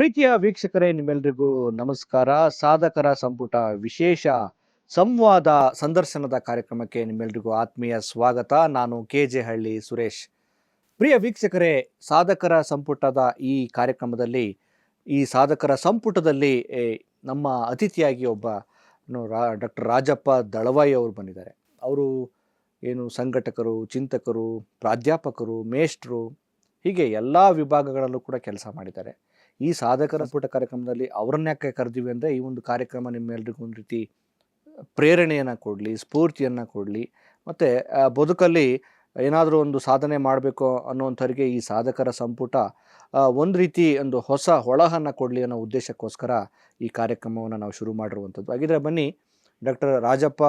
ಪ್ರೀತಿಯ ವೀಕ್ಷಕರೇ, ನಿಮ್ಮೆಲ್ರಿಗೂ ನಮಸ್ಕಾರ. ಸಾಧಕರ ಸಂಪುಟ ವಿಶೇಷ ಸಂವಾದ ಸಂದರ್ಶನದ ಕಾರ್ಯಕ್ರಮಕ್ಕೆ ನಿಮ್ಮೆಲ್ರಿಗೂ ಆತ್ಮೀಯ ಸ್ವಾಗತ. ನಾನು KJ ಹಳ್ಳಿ ಸುರೇಶ್. ಪ್ರಿಯ ವೀಕ್ಷಕರೇ, ಸಾಧಕರ ಸಂಪುಟದ ಈ ಕಾರ್ಯಕ್ರಮದಲ್ಲಿ ಈ ಸಾಧಕರ ಸಂಪುಟದಲ್ಲಿ ನಮ್ಮ ಅತಿಥಿಯಾಗಿ ಒಬ್ಬ ಡಾಕ್ಟರ್ ರಾಜಪ್ಪ ದಳವಾಯಿ ಅವರು ಬಂದಿದ್ದಾರೆ. ಅವರು ಸಂಘಟಕರು, ಚಿಂತಕರು, ಪ್ರಾಧ್ಯಾಪಕರು, ಮೇಷ್ಟ್ರು, ಹೀಗೆ ಎಲ್ಲ ವಿಭಾಗಗಳಲ್ಲೂ ಕೂಡ ಕೆಲಸ ಮಾಡಿದ್ದಾರೆ. ಈ ಸಾಧಕರ ಸಂಪುಟ ಕಾರ್ಯಕ್ರಮದಲ್ಲಿ ಅವರನ್ನ್ಯಾಕೆ ಕರೆದಿವಿ ಅಂದರೆ, ಈ ಒಂದು ಕಾರ್ಯಕ್ರಮ ನಿಮ್ಮೆಲ್ರಿಗೂ ಒಂದು ರೀತಿ ಪ್ರೇರಣೆಯನ್ನು ಕೊಡಲಿ, ಸ್ಫೂರ್ತಿಯನ್ನು ಕೊಡಲಿ, ಮತ್ತು ಬದುಕಲ್ಲಿ ಏನಾದರೂ ಒಂದು ಸಾಧನೆ ಮಾಡಬೇಕು ಅನ್ನೋಂಥವ್ರಿಗೆ ಈ ಸಾಧಕರ ಸಂಪುಟ ಒಂದು ರೀತಿ ಒಂದು ಹೊಸ ಹೊಳಹನ್ನು ಕೊಡಲಿ ಅನ್ನೋ ಉದ್ದೇಶಕ್ಕೋಸ್ಕರ ಈ ಕಾರ್ಯಕ್ರಮವನ್ನು ನಾವು ಶುರು ಮಾಡಿರುವಂಥದ್ದು. ಹಾಗಿದ್ರೆ ಬನ್ನಿ, ಡಾಕ್ಟರ್ ರಾಜಪ್ಪ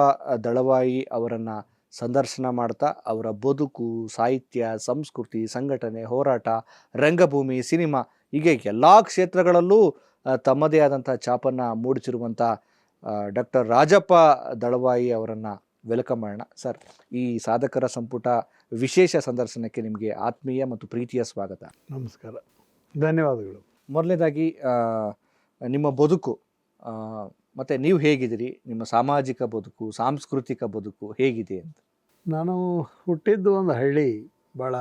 ದಳವಾಯಿ ಅವರನ್ನು ಸಂದರ್ಶನ ಮಾಡ್ತಾ ಅವರ ಬದುಕು, ಸಾಹಿತ್ಯ, ಸಂಸ್ಕೃತಿ, ಸಂಘಟನೆ, ಹೋರಾಟ, ರಂಗಭೂಮಿ, ಸಿನಿಮಾ, ಹೀಗೆ ಎಲ್ಲ ಕ್ಷೇತ್ರಗಳಲ್ಲೂ ತಮ್ಮದೇ ಆದಂಥ ಛಾಪನ್ನು ಮೂಡಿಸಿರುವಂಥ ಡಾಕ್ಟರ್ ರಾಜಪ್ಪ ದಳವಾಯಿ ಅವರನ್ನು ವೆಲ್ಕಮ್ ಮಾಡೋಣ. ಸರ್, ಈ ಸಾಧಕರ ಸಂಪುಟ ವಿಶೇಷ ಸಂದರ್ಶನಕ್ಕೆ ನಿಮಗೆ ಆತ್ಮೀಯ ಮತ್ತು ಪ್ರೀತಿಯ ಸ್ವಾಗತ. ನಮಸ್ಕಾರ, ಧನ್ಯವಾದಗಳು. ಮೊದಲನೇದಾಗಿ ನಿಮ್ಮ ಬದುಕು ಮತ್ತು ನೀವು ಹೇಗಿದ್ದೀರಿ, ನಿಮ್ಮ ಸಾಮಾಜಿಕ ಬದುಕು, ಸಾಂಸ್ಕೃತಿಕ ಬದುಕು ಹೇಗಿದೆ ಅಂತ. ನಾನು ಹುಟ್ಟಿದ್ದು ಒಂದು ಹಳ್ಳಿ, ಭಾಳ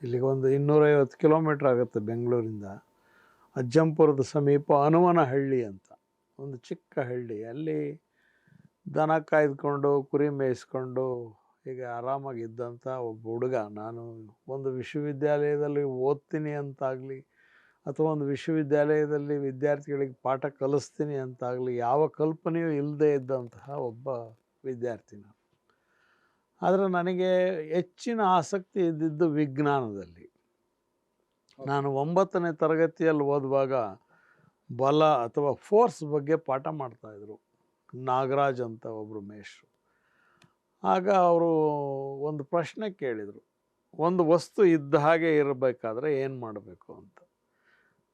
ಇಲ್ಲಿಗೆ ಒಂದು 250 ಕಿಲೋಮೀಟ್ರ್ ಆಗುತ್ತೆ ಬೆಂಗಳೂರಿಂದ. ಅಜ್ಜಂಪುರದ ಸಮೀಪ ಹನುಮನಹಳ್ಳಿ ಅಂತ ಒಂದು ಚಿಕ್ಕ ಹಳ್ಳಿ. ಅಲ್ಲಿ ದನ ಕಾಯ್ದುಕೊಂಡು, ಕುರಿ ಮೇಯಿಸ್ಕೊಂಡು ಹೀಗೆ ಆರಾಮಾಗಿದ್ದಂಥ ಒಬ್ಬ ಹುಡುಗ. ನಾನು ಒಂದು ವಿಶ್ವವಿದ್ಯಾಲಯದಲ್ಲಿ ಓದ್ತೀನಿ ಅಂತಾಗಲಿ ಅಥವಾ ಒಂದು ವಿಶ್ವವಿದ್ಯಾಲಯದಲ್ಲಿ ವಿದ್ಯಾರ್ಥಿಗಳಿಗೆ ಪಾಠ ಕಲಿಸ್ತೀನಿ ಅಂತಾಗಲಿ ಯಾವ ಕಲ್ಪನೆಯೂ ಇಲ್ಲದೆ ಇದ್ದಂತಹ ಒಬ್ಬ ವಿದ್ಯಾರ್ಥಿ ನಾನು. ಆದರೆ ನನಗೆ ಹೆಚ್ಚಿನ ಆಸಕ್ತಿ ಇದ್ದಿದ್ದು ವಿಜ್ಞಾನದಲ್ಲಿ. ನಾನು 9ನೇ ತರಗತಿಯಲ್ಲಿ ಓದುವಾಗ ಬಲ ಅಥವಾ ಫೋರ್ಸ್ ಬಗ್ಗೆ ಪಾಠ ಮಾಡ್ತಾಯಿದ್ರು ನಾಗರಾಜ್ ಅಂತ ಒಬ್ಬರು ಮೇಷ್ಟ್ರು. ಆಗ ಅವರು ಒಂದು ಪ್ರಶ್ನೆ ಕೇಳಿದರು, ಒಂದು ವಸ್ತು ಇದ್ದ ಹಾಗೆ ಇರಬೇಕಾದ್ರೆ ಏನು ಮಾಡಬೇಕು ಅಂತ.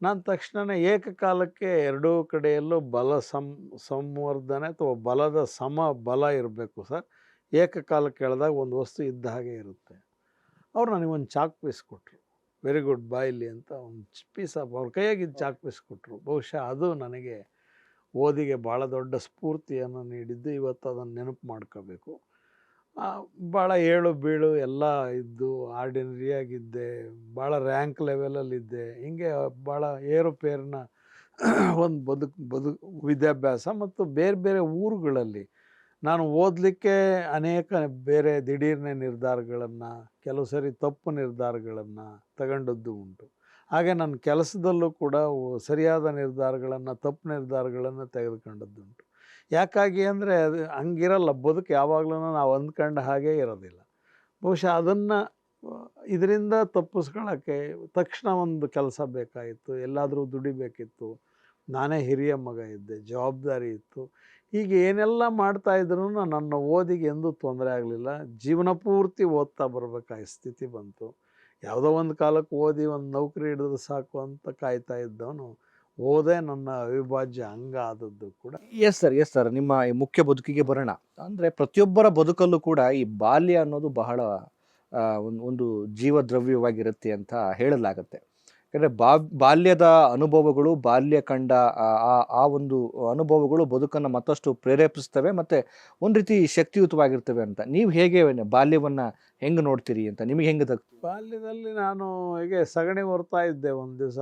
ನಾನು ತಕ್ಷಣ ಏಕಕಾಲಕ್ಕೆ ಎರಡೂ ಕಡೆಯಲ್ಲೂ ಬಲ ಸಂವರ್ಧನೆ ಅಥವಾ ಬಲದ ಸಮ ಬಲ ಇರಬೇಕು ಸರ್, ಏಕಕಾಲಕ್ಕೆ ಹೇಳಿದಾಗ ಒಂದು ವಸ್ತು ಇದ್ದ ಹಾಗೆ ಇರುತ್ತೆ. ಅವ್ರು ನನಗೊಂದು ಚಾಕ್ ಪೀಸ್ ಕೊಟ್ಟರು. ವೆರಿ ಗುಡ್, ಬಾಯಿಲಿ ಅಂತ ಒಂದು ಪೀಸ್ ಅವ್ರ ಕೈಯಾಗಿದ್ದು ಚಾಕ್ ಪೀಸ್ ಕೊಟ್ಟರು. ಬಹುಶಃ ಅದು ನನಗೆ ಓದಿಗೆ ಭಾಳ ದೊಡ್ಡ ಸ್ಫೂರ್ತಿಯನ್ನು ನೀಡಿದ್ದು. ಇವತ್ತು ಅದನ್ನು ನೆನಪು ಮಾಡ್ಕೋಬೇಕು. ಭಾಳ ಏಳು ಬೀಳು ಎಲ್ಲ ಇದ್ದು ಆರ್ಡಿನರಿಯಾಗಿದ್ದೆ, ಭಾಳ ರ್ಯಾಂಕ್ ಲೆವೆಲಲ್ಲಿದ್ದೆ. ಹಿಂಗೆ ಭಾಳ ಏರುಪೇರಿನ ಒಂದು ಬದುಕು ವಿದ್ಯಾಭ್ಯಾಸ. ಮತ್ತು ಬೇರೆ ಬೇರೆ ಊರುಗಳಲ್ಲಿ ನಾನು ಓದಲಿಕ್ಕೆ ಅನೇಕ ಬೇರೆ ದಿಢೀರ್ನೆ ನಿರ್ಧಾರಗಳನ್ನು, ಕೆಲವು ಸರಿ ತಪ್ಪು ನಿರ್ಧಾರಗಳನ್ನು ತಗೊಂಡದ್ದು ಉಂಟು. ಹಾಗೆ ನನ್ನ ಕೆಲಸದಲ್ಲೂ ಕೂಡ ಸರಿಯಾದ ನಿರ್ಧಾರಗಳನ್ನು, ತಪ್ಪು ನಿರ್ಧಾರಗಳನ್ನು ತೆಗೆದುಕೊಂಡದ್ದುಂಟು. ಯಾಕಾಗಿ ಅಂದರೆ ಅದು ಹಂಗಿರಲ್ಲ ಬದುಕು, ಯಾವಾಗಲೂ ನಾವು ಅಂದ್ಕೊಂಡ ಹಾಗೇ ಇರೋದಿಲ್ಲ. ಬಹುಶಃ ಅದನ್ನು ಇದರಿಂದ ತಪ್ಪಿಸ್ಕೊಳ್ಳೋಕ್ಕೆ ತಕ್ಷಣ ಒಂದು ಕೆಲಸ ಬೇಕಾಯಿತು, ಎಲ್ಲಾದರೂ ದುಡಿಬೇಕಿತ್ತು. ನಾನೇ ಹಿರಿಯ ಮಗ ಇದ್ದೆ, ಜವಾಬ್ದಾರಿ ಇತ್ತು. ಹೀಗೆ ಏನೆಲ್ಲ ಮಾಡ್ತಾಯಿದ್ರು ನನ್ನ ಓದಿಗೆ ಎಂದೂ ತೊಂದರೆ ಆಗಲಿಲ್ಲ. ಜೀವನ ಪೂರ್ತಿ ಓದ್ತಾ ಬರಬೇಕಾದ ಸ್ಥಿತಿ ಬಂತು. ಯಾವುದೋ ಒಂದು ಕಾಲಕ್ಕೆ ಓದಿ ಒಂದು ನೌಕರಿ ಹಿಡಿದ್ರೆ ಸಾಕು ಅಂತ ಕಾಯ್ತಾ ಇದ್ದವನು ಓದೇ ನನ್ನ ಅವಿಭಾಜ್ಯ ಅಂಗ ಆದದ್ದು ಕೂಡ. ಎಸ್ ಸರ್, ನಿಮ್ಮ ಈ ಮುಖ್ಯ ಬದುಕಿಗೆ ಬರೋಣ. ಅಂದರೆ ಪ್ರತಿಯೊಬ್ಬರ ಬದುಕಲ್ಲೂ ಕೂಡ ಈ ಬಾಲ್ಯ ಅನ್ನೋದು ಬಹಳ ಒಂದು ಜೀವದ್ರವ್ಯವಾಗಿರುತ್ತೆ ಅಂತ ಹೇಳಲಾಗತ್ತೆ. ಯಾಕಂದರೆ ಬಾಲ್ಯದ ಅನುಭವಗಳು, ಬಾಲ್ಯ ಕಂಡ ಆ ಒಂದು ಅನುಭವಗಳು ಬದುಕನ್ನು ಮತ್ತಷ್ಟು ಪ್ರೇರೇಪಿಸ್ತವೆ ಮತ್ತು ಒಂದು ರೀತಿ ಶಕ್ತಿಯುತವಾಗಿರ್ತವೆ ಅಂತ. ನೀವು ಹೇಗೆ ಬಾಲ್ಯವನ್ನು ಹೆಂಗೆ ನೋಡ್ತೀರಿ ಅಂತ, ನಿಮಗೆ ಹೆಂಗೆ ಬಾಲ್ಯದಲ್ಲಿ ನಾನು ಹೀಗೆ ಸಗಣಿ ಹೊರ್ತಾ ಇದ್ದೆ. ಒಂದು ದಿವಸ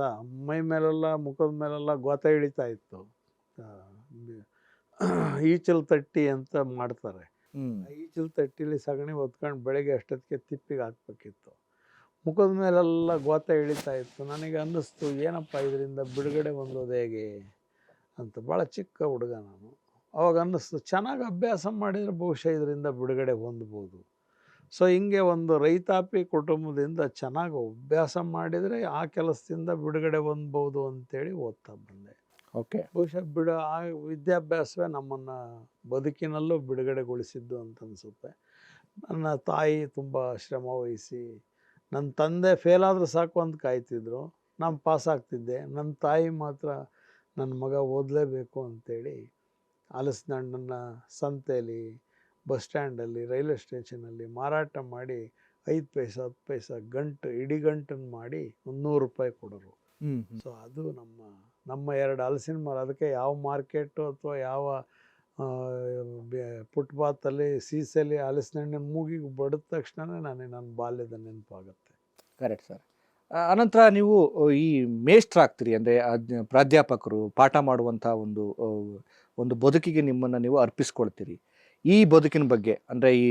ಮೈ ಮೇಲೆಲ್ಲ, ಮುಖದ ಮೇಲೆಲ್ಲ ಗೋತ ಇಳಿತಾ ಇತ್ತು. ಈಚಲು ತಟ್ಟಿ ಅಂತ ಮಾಡ್ತಾರೆ. ಈಚಲು ತಟ್ಟಿಲಿ ಸಗಣಿ ಹೊತ್ಕೊಂಡು ಬೆಳಗ್ಗೆ ಅಷ್ಟೊತ್ತಿಗೆ ತಿಪ್ಪಿಗೆ ಹಾಕ್ಬೇಕಿತ್ತು. ಮುಖದ ಮೇಲೆಲ್ಲ ಗೋತ ಇಳಿತಾ ಇತ್ತು. ನನಗೆ ಅನ್ನಿಸ್ತು, ಏನಪ್ಪ ಇದರಿಂದ ಬಿಡುಗಡೆ ಹೊಂದೋದು ಹೇಗೆ ಅಂತ. ಭಾಳ ಚಿಕ್ಕ ಹುಡುಗ ನಾನು. ಅವಾಗ ಅನ್ನಿಸ್ತು, ಚೆನ್ನಾಗಿ ಅಭ್ಯಾಸ ಮಾಡಿದರೆ ಬಹುಶಃ ಇದರಿಂದ ಬಿಡುಗಡೆ ಹೊಂದ್ಬೋದು. ಸೊ ಹಿಂಗೆ ಒಂದು ರೈತಾಪಿ ಕುಟುಂಬದಿಂದ ಚೆನ್ನಾಗಿ ಅಭ್ಯಾಸ ಮಾಡಿದರೆ ಆ ಕೆಲಸದಿಂದ ಬಿಡುಗಡೆ ಹೊಂದ್ಬೋದು ಅಂತೇಳಿ ಓದ್ತಾ ಬಂದೆ. ಓಕೆ, ಬಹುಶಃ ಆ ವಿದ್ಯಾಭ್ಯಾಸವೇ ನಮ್ಮನ್ನು ಬದುಕಿನಲ್ಲೂ ಬಿಡುಗಡೆಗೊಳಿಸಿದ್ದು ಅಂತ ಅನಿಸುತ್ತೆ. ನನ್ನ ತಾಯಿ ತುಂಬ ಶ್ರಮ ವಹಿಸಿ, ನನ್ನ ತಂದೆ ಫೇಲಾದರೂ ಸಾಕು ಅಂತ ಕಾಯ್ತಿದ್ರು, ನಾನು ಪಾಸಾಗ್ತಿದ್ದೆ. ನನ್ನ ತಾಯಿ ಮಾತ್ರ ನನ್ನ ಮಗ ಓದಲೇಬೇಕು ಅಂಥೇಳಿ ಹಲಸಿನಣ್ಣನ್ನು ಸಂತೆಯಲ್ಲಿ, ಬಸ್ ಸ್ಟ್ಯಾಂಡಲ್ಲಿ, ರೈಲ್ವೆ ಸ್ಟೇಷನಲ್ಲಿ ಮಾರಾಟ ಮಾಡಿ 5 ಪೈಸೆ 10 ಪೈಸೆ ಗಂಟು, ಇಡೀ ಗಂಟನ್ನು ಮಾಡಿ 100 ರೂಪಾಯಿ ಕೊಡೋರು. ಸೊ ಅದು ನಮ್ಮ ಎರಡು ಹಲಸಿನ ಮರ. ಅದಕ್ಕೆ ಯಾವ ಮಾರ್ಕೆಟು ಅಥವಾ ಯಾವ ಫುಟ್ಪಾತಲ್ಲಿ ಸೀಸಲ್ಲಿ ಹಲಸಿನ ಹಣ್ಣಿನ ಮೂಗಿಗೆ ಬಡಿದ ತಕ್ಷಣವೇ ನನ್ನ ಬಾಲ್ಯದ ನೆನಪಾಗುತ್ತೆ. Correct sir. ಅನಂತರ ನೀವು ಈ ಮೇಷ್ಟ್ರಾಗ್ತೀರಿ, ಅಂದರೆ ಪ್ರಾಧ್ಯಾಪಕರು ಪಾಠ ಮಾಡುವಂಥ ಒಂದು ಬದುಕಿಗೆ ನಿಮ್ಮನ್ನು ನೀವು ಅರ್ಪಿಸ್ಕೊಳ್ತೀರಿ. ಈ ಬದುಕಿನ ಬಗ್ಗೆ, ಅಂದರೆ ಈ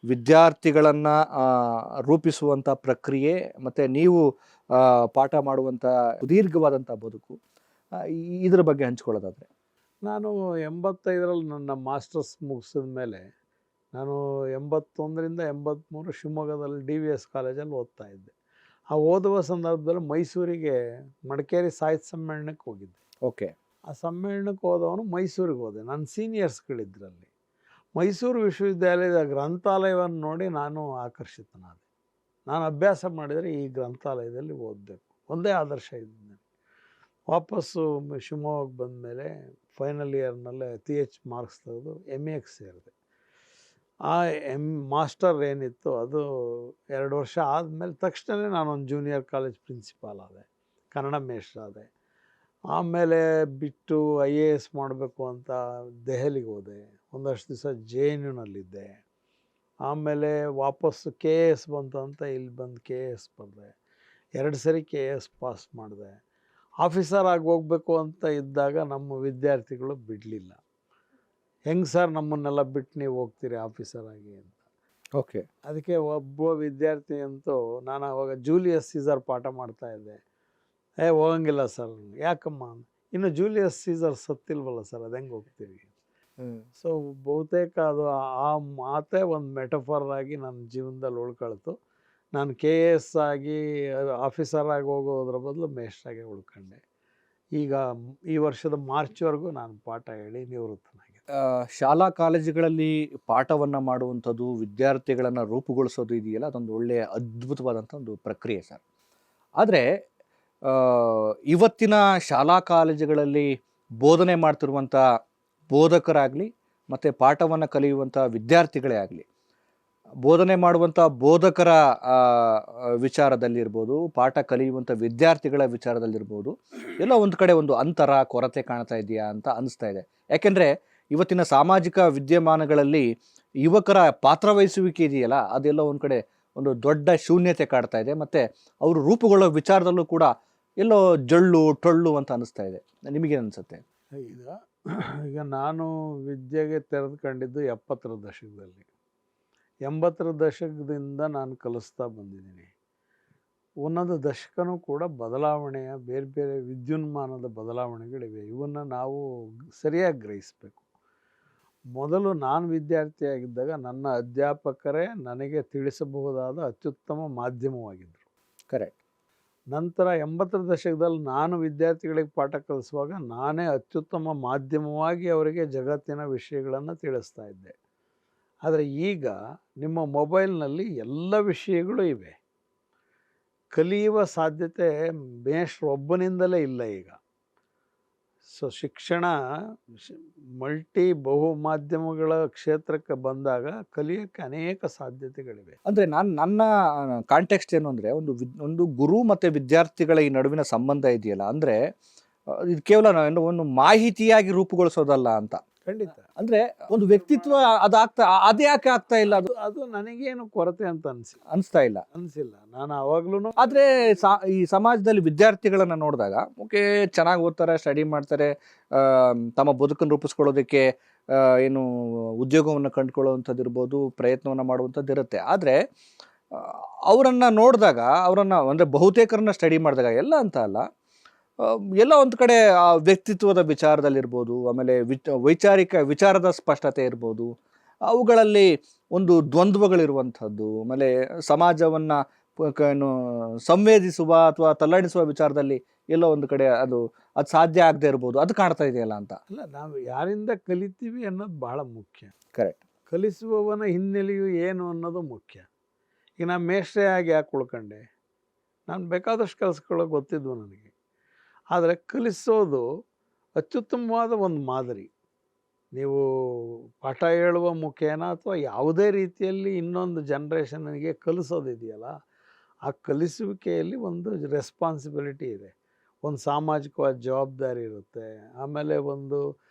ವಿದ್ಯಾರ್ಥಿಗಳನ್ನು ರೂಪಿಸುವಂಥ ಪ್ರಕ್ರಿಯೆ ಮತ್ತು ನೀವು ಪಾಠ ಮಾಡುವಂಥ ದೀರ್ಘವಾದಂಥ ಬದುಕು, ಇದ್ರ ಬಗ್ಗೆ ಹಂಚ್ಕೊಳ್ಳೋದಾದರೆ. ನಾನು 85ರಲ್ಲಿ ನನ್ನ ಮಾಸ್ಟರ್ಸ್ ಮುಗಿಸಿದ ಮೇಲೆ ನಾನು 81ರಿಂದ 83 ಶಿವಮೊಗ್ಗದಲ್ಲಿ DVS ಕಾಲೇಜಲ್ಲಿ ಓದ್ತಾ ಇದ್ದೆ. ಆ ಓದುವ ಸಂದರ್ಭದಲ್ಲಿ ಮೈಸೂರಿಗೆ ಮಡಿಕೇರಿ ಸಾಹಿತ್ಯ ಸಮ್ಮೇಳನಕ್ಕೆ ಹೋಗಿದ್ದೆ. ಓಕೆ. ಆ ಸಮ್ಮೇಳನಕ್ಕೆ ಹೋದವನು ಮೈಸೂರಿಗೆ ಹೋದೆ. ನನ್ನ ಸೀನಿಯರ್ಸ್ಗಳಿದ್ರಲ್ಲಿ. ಮೈಸೂರು ವಿಶ್ವವಿದ್ಯಾಲಯದ ಗ್ರಂಥಾಲಯವನ್ನು ನೋಡಿ ನಾನು ಆಕರ್ಷಿತನಾದೆ. ನಾನು ಅಭ್ಯಾಸ ಮಾಡಿದರೆ ಈ ಗ್ರಂಥಾಲಯದಲ್ಲಿ ಓದಬೇಕು, ಒಂದೇ ಆದರ್ಶ ಇದೆ ನನಗೆ. ವಾಪಸ್ಸು ಶಿವಮೊಗ್ಗಕ್ಕೆ ಬಂದ ಮೇಲೆ ಫೈನಲ್ ಇಯರ್ನಲ್ಲೇ TH ಮಾರ್ಕ್ಸ್ ತೆಗೆದು MAಗೆ ಸೇರಿದೆ. ಆ ಮಾಸ್ಟರ್ ಏನಿತ್ತು ಅದು 2 ವರ್ಷ ಆದಮೇಲೆ ತಕ್ಷಣವೇ ನಾನೊಂದು ಜೂನಿಯರ್ ಕಾಲೇಜ್ ಪ್ರಿನ್ಸಿಪಾಲ್ ಆದೆ, ಕನ್ನಡ ಮೇಷ್ಟ್ರಾದೆ. ಆಮೇಲೆ ಬಿಟ್ಟು IAS ಮಾಡಬೇಕು ಅಂತ ದೆಹಲಿಗೆ ಹೋದೆ. ಒಂದಷ್ಟು ದಿವಸ JNUನಲ್ಲಿದ್ದೆ. ಆಮೇಲೆ ವಾಪಸ್ಸು KS ಬಂತು ಅಂತ ಇಲ್ಲಿ ಬಂದು KS ಬರೆದೆ. 2 ಸರಿ KS ಪಾಸ್ ಮಾಡಿದೆ. ಆಫೀಸರ್ ಆಗಿ ಹೋಗಬೇಕು ಅಂತ ಇದ್ದಾಗ ನಮ್ಮ ವಿದ್ಯಾರ್ಥಿಗಳು ಬಿಡಲಿಲ್ಲ. ಹೆಂಗೆ ಸರ್ ನಮ್ಮನ್ನೆಲ್ಲ ಬಿಟ್ಟು ನೀವು ಹೋಗ್ತೀರಿ ಆಫೀಸರ್ ಆಗಿ ಅಂತ. ಓಕೆ. ಅದಕ್ಕೆ ಒಬ್ಬ ವಿದ್ಯಾರ್ಥಿ ಅಂತೂ, ನಾನು ಅವಾಗ ಜೂಲಿಯಸ್ ಸೀಸರ್ ಪಾಠ ಮಾಡ್ತಾ ಇದ್ದೆ. ಹೋಗಂಗಿಲ್ಲ ಸರ್. ಯಾಕಮ್ಮ? ಇನ್ನು ಜೂಲಿಯಸ್ ಸೀಸರ್ ಸತ್ತಿಲ್ವಲ್ಲ ಸರ್, ಅದು ಹೆಂಗೆ ಹೋಗ್ತೀವಿ? ಸೊ ಬಹುತೇಕ ಅದು ಆ ಮಾತೇ ಒಂದು ಮೆಟಫರ್ ಆಗಿ ನನ್ನ ಜೀವನದಲ್ಲಿ ಉಳ್ಕೊಳ್ತು. ನಾನು KS ಆಗಿ ಆಫೀಸರ್ ಆಗಿ ಹೋಗೋದ್ರ ಬದಲು ಮೇಷ್ಟ್ರಾಗೆ ಉಳ್ಕೊಂಡೆ. ಈಗ ಈ ವರ್ಷದ ಮಾರ್ಚ್ವರೆಗೂ ನಾನು ಪಾಠ ಹೇಳಿ ನಿವೃತ್ತನಾಗಿದೆ. ಶಾಲಾ ಕಾಲೇಜುಗಳಲ್ಲಿ ಪಾಠವನ್ನು ಮಾಡುವಂಥದ್ದು, ವಿದ್ಯಾರ್ಥಿಗಳನ್ನು ರೂಪುಗೊಳಿಸೋದು ಇದೆಯಲ್ಲ, ಅದೊಂದು ಒಳ್ಳೆಯ ಅದ್ಭುತವಾದಂಥ ಒಂದು ಪ್ರಕ್ರಿಯೆ ಸರ್. ಆದರೆ ಇವತ್ತಿನ ಶಾಲಾ ಕಾಲೇಜುಗಳಲ್ಲಿ ಬೋಧನೆ ಮಾಡ್ತಿರುವಂಥ ಬೋಧಕರಾಗಲಿ ಮತ್ತು ಪಾಠವನ್ನು ಕಲಿಯುವಂಥ ವಿದ್ಯಾರ್ಥಿಗಳೇ ಆಗಲಿ, ಬೋಧನೆ ಮಾಡುವಂಥ ಬೋಧಕರ ವಿಚಾರದಲ್ಲಿರ್ಬೋದು, ಪಾಠ ಕಲಿಯುವಂಥ ವಿದ್ಯಾರ್ಥಿಗಳ ವಿಚಾರದಲ್ಲಿರ್ಬೋದು, ಎಲ್ಲ ಒಂದು ಕಡೆ ಒಂದು ಅಂತರ, ಕೊರತೆ ಕಾಣ್ತಾ ಇದೆಯಾ ಅಂತ ಅನಿಸ್ತಾ ಇದೆ. ಯಾಕೆಂದರೆ ಇವತ್ತಿನ ಸಾಮಾಜಿಕ ವಿದ್ಯಮಾನಗಳಲ್ಲಿ ಯುವಕರ ಪಾತ್ರವಹಿಸುವಿಕೆ ಇದೆಯಲ್ಲ, ಅದೆಲ್ಲ ಒಂದು ಕಡೆ ಒಂದು ದೊಡ್ಡ ಶೂನ್ಯತೆ ಕಾಡ್ತಾ ಇದೆ. ಮತ್ತು ಅವರು ರೂಪುಗೊಳ್ಳೋ ವಿಚಾರದಲ್ಲೂ ಕೂಡ ಎಲ್ಲೋ ಜಳ್ಳು ಟೊಳ್ಳು ಅಂತ ಅನಿಸ್ತಾ ಇದೆ. ನಿಮಗೇನು ಅನಿಸುತ್ತೆ? ಈಗ ನಾನು ವಿದ್ಯೆಗೆ ತೆರೆದುಕೊಂಡಿದ್ದು 70ರ ದಶಕದಲ್ಲಿ. 80ರ ದಶಕದಿಂದ ನಾನು ಕಲಿಸ್ತಾ ಬಂದಿದ್ದೀನಿ. ಒಂದೊಂದು ದಶಕನೂ ಕೂಡ ಬದಲಾವಣೆಯ ಬೇರೆ ಬೇರೆ ವಿದ್ಯುನ್ಮಾನದ ಬದಲಾವಣೆಗಳಿವೆ. ಇವನ್ನು ನಾವು ಸರಿಯಾಗಿ ಗ್ರಹಿಸಬೇಕು. ಮೊದಲು ನಾನು ವಿದ್ಯಾರ್ಥಿಯಾಗಿದ್ದಾಗ ನನ್ನ ಅಧ್ಯಾಪಕರೇ ನನಗೆ ತಿಳಿಸಬಹುದಾದ ಅತ್ಯುತ್ತಮ ಮಾಧ್ಯಮವಾಗಿದ್ದರು. ಕರೆಕ್ಟ್. ನಂತರ 80ರ ದಶಕದಲ್ಲಿ ನಾನು ವಿದ್ಯಾರ್ಥಿಗಳಿಗೆ ಪಾಠ ಕಲಿಸುವಾಗ ನಾನೇ ಅತ್ಯುತ್ತಮ ಮಾಧ್ಯಮವಾಗಿ ಅವರಿಗೆ ಜಗತ್ತಿನ ವಿಷಯಗಳನ್ನು ತಿಳಿಸ್ತಾ ಇದ್ದೆ. ಆದರೆ ಈಗ ನಿಮ್ಮ ಮೊಬೈಲ್ನಲ್ಲಿ ಎಲ್ಲ ವಿಷಯಗಳು ಇವೆ. ಕಲಿಯುವ ಸಾಧ್ಯತೆ ಮೇಷ್ಟ್ರೊಬ್ಬನಿಂದಲೇ ಇಲ್ಲ ಈಗ. ಸೊ ಶಿಕ್ಷಣ ಬಹು ಮಾಧ್ಯಮಗಳ ಕ್ಷೇತ್ರಕ್ಕೆ ಬಂದಾಗ ಕಲಿಯೋಕ್ಕೆ ಅನೇಕ ಸಾಧ್ಯತೆಗಳಿವೆ. ಅಂದರೆ ನನ್ನ ಕಾಂಟೆಕ್ಸ್ಟ್ ಏನು ಅಂದರೆ, ಒಂದು ಗುರು ಮತ್ತು ವಿದ್ಯಾರ್ಥಿಗಳ ಈ ನಡುವಿನ ಸಂಬಂಧ ಇದೆಯಲ್ಲ, ಅಂದರೆ ಇದು ಕೇವಲ ಒಂದು ಮಾಹಿತಿಯಾಗಿ ರೂಪುಗೊಳಿಸೋದಲ್ಲ ಅಂತ. ಖಂಡಿತ. ಅಂದರೆ ಒಂದು ವ್ಯಕ್ತಿತ್ವ ಅದೇ ಯಾಕೆ ಆಗ್ತಾ ಇಲ್ಲ? ಅದು ನನಗೇನು ಕೊರತೆ ಅಂತ ಅನಿಸ್ತಾ ಇಲ್ಲ, ಅನಿಸಿಲ್ಲ. ನಾನು ಆವಾಗ್ಲೂ. ಆದರೆ ಈ ಸಮಾಜದಲ್ಲಿ ವಿದ್ಯಾರ್ಥಿಗಳನ್ನು ನೋಡಿದಾಗ, ಓಕೆ, ಚೆನ್ನಾಗಿ ಓದ್ತಾರೆ, ಸ್ಟಡಿ ಮಾಡ್ತಾರೆ, ತಮ್ಮ ಬದುಕನ್ನು ರೂಪಿಸ್ಕೊಳ್ಳೋದಕ್ಕೆ ಏನು ಉದ್ಯೋಗವನ್ನು ಕಂಡುಕೊಳ್ಳುವಂಥದ್ದು ಇರ್ಬೋದು, ಪ್ರಯತ್ನವನ್ನು ಮಾಡುವಂಥದ್ದು ಇರುತ್ತೆ. ಆದರೆ ಅವರನ್ನು ನೋಡಿದಾಗ, ಅವರನ್ನು ಅಂದರೆ ಬಹುತೇಕರನ್ನ ಸ್ಟಡಿ ಮಾಡಿದಾಗ, ಎಲ್ಲ ಅಂತ ಅಲ್ಲ, ಎಲ್ಲ ಒಂದು ಕಡೆ ಆ ವ್ಯಕ್ತಿತ್ವದ ವಿಚಾರದಲ್ಲಿರ್ಬೋದು, ಆಮೇಲೆ ವಿಚಾರದ ಸ್ಪಷ್ಟತೆ ಇರ್ಬೋದು, ಅವುಗಳಲ್ಲಿ ಒಂದು ದ್ವಂದ್ವಗಳಿರುವಂಥದ್ದು, ಆಮೇಲೆ ಸಮಾಜವನ್ನು ಸಂವೇದಿಸುವ ಅಥವಾ ತಲ್ಲಣಿಸುವ ವಿಚಾರದಲ್ಲಿ ಎಲ್ಲೋ ಒಂದು ಕಡೆ ಅದು ಸಾಧ್ಯ ಆಗದೆ ಇರ್ಬೋದು, ಅದು ಕಾಣ್ತಾ ಇದೆಯಲ್ಲ ಅಂತ. ಅಲ್ಲ, ನಾವು ಯಾರಿಂದ ಕಲಿತೀವಿ ಅನ್ನೋದು ಬಹಳ ಮುಖ್ಯ. ಕರೆಕ್ಟ್. ಕಲಿಸುವವನ ಹಿನ್ನೆಲೆಯು ಏನು ಅನ್ನೋದು ಮುಖ್ಯ. ಈಗ ನಾನು ಮೇಷ್ಟ್ರೇ ಆಗಿ ಯಾಕೆ ಉಳ್ಕೊಂಡೆ? ನಾನು ಬೇಕಾದಷ್ಟು ಕಲಿಸ್ಕೊಳ್ಳೋಕೆ ಗೊತ್ತಿದ್ವು ನನಗೆ. ಆದರೆ ಕಲಿಸೋದು ಅತ್ಯುತ್ತಮವಾದ ಒಂದು ಮಾದರಿ. ನೀವು ಪಾಠ ಹೇಳುವ ಮುಖೇನ ಅಥವಾ ಯಾವುದೇ ರೀತಿಯಲ್ಲಿ ಇನ್ನೊಂದು ಜನ್ರೇಷನ್ನಿಗೆ ಕಲಿಸೋದಿದೆಯಲ್ಲ, ಆ ಕಲಿಸುವಿಕೆಯಲ್ಲಿ ಒಂದು ರೆಸ್ಪಾನ್ಸಿಬಿಲಿಟಿ ಇದೆ. ಒಂದು ಸಾಮಾಜಿಕವಾದ ಜವಾಬ್ದಾರಿ ಇರುತ್ತೆ. ಆಮೇಲೆ ಒಂದು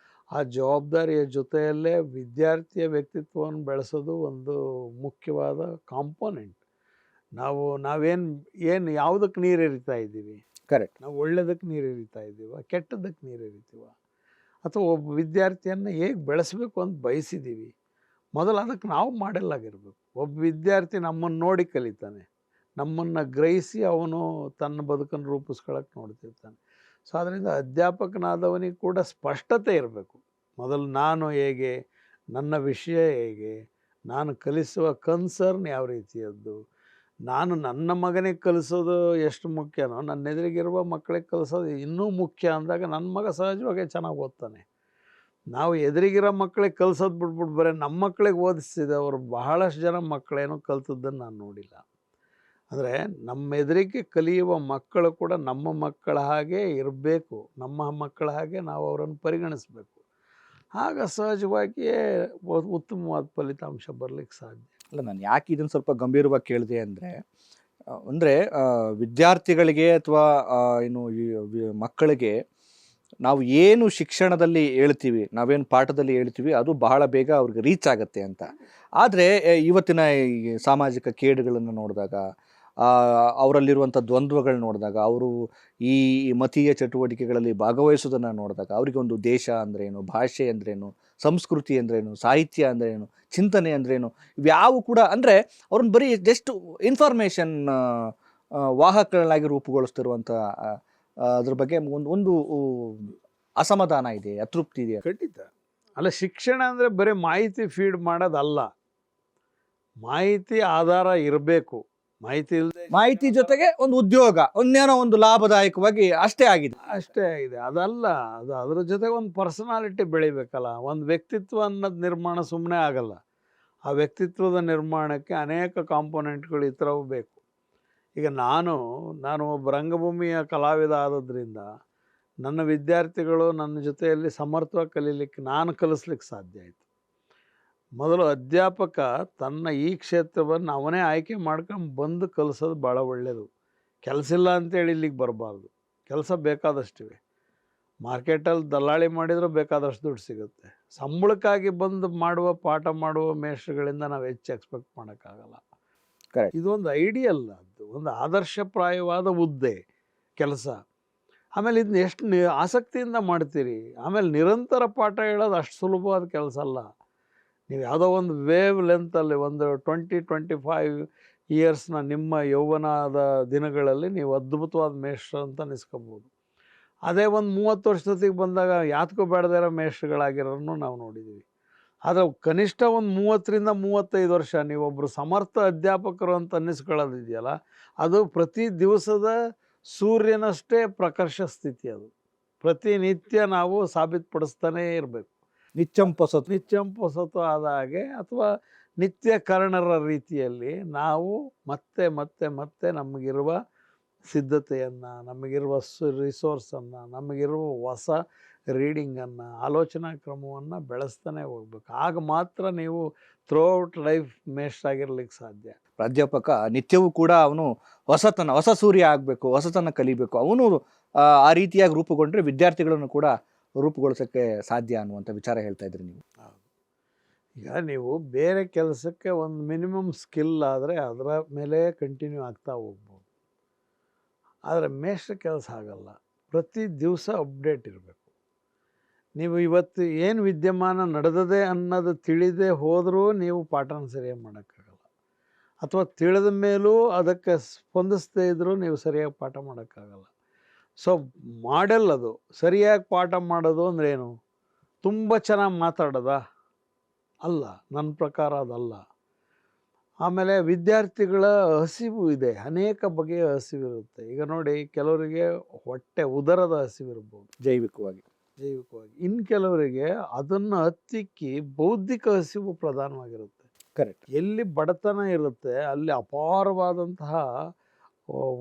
ಆ ಜವಾಬ್ದಾರಿಯ ಜೊತೆಯಲ್ಲೇ ವಿದ್ಯಾರ್ಥಿಯ ವ್ಯಕ್ತಿತ್ವವನ್ನು ಬೆಳೆಸೋದು ಒಂದು ಮುಖ್ಯವಾದ ಕಾಂಪೋನೆಂಟ್. ನಾವೇನು ಯಾವುದಕ್ಕೆ ನೀರು ಎರಿತಾ ಇದ್ದೀವಿ? ಕರೆಕ್ಟ್. ನಾವು ಒಳ್ಳೆಯದಕ್ಕೆ ನೀರು ಎರಿತಾ ಇದ್ದೀವ, ಕೆಟ್ಟದ್ದಕ್ಕೆ ನೀರು ಎರಿತೀವ? ಅಥವಾ ಒಬ್ಬ ವಿದ್ಯಾರ್ಥಿಯನ್ನು ಹೇಗೆ ಬೆಳೆಸಬೇಕು ಅಂತ ಬಯಸಿದ್ದೀವಿ, ಮೊದಲು ಅದಕ್ಕೆ ನಾವು ಮಾಡೆಲ್ಲಾಗಿರ್ಬೇಕು. ಒಬ್ಬ ವಿದ್ಯಾರ್ಥಿ ನಮ್ಮನ್ನು ನೋಡಿ ಕಲಿತಾನೆ, ನಮ್ಮನ್ನು ಗ್ರಹಿಸಿ ಅವನು ತನ್ನ ಬದುಕನ್ನು ರೂಪಿಸ್ಕೊಳ್ಳೋಕೆ ನೋಡ್ತಿರ್ತಾನೆ. ಸೊ ಅದರಿಂದ ಅಧ್ಯಾಪಕನಾದವನಿಗೆ ಕೂಡ ಸ್ಪಷ್ಟತೆ ಇರಬೇಕು. ಮೊದಲು ನಾನು ಹೇಗೆ, ನನ್ನ ವಿಷಯ ಹೇಗೆ, ನಾನು ಕಲಿಸುವ ಕನ್ಸರ್ನ್ ಯಾವ ರೀತಿಯದ್ದು, ನಾನು ನನ್ನ ಮಗನಿಗೆ ಕಲಿಸೋದು ಎಷ್ಟು ಮುಖ್ಯನೋ ನನ್ನ ಎದುರಿಗಿರುವ ಮಕ್ಕಳಿಗೆ ಕಲಿಸೋದು ಇನ್ನೂ ಮುಖ್ಯ ಅಂದಾಗ ನನ್ನ ಮಗ ಸಹಜವಾಗಿ ಚೆನ್ನಾಗಿ ಓದ್ತಾನೆ. ನಾವು ಎದುರಿಗಿರೋ ಮಕ್ಕಳಿಗೆ ಕಲಿಸೋದು ಬಿಟ್ಬಿಟ್ಟು ಬರೀ ನಮ್ಮ ಮಕ್ಕಳಿಗೆ ಓದಿಸಿದವರು ಬಹಳಷ್ಟು ಜನ ಮಕ್ಕಳೇನೋ ಕಲ್ತದ್ದನ್ನು ನಾನು ನೋಡಿಲ್ಲ. ಅಂದರೆ ನಮ್ಮ ಎದುರಿಗೆ ಕಲಿಯುವ ಮಕ್ಕಳು ಕೂಡ ನಮ್ಮ ಮಕ್ಕಳ ಹಾಗೆ ಇರಬೇಕು, ನಮ್ಮ ಮಕ್ಕಳ ಹಾಗೆ ನಾವು ಅವರನ್ನು ಪರಿಗಣಿಸಬೇಕು. ಆಗ ಸಹಜವಾಗಿಯೇ ಉತ್ತಮವಾದ ಫಲಿತಾಂಶ ಬರಲಿಕ್ಕೆ ಸಾಧ್ಯ. ಅಲ್ಲ, ನಾನು ಯಾಕೆ ಇದನ್ನು ಸ್ವಲ್ಪ ಗಂಭೀರವಾಗಿ ಕೇಳಿದೆ ಅಂದರೆ ವಿದ್ಯಾರ್ಥಿಗಳಿಗೆ ಅಥವಾ ಏನು ಮಕ್ಕಳಿಗೆ ನಾವು ಏನು ಶಿಕ್ಷಣದಲ್ಲಿ ಹೇಳ್ತೀವಿ, ನಾವೇನು ಪಾಠದಲ್ಲಿ ಹೇಳ್ತೀವಿ ಅದು ಬಹಳ ಬೇಗ ಅವ್ರಿಗೆ ರೀಚ್ ಆಗುತ್ತೆ ಅಂತ. ಆದರೆ ಇವತ್ತಿನ ಈ ಸಾಮಾಜಿಕ ಕೇಡುಗಳನ್ನು ನೋಡಿದಾಗ, ಅವರಲ್ಲಿರುವಂಥ ದ್ವಂದ್ವಗಳು ನೋಡಿದಾಗ, ಅವರು ಈ ಮತೀಯ ಚಟುವಟಿಕೆಗಳಲ್ಲಿ ಭಾಗವಹಿಸೋದನ್ನು ನೋಡಿದಾಗ ಅವರಿಗೆ ಒಂದು ದೇಶ ಅಂದ್ರೇನು, ಭಾಷೆ ಅಂದ್ರೇನು, ಸಂಸ್ಕೃತಿ ಅಂದ್ರೇನು, ಸಾಹಿತ್ಯ ಅಂದ್ರೇನು, ಚಿಂತನೆ ಅಂದ್ರೇನು, ಇವ್ಯಾವು ಕೂಡ ಅಂದರೆ ಅವ್ರನ್ನ ಬರೀ ಜಸ್ಟ್ ಇನ್ಫಾರ್ಮೇಷನ್ ವಾಹಕಗಳಾಗಿ ರೂಪುಗೊಳಿಸ್ತಿರುವಂಥ ಅದ್ರ ಬಗ್ಗೆ ಒಂದು ಅಸಮಾಧಾನ ಇದೆ, ಅತೃಪ್ತಿ ಇದೆ. ಖಂಡಿತ. ಅಲ್ಲ, ಶಿಕ್ಷಣ ಅಂದರೆ ಬರೀ ಮಾಹಿತಿ ಫೀಡ್ ಮಾಡೋದಲ್ಲ, ಮಾಹಿತಿ ಆಧಾರ ಇರಬೇಕು. ಮಾಹಿತಿ ಜೊತೆಗೆ ಒಂದು ಉದ್ಯೋಗ, ಒಂದೇನೋ ಒಂದು ಲಾಭದಾಯಕವಾಗಿ ಅಷ್ಟೇ ಆಗಿದೆ. ಅದಲ್ಲ, ಅದ್ರ ಜೊತೆಗೆ ಒಂದು ಪರ್ಸನಾಲಿಟಿ ಬೆಳಿಬೇಕಲ್ಲ, ಒಂದು ವ್ಯಕ್ತಿತ್ವ ಅನ್ನೋದು ನಿರ್ಮಾಣ ಸುಮ್ಮನೆ ಆಗಲ್ಲ. ಆ ವ್ಯಕ್ತಿತ್ವದ ನಿರ್ಮಾಣಕ್ಕೆ ಅನೇಕ ಕಾಂಪೋನೆಂಟ್ಗಳು ಈ ಥರವೂ ಬೇಕು. ಈಗ ನಾನು ಒಬ್ಬ ರಂಗಭೂಮಿಯ ಕಲಾವಿದ ಆದದ್ರಿಂದ ನನ್ನ ವಿದ್ಯಾರ್ಥಿಗಳು ನನ್ನ ಜೊತೆಯಲ್ಲಿ ಸಮರ್ಥವಾಗಿ ಕಲೀಲಿಕ್ಕೆ ನಾನು ಕಲಿಸ್ಲಿಕ್ಕೆ ಸಾಧ್ಯ ಆಯಿತು. ಮೊದಲು ಅಧ್ಯಾಪಕ ತನ್ನ ಈ ಕ್ಷೇತ್ರವನ್ನು ಅವನೇ ಆಯ್ಕೆ ಮಾಡ್ಕೊಂಡು ಬಂದು ಕಲಿಸೋದು ಭಾಳ ಒಳ್ಳೆಯದು. ಕೆಲಸ ಇಲ್ಲ ಅಂತೇಳಿ ಇಲ್ಲಿಗೆ ಬರಬಾರ್ದು. ಕೆಲಸ ಬೇಕಾದಷ್ಟಿವೆ. ಮಾರ್ಕೆಟಲ್ಲಿ ದಲ್ಲಾಳಿ ಮಾಡಿದರೂ ಬೇಕಾದಷ್ಟು ದುಡ್ಡು ಸಿಗುತ್ತೆ. ಸಂಬಳಕ್ಕಾಗಿ ಬಂದು ಪಾಠ ಮಾಡುವ ಮೇಷ್ಟ್ರುಗಳಿಂದ ನಾವು ಹೆಚ್ಚು ಎಕ್ಸ್ಪೆಕ್ಟ್ ಮಾಡೋಕ್ಕಾಗಲ್ಲ. ಕರೆಕ್ಟ್. ಇದೊಂದು ಐಡಿಯಲ್, ಅದು ಒಂದು ಆದರ್ಶಪ್ರಾಯವಾದ ಹುದ್ದೆ ಕೆಲಸ. ಆಮೇಲೆ ಇದನ್ನ ಎಷ್ಟು ಆಸಕ್ತಿಯಿಂದ ಮಾಡ್ತೀರಿ. ಆಮೇಲೆ ನಿರಂತರ ಪಾಠ ಹೇಳೋದು ಅಷ್ಟು ಸುಲಭವಾದ ಕೆಲಸ ಅಲ್ಲ. ನೀವು ಯಾವುದೋ ಒಂದು ವೇವ್ ಲೆಂತಲ್ಲಿ ಒಂದು 20-25 ಇಯರ್ಸ್ನ ನಿಮ್ಮ ಯೌವನದ ದಿನಗಳಲ್ಲಿ ನೀವು ಅದ್ಭುತವಾದ ಮೇಷ್ಟ್ರು ಅಂತ ಅನಿಸ್ಕೋಬೋದು. ಅದೇ ಒಂದು 30 ವರ್ಷದೊತ್ತಿಗೆ ಬಂದಾಗ ಯಾತಕ್ಕೂ ಬೇಡದೇ ಇರೋ ಮೇಷ್ಟ್ರುಗಳಾಗಿರೋರನ್ನು ನಾವು ನೋಡಿದ್ದೀವಿ. ಆದರೆ ಕನಿಷ್ಠ ಒಂದು 30-35 ವರ್ಷ ನೀವೊಬ್ಬರು ಸಮರ್ಥ ಅಧ್ಯಾಪಕರು ಅಂತ ಅನ್ನಿಸ್ಕೊಳ್ಳೋದಿದೆಯಲ್ಲ, ಅದು ಪ್ರತಿ ದಿವಸದ ಸೂರ್ಯನಷ್ಟೇ ಪ್ರಕರ್ಷ ಸ್ಥಿತಿ. ಅದು ಪ್ರತಿನಿತ್ಯ ನಾವು ಸಾಬೀತುಪಡಿಸ್ತಾನೇ ಇರಬೇಕು. ನಿತ್ಯಂಪೊಸತು ಆದ ಹಾಗೆ, ಅಥವಾ ನಿತ್ಯ ಕರ್ಣರ ರೀತಿಯಲ್ಲಿ ನಾವು ಮತ್ತೆ ಮತ್ತೆ ಮತ್ತೆ ನಮಗಿರುವ ಸಿದ್ಧತೆಯನ್ನು, ನಮಗಿರುವ ರಿಸೋರ್ಸನ್ನು, ನಮಗಿರುವ ಹೊಸ ರೀಡಿಂಗನ್ನು, ಆಲೋಚನಾ ಕ್ರಮವನ್ನು ಬೆಳೆಸ್ತಾನೆ ಹೋಗ್ಬೇಕು. ಆಗ ಮಾತ್ರ ನೀವು ಥ್ರೂಔಟ್ ಲೈಫ್ ಮೇಷ್ಟ್ರಾಗಿರ್ಲಿಕ್ಕೆ ಸಾಧ್ಯ. ಪ್ರಾಧ್ಯಾಪಕ ನಿತ್ಯವೂ ಕೂಡ ಅವನು ಹೊಸ ಸೂರ್ಯ ಆಗಬೇಕು, ಹೊಸತನ್ನು ಕಲಿಬೇಕು. ಅವನು ಆ ರೀತಿಯಾಗಿ ರೂಪುಗೊಂಡ್ರೆ ವಿದ್ಯಾರ್ಥಿಗಳನ್ನು ಕೂಡ ರೂಪುಗೊಳಿಸೋಕ್ಕೆ ಸಾಧ್ಯ ಅನ್ನುವಂಥ ವಿಚಾರ ಹೇಳ್ತಾ ಇದ್ರಿ ನೀವು. ಈಗ ನೀವು ಬೇರೆ ಕೆಲಸಕ್ಕೆ ಒಂದು ಮಿನಿಮಮ್ ಸ್ಕಿಲ್ ಆದರೆ ಅದರ ಮೇಲೆ ಕಂಟಿನ್ಯೂ ಆಗ್ತಾ ಹೋಗ್ಬೋದು. ಆದರೆ ಮೇಷ್ಟ್ರ ಕೆಲಸ ಆಗಲ್ಲ. ಪ್ರತಿ ದಿವಸ ಅಪ್ಡೇಟ್ ಇರಬೇಕು. ನೀವು ಇವತ್ತು ಏನು ವಿದ್ಯಮಾನ ನಡೆದದೆ ಅನ್ನೋದು ತಿಳಿದೇ ಹೋದರೂ ನೀವು ಪಾಠನ ಸರಿಯಾಗಿ ಮಾಡೋಕ್ಕಾಗಲ್ಲ. ಅಥವಾ ತಿಳಿದ ಮೇಲೂ ಅದಕ್ಕೆ ಸ್ಪಂದಿಸದೇ ಇದ್ದರೂ ನೀವು ಸರಿಯಾಗಿ ಪಾಠ ಮಾಡೋಕ್ಕಾಗಲ್ಲ. ಸೊ ಮಾಡೆಲ್ ಅದು. ಸರಿಯಾಗಿ ಪಾಠ ಮಾಡೋದು ಅಂದ್ರೆ ಏನು? ತುಂಬ ಚೆನ್ನಾಗಿ ಮಾತಾಡೋದಾ? ಅಲ್ಲ, ನನ್ನ ಪ್ರಕಾರ ಅದಲ್ಲ. ಆಮೇಲೆ ವಿದ್ಯಾರ್ಥಿಗಳ ಹಸಿವು ಇದೆ, ಅನೇಕ ಬಗೆಯ ಹಸಿವಿರುತ್ತೆ. ಈಗ ನೋಡಿ, ಕೆಲವರಿಗೆ ಉದರದ ಹಸಿವಿರ್ಬೋದು ಜೈವಿಕವಾಗಿ. ಇನ್ನು ಕೆಲವರಿಗೆ ಅದನ್ನು ಹತ್ತಿಕ್ಕಿ ಬೌದ್ಧಿಕ ಹಸಿವು ಪ್ರಧಾನವಾಗಿರುತ್ತೆ. ಕರೆಕ್ಟ್. ಎಲ್ಲಿ ಬಡತನ ಇರುತ್ತೆ ಅಲ್ಲಿ ಅಪಾರವಾದಂತಹ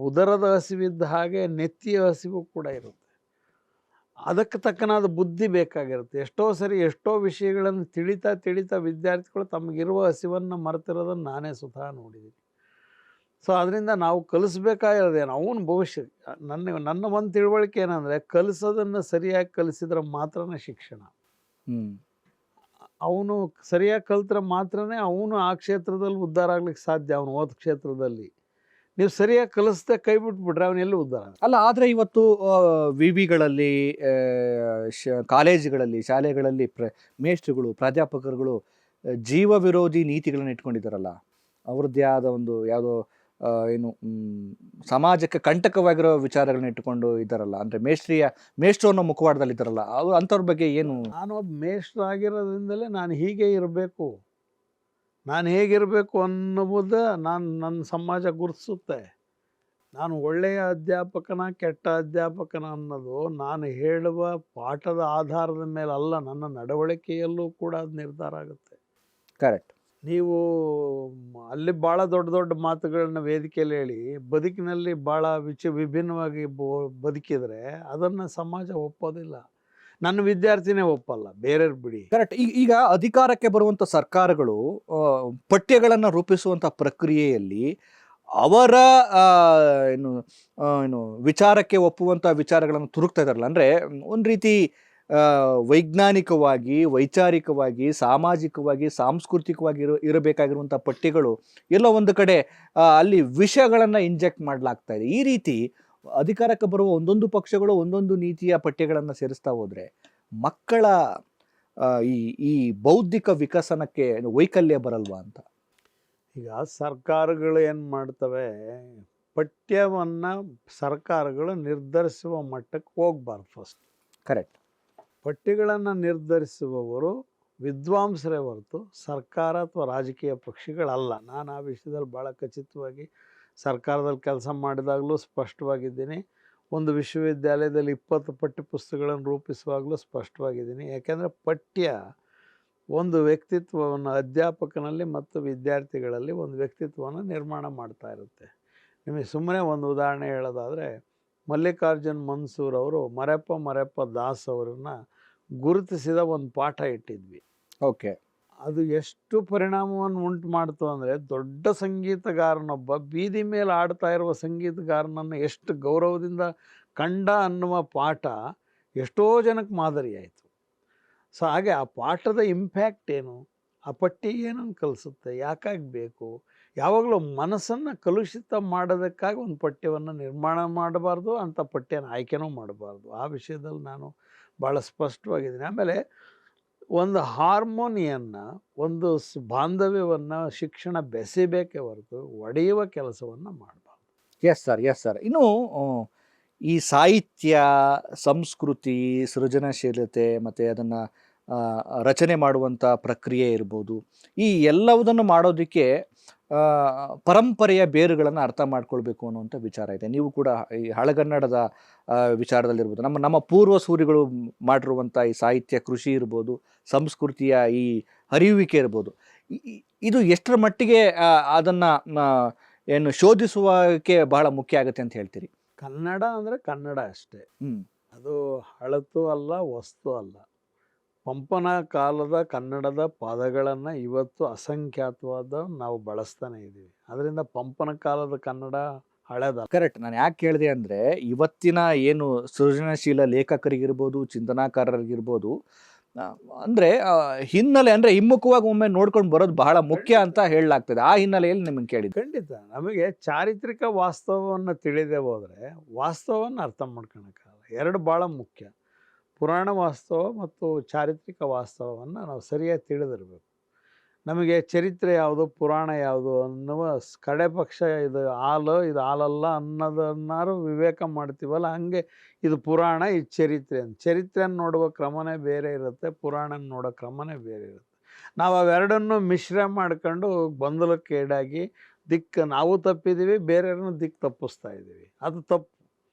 ಉದರದ ಹಸಿವಿದ್ದ ಹಾಗೆ ನೆತ್ತಿಯ ಹಸಿವು ಕೂಡ ಇರುತ್ತೆ. ಅದಕ್ಕೆ ತಕ್ಕನಾದ ಬುದ್ಧಿ ಬೇಕಾಗಿರುತ್ತೆ. ಎಷ್ಟೋ ವಿಷಯಗಳನ್ನು ತಿಳಿತಾ ವಿದ್ಯಾರ್ಥಿಗಳು ತಮಗಿರುವ ಹಸಿವನ್ನು ಮರೆತಿರೋದನ್ನು ನಾನೇ ಸ್ವತಃ ನೋಡಿದ್ದೀನಿ. ಸೊ ಅದರಿಂದ ನಾವು ಕಲಿಸ್ಬೇಕಾಗಿರೋದೇನು ಅವನ ಭವಿಷ್ಯ. ನನ್ನ ಒಂದು ತಿಳುವಳಿಕೆ ಏನಂದರೆ, ಕಲಿಸೋದನ್ನು ಸರಿಯಾಗಿ ಕಲಿಸಿದ್ರೆ ಮಾತ್ರನೇ ಶಿಕ್ಷಣ. ಹ್ಮ್ ಅವನು ಸರಿಯಾಗಿ ಕಲ್ತ್ರೆ ಮಾತ್ರನೇ ಅವನು ಆ ಕ್ಷೇತ್ರದಲ್ಲಿ ಉದ್ಧಾರ ಆಗ್ಲಿಕ್ಕೆ ಸಾಧ್ಯ. ಅವನು ಓದ್ ಕ್ಷೇತ್ರದಲ್ಲಿ ನೀವು ಸರಿಯಾಗಿ ಕಲಿಸ್ದೆ ಕೈ ಬಿಟ್ಬಿಟ್ರೆ ಅವನೆಲ್ಲೂ ಉದ್ಧಾರ ಆಗಲ್ಲ. ಅಲ್ಲ, ಆದ್ರೆ ಇವತ್ತು ವಿವಿಗಳಲ್ಲಿ, ಕಾಲೇಜುಗಳಲ್ಲಿ, ಶಾಲೆಗಳಲ್ಲಿ ಮೇಷ್ಟ್ರುಗಳು, ಪ್ರಾಧ್ಯಾಪಕರುಗಳು ಜೀವ ವಿರೋಧಿ ನೀತಿಗಳನ್ನ ಇಟ್ಕೊಂಡಿದ್ದಾರಲ್ಲ. ಅವ್ರದ್ದೇ ಆದ ಒಂದು ಯಾವುದೋ ಏನು ಸಮಾಜಕ್ಕೆ ಕಂಟಕವಾಗಿರೋ ವಿಚಾರಗಳನ್ನ ಇಟ್ಟುಕೊಂಡು ಇದ್ದಾರಲ್ಲ. ಅಂದ್ರೆ ಮೇಷ್ಟ್ರು ಅನ್ನೋ ಮುಖವಾಡದಲ್ಲಿ ಇದ್ದಾರಲ್ಲ, ಅವ್ರು ಅಂಥವ್ರ ಬಗ್ಗೆ ಏನು? ನಾನು ಒಬ್ಬ ಮೇಷ್ಟ್ರು ಆಗಿರೋದ್ರಿಂದಲೇ ನಾನು ಹೀಗೆ ಇರಬೇಕು, ನಾನು ಹೇಗಿರಬೇಕು ಅನ್ನೋದು ನನ್ನ ಸಮಾಜ ಗುರುತಿಸುತ್ತೆ. ನಾನು ಒಳ್ಳೆಯ ಅಧ್ಯಾಪಕನ ಕೆಟ್ಟ ಅಧ್ಯಾಪಕನ ಅನ್ನೋದು ನಾನು ಹೇಳುವ ಪಾಠದ ಆಧಾರದ ಮೇಲೆ ಅಲ್ಲ, ನನ್ನ ನಡವಳಿಕೆಯಲ್ಲೂ ಕೂಡ ಅದು ನಿರ್ಧಾರ ಆಗುತ್ತೆ. ಕರೆಕ್ಟ್. ನೀವು ಅಲ್ಲಿ ಭಾಳ ದೊಡ್ಡ ದೊಡ್ಡ ಮಾತುಗಳನ್ನ ವೇದಿಕೆಯಲ್ಲಿ ಹೇಳಿ ಬದುಕಿನಲ್ಲಿ ಭಾಳ ವಿಭಿನ್ನವಾಗಿ ಬದುಕಿದರೆ ಅದನ್ನು ಸಮಾಜ ಒಪ್ಪೋದಿಲ್ಲ. ನನ್ನ ವಿದ್ಯಾರ್ಥಿನೇ ಒಪ್ಪಲ್ಲ, ಬೇರೆಯವ್ರು ಬಿಡಿ. ಕರೆಕ್ಟ್. ಈಗ ಅಧಿಕಾರಕ್ಕೆ ಬರುವಂಥ ಸರ್ಕಾರಗಳು ಪಠ್ಯಗಳನ್ನು ರೂಪಿಸುವಂಥ ಪ್ರಕ್ರಿಯೆಯಲ್ಲಿ ಅವರ ಏನು ಏನು ವಿಚಾರಕ್ಕೆ ಒಪ್ಪುವಂಥ ವಿಚಾರಗಳನ್ನು ತುರುಕ್ತಾ ಇದ್ದಾರಲ್ಲ. ಅಂದರೆ ಒಂದು ರೀತಿ ವೈಜ್ಞಾನಿಕವಾಗಿ, ವೈಚಾರಿಕವಾಗಿ, ಸಾಮಾಜಿಕವಾಗಿ, ಸಾಂಸ್ಕೃತಿಕವಾಗಿ ಇರಬೇಕಾಗಿರುವಂಥ ಪಠ್ಯಗಳು ಎಲ್ಲೋ ಒಂದು ಕಡೆ ಅಲ್ಲಿ ವಿಷಯಗಳನ್ನು ಇಂಜೆಕ್ಟ್ ಮಾಡಲಾಗ್ತಾ ಇದೆ. ಈ ರೀತಿ ಅಧಿಕಾರಕ್ಕೆ ಬರುವ ಒಂದೊಂದು ಪಕ್ಷಗಳು ಒಂದೊಂದು ನೀತಿಯ ಪಠ್ಯಗಳನ್ನು ಸೇರಿಸ್ತಾ ಹೋದರೆ ಮಕ್ಕಳ ಈ ಈ ಬೌದ್ಧಿಕ ವಿಕಸನಕ್ಕೆ ವೈಕಲ್ಯ ಬರಲ್ವಾ ಅಂತ. ಈಗ ಸರ್ಕಾರಗಳು ಏನು ಮಾಡ್ತವೆ, ಪಠ್ಯವನ್ನು ಸರ್ಕಾರಗಳು ನಿರ್ಧರಿಸುವ ಮಟ್ಟಕ್ಕೆ ಹೋಗ್ಬಾರ್ದು. First correct. ಪಠ್ಯಗಳನ್ನು ನಿರ್ಧರಿಸುವವರು ವಿದ್ವಾಂಸರೇ ಹೊರತು ಸರ್ಕಾರ ಅಥವಾ ರಾಜಕೀಯ ಪಕ್ಷಗಳಲ್ಲ. ನಾನು ಆ ವಿಷಯದಲ್ಲಿ ಭಾಳ ಖಚಿತವಾಗಿ ಸರ್ಕಾರದಲ್ಲಿ ಕೆಲಸ ಮಾಡಿದಾಗಲೂ ಸ್ಪಷ್ಟವಾಗಿದ್ದೀನಿ. ಒಂದು ವಿಶ್ವವಿದ್ಯಾಲಯದಲ್ಲಿ 20 ಪಠ್ಯಪುಸ್ತಕಗಳನ್ನು ರೂಪಿಸುವಾಗಲೂ ಸ್ಪಷ್ಟವಾಗಿದ್ದೀನಿ. ಯಾಕೆಂದರೆ ಪಠ್ಯ ಒಂದು ವ್ಯಕ್ತಿತ್ವವನ್ನು, ಅಧ್ಯಾಪಕನಲ್ಲಿ ಮತ್ತು ವಿದ್ಯಾರ್ಥಿಗಳಲ್ಲಿ ಒಂದು ವ್ಯಕ್ತಿತ್ವವನ್ನು ನಿರ್ಮಾಣ ಮಾಡ್ತಾ ಇರುತ್ತೆ. ನಿಮಗೆ ಸುಮ್ಮನೆ ಒಂದು ಉದಾಹರಣೆ ಹೇಳೋದಾದರೆ, ಮಲ್ಲಿಕಾರ್ಜುನ್ ಮನ್ಸೂರ್ ಅವರು ಮರೆಪ್ಪ ದಾಸ್ ಅವರನ್ನ ಗುರುತಿಸಿದ ಒಂದು ಪಾಠ ಇಟ್ಟಿದ್ವಿ. ಓಕೆ. ಅದು ಎಷ್ಟು ಪರಿಣಾಮವನ್ನು ಉಂಟು ಮಾಡ್ತು ಅಂದರೆ, ದೊಡ್ಡ ಸಂಗೀತಗಾರನೊಬ್ಬ ಬೀದಿ ಮೇಲೆ ಆಡ್ತಾ ಇರುವ ಸಂಗೀತಗಾರನನ್ನು ಎಷ್ಟು ಗೌರವದಿಂದ ಕಂಡ ಅನ್ನುವ ಪಾಠ ಎಷ್ಟೋ ಜನಕ್ಕೆ ಮಾದರಿಯಾಯಿತು. ಸೊ ಹಾಗೆ ಆ ಪಾಠದ ಇಂಪ್ಯಾಕ್ಟ್ ಏನು, ಆ ಪಠ್ಯ ಏನನ್ನು ಕಲಿಸುತ್ತೆ, ಯಾಕಾಗಿ ಬೇಕು, ಯಾವಾಗಲೂ ಮನಸ್ಸನ್ನು ಕಲುಷಿತ ಮಾಡೋದಕ್ಕಾಗಿ ಒಂದು ಪಠ್ಯವನ್ನು ನಿರ್ಮಾಣ ಮಾಡಬಾರ್ದು, ಅಂಥ ಪಠ್ಯನ ಆಯ್ಕೆನೂ ಮಾಡಬಾರ್ದು. ಆ ವಿಷಯದಲ್ಲಿ ನಾನು ಭಾಳ ಸ್ಪಷ್ಟವಾಗಿದ್ದೀನಿ. ಆಮೇಲೆ ಒಂದು ಹಾರ್ಮೋನಿಯನ್ನು, ಒಂದು ಬಾಂಧವ್ಯವನ್ನು ಶಿಕ್ಷಣ ಬೆಸೆಬೇಕೇ ಹೊರತು ಒಡೆಯುವ ಕೆಲಸವನ್ನು ಮಾಡಬಾರ್ದು. Yes sir. ಇನ್ನು ಈ ಸಾಹಿತ್ಯ, ಸಂಸ್ಕೃತಿ, ಸೃಜನಶೀಲತೆ ಮತ್ತು ಅದನ್ನು ರಚನೆ ಮಾಡುವಂಥ ಪ್ರಕ್ರಿಯೆ ಇರ್ಬೋದು, ಈ ಎಲ್ಲವುದನ್ನು ಮಾಡೋದಕ್ಕೆ ಪರಂಪರೆಯ ಬೇರುಗಳನ್ನು ಅರ್ಥ ಮಾಡ್ಕೊಳ್ಬೇಕು ಅನ್ನುವಂಥ ವಿಚಾರ ಇದೆ. ನೀವು ಕೂಡ ಈ ಹಳಗನ್ನಡದ ವಿಚಾರದಲ್ಲಿರ್ಬೋದು, ನಮ್ಮ ಪೂರ್ವ ಸೂರಿಗಳು ಮಾಡಿರುವಂಥ ಈ ಸಾಹಿತ್ಯ ಕೃಷಿ ಇರ್ಬೋದು, ಸಂಸ್ಕೃತಿಯ ಈ ಹರಿಯುವಿಕೆ ಇರ್ಬೋದು, ಇದು ಎಷ್ಟರ ಮಟ್ಟಿಗೆ ಅದನ್ನು ಏನು ಶೋಧಿಸುವಕ್ಕೆ ಬಹಳ ಮುಖ್ಯ ಆಗುತ್ತೆ ಅಂತ ಹೇಳ್ತೀರಿ? ಕನ್ನಡ ಅಂದರೆ ಕನ್ನಡ ಅಷ್ಟೇ. ಅದು ಹಳತು ಅಲ್ಲ, ವಸ್ತು ಅಲ್ಲ. ಪಂಪನ ಕಾಲದ ಕನ್ನಡದ ಪದಗಳನ್ನು ಇವತ್ತು ಅಸಂಖ್ಯಾತವಾದ ನಾವು ಬಳಸ್ತಾನೆ ಇದ್ದೀವಿ. ಅದರಿಂದ ಪಂಪನ ಕಾಲದ ಕನ್ನಡ ಹಳೆದಲ್ಲ. ಕರೆಕ್ಟ್. ನಾನು ಯಾಕೆ ಕೇಳಿದೆ ಅಂದರೆ, ಇವತ್ತಿನ ಏನು ಸೃಜನಶೀಲ ಲೇಖಕರಿಗಿರ್ಬೋದು, ಚಿಂತನಾಕಾರರಿಗಿರ್ಬೋದು, ಅಂದರೆ ಹಿನ್ನೆಲೆ ಅಂದರೆ ಹಿಮ್ಮುಖವಾಗಿ ಒಮ್ಮೆ ನೋಡ್ಕೊಂಡು ಬರೋದು ಬಹಳ ಮುಖ್ಯ ಅಂತ ಹೇಳಲಾಗ್ತದೆ. ಆ ಹಿನ್ನೆಲೆಯಲ್ಲಿ ನಿಮಗೆ ಕೇಳಿದ್ದು. ಖಂಡಿತ. ನಮಗೆ ಚಾರಿತ್ರಿಕ ವಾಸ್ತವವನ್ನು ತಿಳಿದೇ ಹೋದರೆ ವಾಸ್ತವವನ್ನು ಅರ್ಥ ಮಾಡ್ಕೊಳಕ್ಕಾಗಲ್ಲ. ಎರಡು ಭಾಳ ಮುಖ್ಯ. ಪುರಾಣ ವಾಸ್ತವ ಮತ್ತು ಚಾರಿತ್ರಿಕ ವಾಸ್ತವವನ್ನು ನಾವು ಸರಿಯಾಗಿ ತಿಳಿದಿರಬೇಕು. ನಮಗೆ ಚರಿತ್ರೆ ಯಾವುದು, ಪುರಾಣ ಯಾವುದು ಅನ್ನುವ ಕಡೆ ಪಕ್ಷ ಇದು ಹಾಲು, ಇದು ಹಾಲಲ್ಲ ಅನ್ನೋದನ್ನಾರು ವಿವೇಕ ಮಾಡ್ತೀವಲ್ಲ, ಹಂಗೆ ಇದು ಪುರಾಣ, ಇದು ಚರಿತ್ರೆ ಅಂತ. ಚರಿತ್ರೆಯನ್ನು ನೋಡುವ ಕ್ರಮನೇ ಬೇರೆ ಇರುತ್ತೆ, ಪುರಾಣ ನೋಡೋ ಕ್ರಮನೇ ಬೇರೆ ಇರುತ್ತೆ. ನಾವು ಅವೆರಡನ್ನು ಮಿಶ್ರ ಮಾಡ್ಕೊಂಡು ಗೊಂದಲಕ್ಕೀಡಾಗಿ ನಾವು ತಪ್ಪಿದ್ದೀವಿ, ಬೇರೆಯವ್ರನ್ನ ತಪ್ಪಿಸ್ತಾ ಇದ್ದೀವಿ. ಅದು ತಪ್ಪು.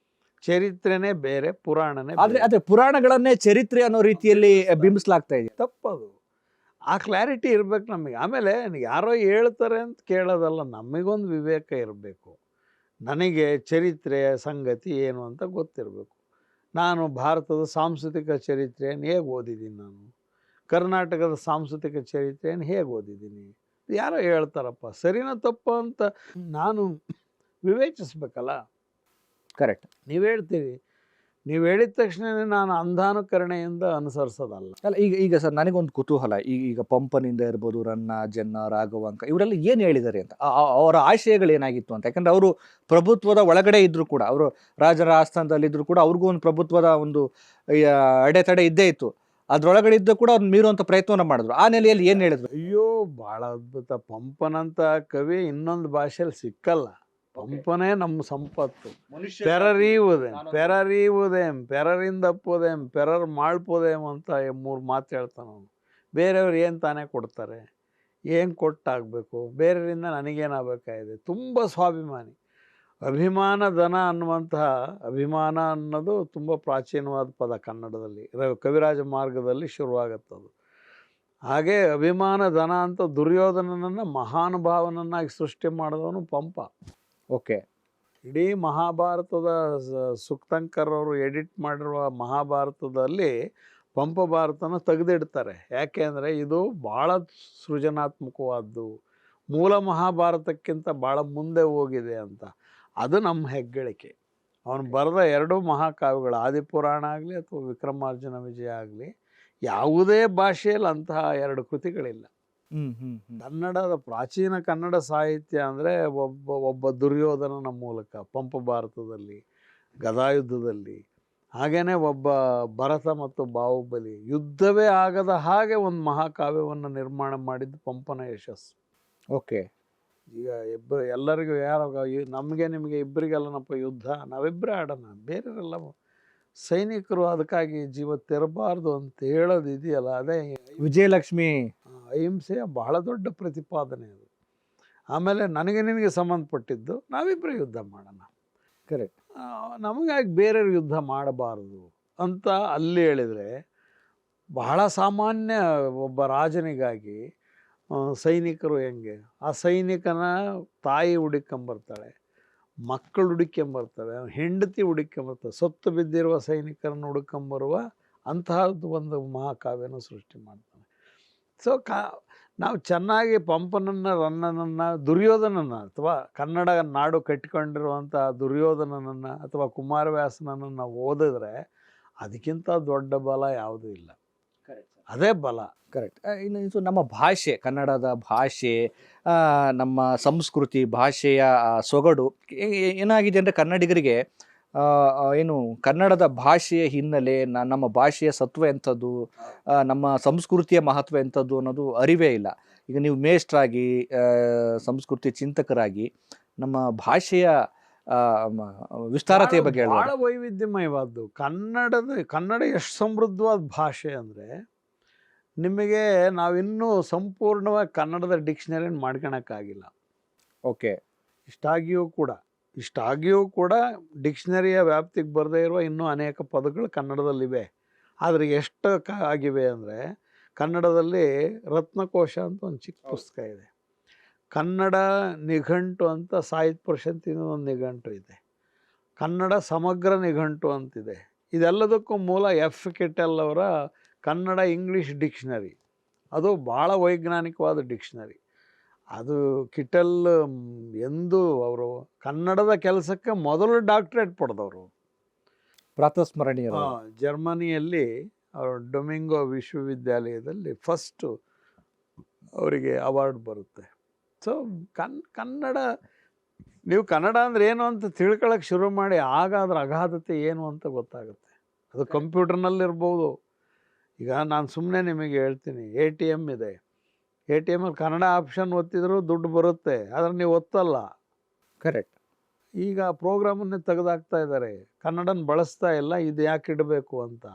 ಚರಿತ್ರೆನೇ ಬೇರೆ, ಪುರಾಣನೇ ಬೇರೆ. ಆದರೆ ಪುರಾಣಗಳನ್ನೇ ಚರಿತ್ರೆ ಅನ್ನೋ ರೀತಿಯಲ್ಲಿ ಬಿಂಬಿಸಲಾಗ್ತಾ ಇದೆ. ತಪ್ಪದು. ಆ ಕ್ಲಾರಿಟಿ ಇರಬೇಕು ನಮಗೆ. ಆಮೇಲೆ ಯಾರೋ ಹೇಳ್ತಾರೆ ಅಂತ ಕೇಳೋದಲ್ಲ, ನಮಗೊಂದು ವಿವೇಕ ಇರಬೇಕು. ನನಗೆ ಚರಿತ್ರೆಯ ಸಂಗತಿ ಏನು ಅಂತ ಗೊತ್ತಿರಬೇಕು. ನಾನು ಭಾರತದ ಸಾಂಸ್ಕೃತಿಕ ಚರಿತ್ರೆಯನ್ನು ಹೇಗೆ ಓದಿದ್ದೀನಿ, ನಾನು ಕರ್ನಾಟಕದ ಸಾಂಸ್ಕೃತಿಕ ಚರಿತ್ರೆಯನ್ನು ಹೇಗೆ ಓದಿದ್ದೀನಿ. ಯಾರೋ ಹೇಳ್ತಾರಪ್ಪ, ಸರಿನೋ ತಪ್ಪು ಅಂತ ನಾನು ವಿವೇಚಿಸ್ಬೇಕಲ್ಲ. ಕರೆಕ್ಟ್. ನೀವು ಹೇಳ್ತೀರಿ, ನೀವು ಹೇಳಿದ ತಕ್ಷಣವೇ ನಾನು ಅಂಧಾನುಕರಣೆಯಿಂದ ಅನುಸರಿಸೋದಲ್ಲ. ಅಲ್ಲ, ಈಗ ಈಗ ಸರ್ ನನಗೊಂದು ಕುತೂಹಲ. ಈಗ ಪಂಪನಿಂದ ಇರ್ಬೋದು, ರನ್ನ, ಜನ್ನ, ರಾಘವಾಂಕ ಇವರೆಲ್ಲ ಏನು ಹೇಳಿದ್ದಾರೆ ಅಂತ, ಅವರ ಆಶಯಗಳು ಏನಾಗಿತ್ತು ಅಂತ. ಯಾಕಂದ್ರೆ ಅವರು ಪ್ರಭುತ್ವದ ಒಳಗಡೆ ಇದ್ರು ಕೂಡ, ಅವರು ರಾಜರ ಆಸ್ಥಾನದಲ್ಲಿದ್ರು ಕೂಡ ಅವ್ರಿಗೂ ಒಂದು ಪ್ರಭುತ್ವದ ಒಂದು ಅಡೆತಡೆ ಇದ್ದೇ ಇತ್ತು. ಅದ್ರೊಳಗಡೆ ಇದ್ದು ಕೂಡ ಅವ್ರು ಮೀರುವಂಥ ಪ್ರಯತ್ನವನ್ನ ಮಾಡಿದ್ರು. ಆ ನೆಲೆಯಲ್ಲಿ ಏನು ಹೇಳಿದ್ರು? ಅಯ್ಯೋ, ಭಾಳ ಅದ್ಭುತ. ಪಂಪನಂತ ಕವಿ ಇನ್ನೊಂದು ಭಾಷೆಯಲ್ಲಿ ಸಿಕ್ಕಲ್ಲ. ಪಂಪನೇ ನಮ್ಮ ಸಂಪತ್ತು. ಪೆರರೀವುದೇಂ ಪೆರರಿಂದಪ್ಪೋದೇಂ ಪೆರರ್ ಮಾಡ್ಬೋದೇಂ ಅಂತ 3 ಮಾತು ಹೇಳ್ತಾನೆ ಅವನು. ಬೇರೆಯವ್ರು ಏನು ತಾನೇ ಕೊಡ್ತಾರೆ, ಏನು ಕೊಟ್ಟಾಗಬೇಕು, ಬೇರೆಯವರಿಂದ ನನಗೇನಾಗಬೇಕಾಗಿದೆ. ತುಂಬ ಸ್ವಾಭಿಮಾನಿ. ಅಭಿಮಾನ ಧನ ಅನ್ನುವಂತಹ, ಅಭಿಮಾನ ಅನ್ನೋದು ತುಂಬ ಪ್ರಾಚೀನವಾದ ಪದ ಕನ್ನಡದಲ್ಲಿ. ಕವಿರಾಜ ಮಾರ್ಗದಲ್ಲಿ ಶುರುವಾಗತ್ತದು. ಹಾಗೆ ಅಭಿಮಾನ ಧನ ಅಂತ ದುರ್ಯೋಧನನನ್ನು ಮಹಾನುಭಾವನನ್ನಾಗಿ ಸೃಷ್ಟಿ ಮಾಡಿದವನು ಪಂಪ. ಓಕೆ. ಇಡೀ ಮಹಾಭಾರತದ ಸುಕ್ತಂಕರ್ ಅವರು ಎಡಿಟ್ ಮಾಡಿರುವ ಮಹಾಭಾರತದಲ್ಲಿ ಪಂಪ ಭಾರತನ ತೆಗೆದಿಡ್ತಾರೆ. ಯಾಕೆ ಅಂದರೆ ಇದು ಭಾಳ ಸೃಜನಾತ್ಮಕವಾದ್ದು, ಮೂಲ ಮಹಾಭಾರತಕ್ಕಿಂತ ಭಾಳ ಮುಂದೆ ಹೋಗಿದೆ ಅಂತ. ಅದು ನಮ್ಮ ಹೆಗ್ಗಳಿಕೆ. ಅವನು ಬರೆದ 2 ಮಹಾಕಾವ್ಯಗಳು, ಆದಿಪುರಾಣ ಆಗಲಿ ಅಥವಾ ವಿಕ್ರಮಾರ್ಜುನ ವಿಜಯ ಆಗಲಿ, ಯಾವುದೇ ಭಾಷೆಯಲ್ಲಿ ಅಂತಹ 2 ಕೃತಿಗಳಿಲ್ಲ. ಕನ್ನಡದ ಪ್ರಾಚೀನ ಕನ್ನಡ ಸಾಹಿತ್ಯ ಅಂದರೆ ಒಬ್ಬ ದುರ್ಯೋಧನನ ಮೂಲಕ ಪಂಪ ಭಾರತದಲ್ಲಿ, ಗದಾಯುದ್ಧದಲ್ಲಿ, ಹಾಗೇನೆ ಒಬ್ಬ ಭರತ ಮತ್ತು ಬಾಹುಬಲಿ, ಯುದ್ಧವೇ ಆಗದ ಹಾಗೆ ಒಂದು ಮಹಾಕಾವ್ಯವನ್ನು ನಿರ್ಮಾಣ ಮಾಡಿದ್ದು ಪಂಪನ ಯಶಸ್ಸು. ಓಕೆ. ಈಗ ಎಲ್ಲರಿಗೂ ನಮಗೆ ನಿಮಗೆ ಇಬ್ಬರಿಗೆಲ್ಲನಪ್ಪ ಯುದ್ಧ, ನಾವಿಬ್ಬರೇ ಆಡೋಣ, ಬೇರೆಯವರೆಲ್ಲ ಸೈನಿಕರು ಅದಕ್ಕಾಗಿ ಜೀವ ತೆರಬಾರ್ದು ಅಂತ ಹೇಳೋದು ಇದೆಯಲ್ಲ, ಅದೇ ವಿಜಯಲಕ್ಷ್ಮಿ ಅಹಿಂಸೆಯ ಬಹಳ ದೊಡ್ಡ ಪ್ರತಿಪಾದನೆ ಅದು. ಆಮೇಲೆ ನನಗೆ ನಿನಗೆ ಸಂಬಂಧಪಟ್ಟಿದ್ದು ನಾವಿಬ್ಬರೇ ಯುದ್ಧ ಮಾಡೋಣ, ಕರೆಕ್ಟ್, ನಮಗಾಗಿ ಬೇರೆಯವ್ರು ಯುದ್ಧ ಮಾಡಬಾರದು ಅಂತ ಅಲ್ಲಿ ಹೇಳಿದರೆ, ಬಹಳ ಸಾಮಾನ್ಯ ಒಬ್ಬ ರಾಜನಿಗಾಗಿ ಸೈನಿಕರು ಹೆಂಗೆ, ಆ ಸೈನಿಕನ ತಾಯಿ ಹುಡುಕೊಂಬರ್ತಾಳೆ, ಮಕ್ಕಳು ಹುಡುಕೊಂಬರ್ತವೆ, ಹೆಂಡತಿ ಹುಡುಕೊಂಬರ್ತವೆ, ಸತ್ತು ಬಿದ್ದಿರುವ ಸೈನಿಕರನ್ನು ಹುಡುಕೊಂಬರುವ ಅಂತಹದ್ದು ಒಂದು ಮಹಾಕಾವ್ಯನ ಸೃಷ್ಟಿ ಮಾಡ್ತಾನೆ. ಸೊ ನಾವು ಚೆನ್ನಾಗಿ ಪಂಪನನ್ನು, ರನ್ನನನ್ನು, ದುರ್ಯೋಧನನ ಅಥವಾ ಕನ್ನಡ ನಾಡು ಕಟ್ಟಿಕೊಂಡಿರುವಂಥ ದುರ್ಯೋಧನನನ್ನು ಅಥವಾ ಕುಮಾರವ್ಯಾಸನನ್ನು ನಾವು ಓದಿದ್ರೆ ಅದಕ್ಕಿಂತ ದೊಡ್ಡ ಬಲ ಯಾವುದೂ ಇಲ್ಲ. ಅದೇ ಬಲ. ಕರೆಕ್ಟ್. ಇನ್ನು ನಮ್ಮ ಭಾಷೆ, ಕನ್ನಡದ ಭಾಷೆ, ನಮ್ಮ ಸಂಸ್ಕೃತಿ, ಭಾಷೆಯ ಸೊಗಡು ಏನಾಗಿದೆ ಅಂದರೆ ಕನ್ನಡಿಗರಿಗೆ ಏನು ಕನ್ನಡದ ಭಾಷೆಯ ಹಿನ್ನೆಲೆ, ನಮ್ಮ ಭಾಷೆಯ ಸತ್ವ ಎಂಥದ್ದು, ನಮ್ಮ ಸಂಸ್ಕೃತಿಯ ಮಹತ್ವ ಎಂಥದ್ದು ಅನ್ನೋದು ಅರಿವೇ ಇಲ್ಲ. ಈಗ ನೀವು ಮೇಷ್ಟ್ರಾಗಿ, ಸಂಸ್ಕೃತಿ ಚಿಂತಕರಾಗಿ ನಮ್ಮ ಭಾಷೆಯ ವಿಸ್ತಾರತೆಯ ಬಗ್ಗೆ ಹೇಳಿ. ಭಾಳ ವೈವಿಧ್ಯಮಯವಾದ್ದು ಕನ್ನಡ ಎಷ್ಟು ಸಮೃದ್ಧವಾದ ಭಾಷೆ ಅಂದರೆ, ನಿಮಗೆ ನಾವಿನ್ನೂ ಸಂಪೂರ್ಣವಾಗಿ ಕನ್ನಡದ ಡಿಕ್ಷನರಿನ ಮಾಡ್ಕೊಳಕ್ಕಾಗಿಲ್ಲ. ಓಕೆ. ಇಷ್ಟಾಗಿಯೂ ಕೂಡ ಡಿಕ್ಷನರಿಯ ವ್ಯಾಪ್ತಿಗೆ ಬರದೇ ಇರುವ ಇನ್ನೂ ಅನೇಕ ಪದಗಳು ಕನ್ನಡದಲ್ಲಿವೆ. ಆದರೆ ಎಷ್ಟು ಆಗಿವೆ ಅಂದರೆ, ಕನ್ನಡದಲ್ಲಿ ರತ್ನಕೋಶ ಅಂತ ಒಂದು ಚಿಕ್ಕ ಪುಸ್ತಕ ಇದೆ, ಕನ್ನಡ ನಿಘಂಟು ಅಂತ ಸಾಹಿತ್ಯ ಪರಿಷತ್ತಿನ ಒಂದು ನಿಘಂಟು ಇದೆ, ಕನ್ನಡ ಸಮಗ್ರ ನಿಘಂಟು ಅಂತಿದೆ. ಇದೆಲ್ಲದಕ್ಕೂ ಮೂಲ ಎಫ್ ಕಿಟೆಲ್ ಅವರ ಕನ್ನಡ ಇಂಗ್ಲೀಷ್ ಡಿಕ್ಷನರಿ. ಅದು ಭಾಳ ವೈಜ್ಞಾನಿಕವಾದ ಡಿಕ್ಷನರಿ. ಅದು ಕಿಟೆಲ್ ಎಂದು ಅವರು ಕನ್ನಡದ ಕೆಲಸಕ್ಕೆ ಮೊದಲು ಡಾಕ್ಟ್ರೇಟ್ ಪಡೆದವರು, ಪ್ರಾತಸ್ಮರಣೀಯರು. ಜರ್ಮನಿಯಲ್ಲಿ ಅವರು ಡೊಮಿಂಗೋ ವಿಶ್ವವಿದ್ಯಾಲಯದಲ್ಲಿ ಫಸ್ಟು ಅವರಿಗೆ ಅವಾರ್ಡ್ ಬರುತ್ತೆ. ಸೊ ಕನ್ನಡ, ನೀವು ಕನ್ನಡ ಅಂದರೆ ಏನು ಅಂತ ತಿಳ್ಕೊಳಕ್ಕೆ ಶುರು ಮಾಡಿ ಆಗ ಅದರ ಅಗಾಧತೆ ಏನು ಅಂತ ಗೊತ್ತಾಗುತ್ತೆ. ಅದು ಕಂಪ್ಯೂಟರ್ನಲ್ಲಿರ್ಬೋದು. ಈಗ ನಾನು ಸುಮ್ಮನೆ ನಿಮಗೆ ಹೇಳ್ತೀನಿ, ATM ಇದೆ, ATMಲ್ಲಿ ಕನ್ನಡ ಆಪ್ಷನ್ ಒತ್ತಿದ್ರು ದುಡ್ಡು ಬರುತ್ತೆ, ಆದರೆ ನೀವು ಒತ್ತಲ್ಲ. ಕರೆಕ್ಟ್. ಈಗ ಪ್ರೋಗ್ರಾಮನ್ನೇ ತೆಗೆದಾಕ್ತಾ ಇದ್ದಾರೆ, ಕನ್ನಡನ ಬಳಸ್ತಾ ಇಲ್ಲ, ಇದು ಯಾಕೆ ಇಡಬೇಕು ಅಂತ.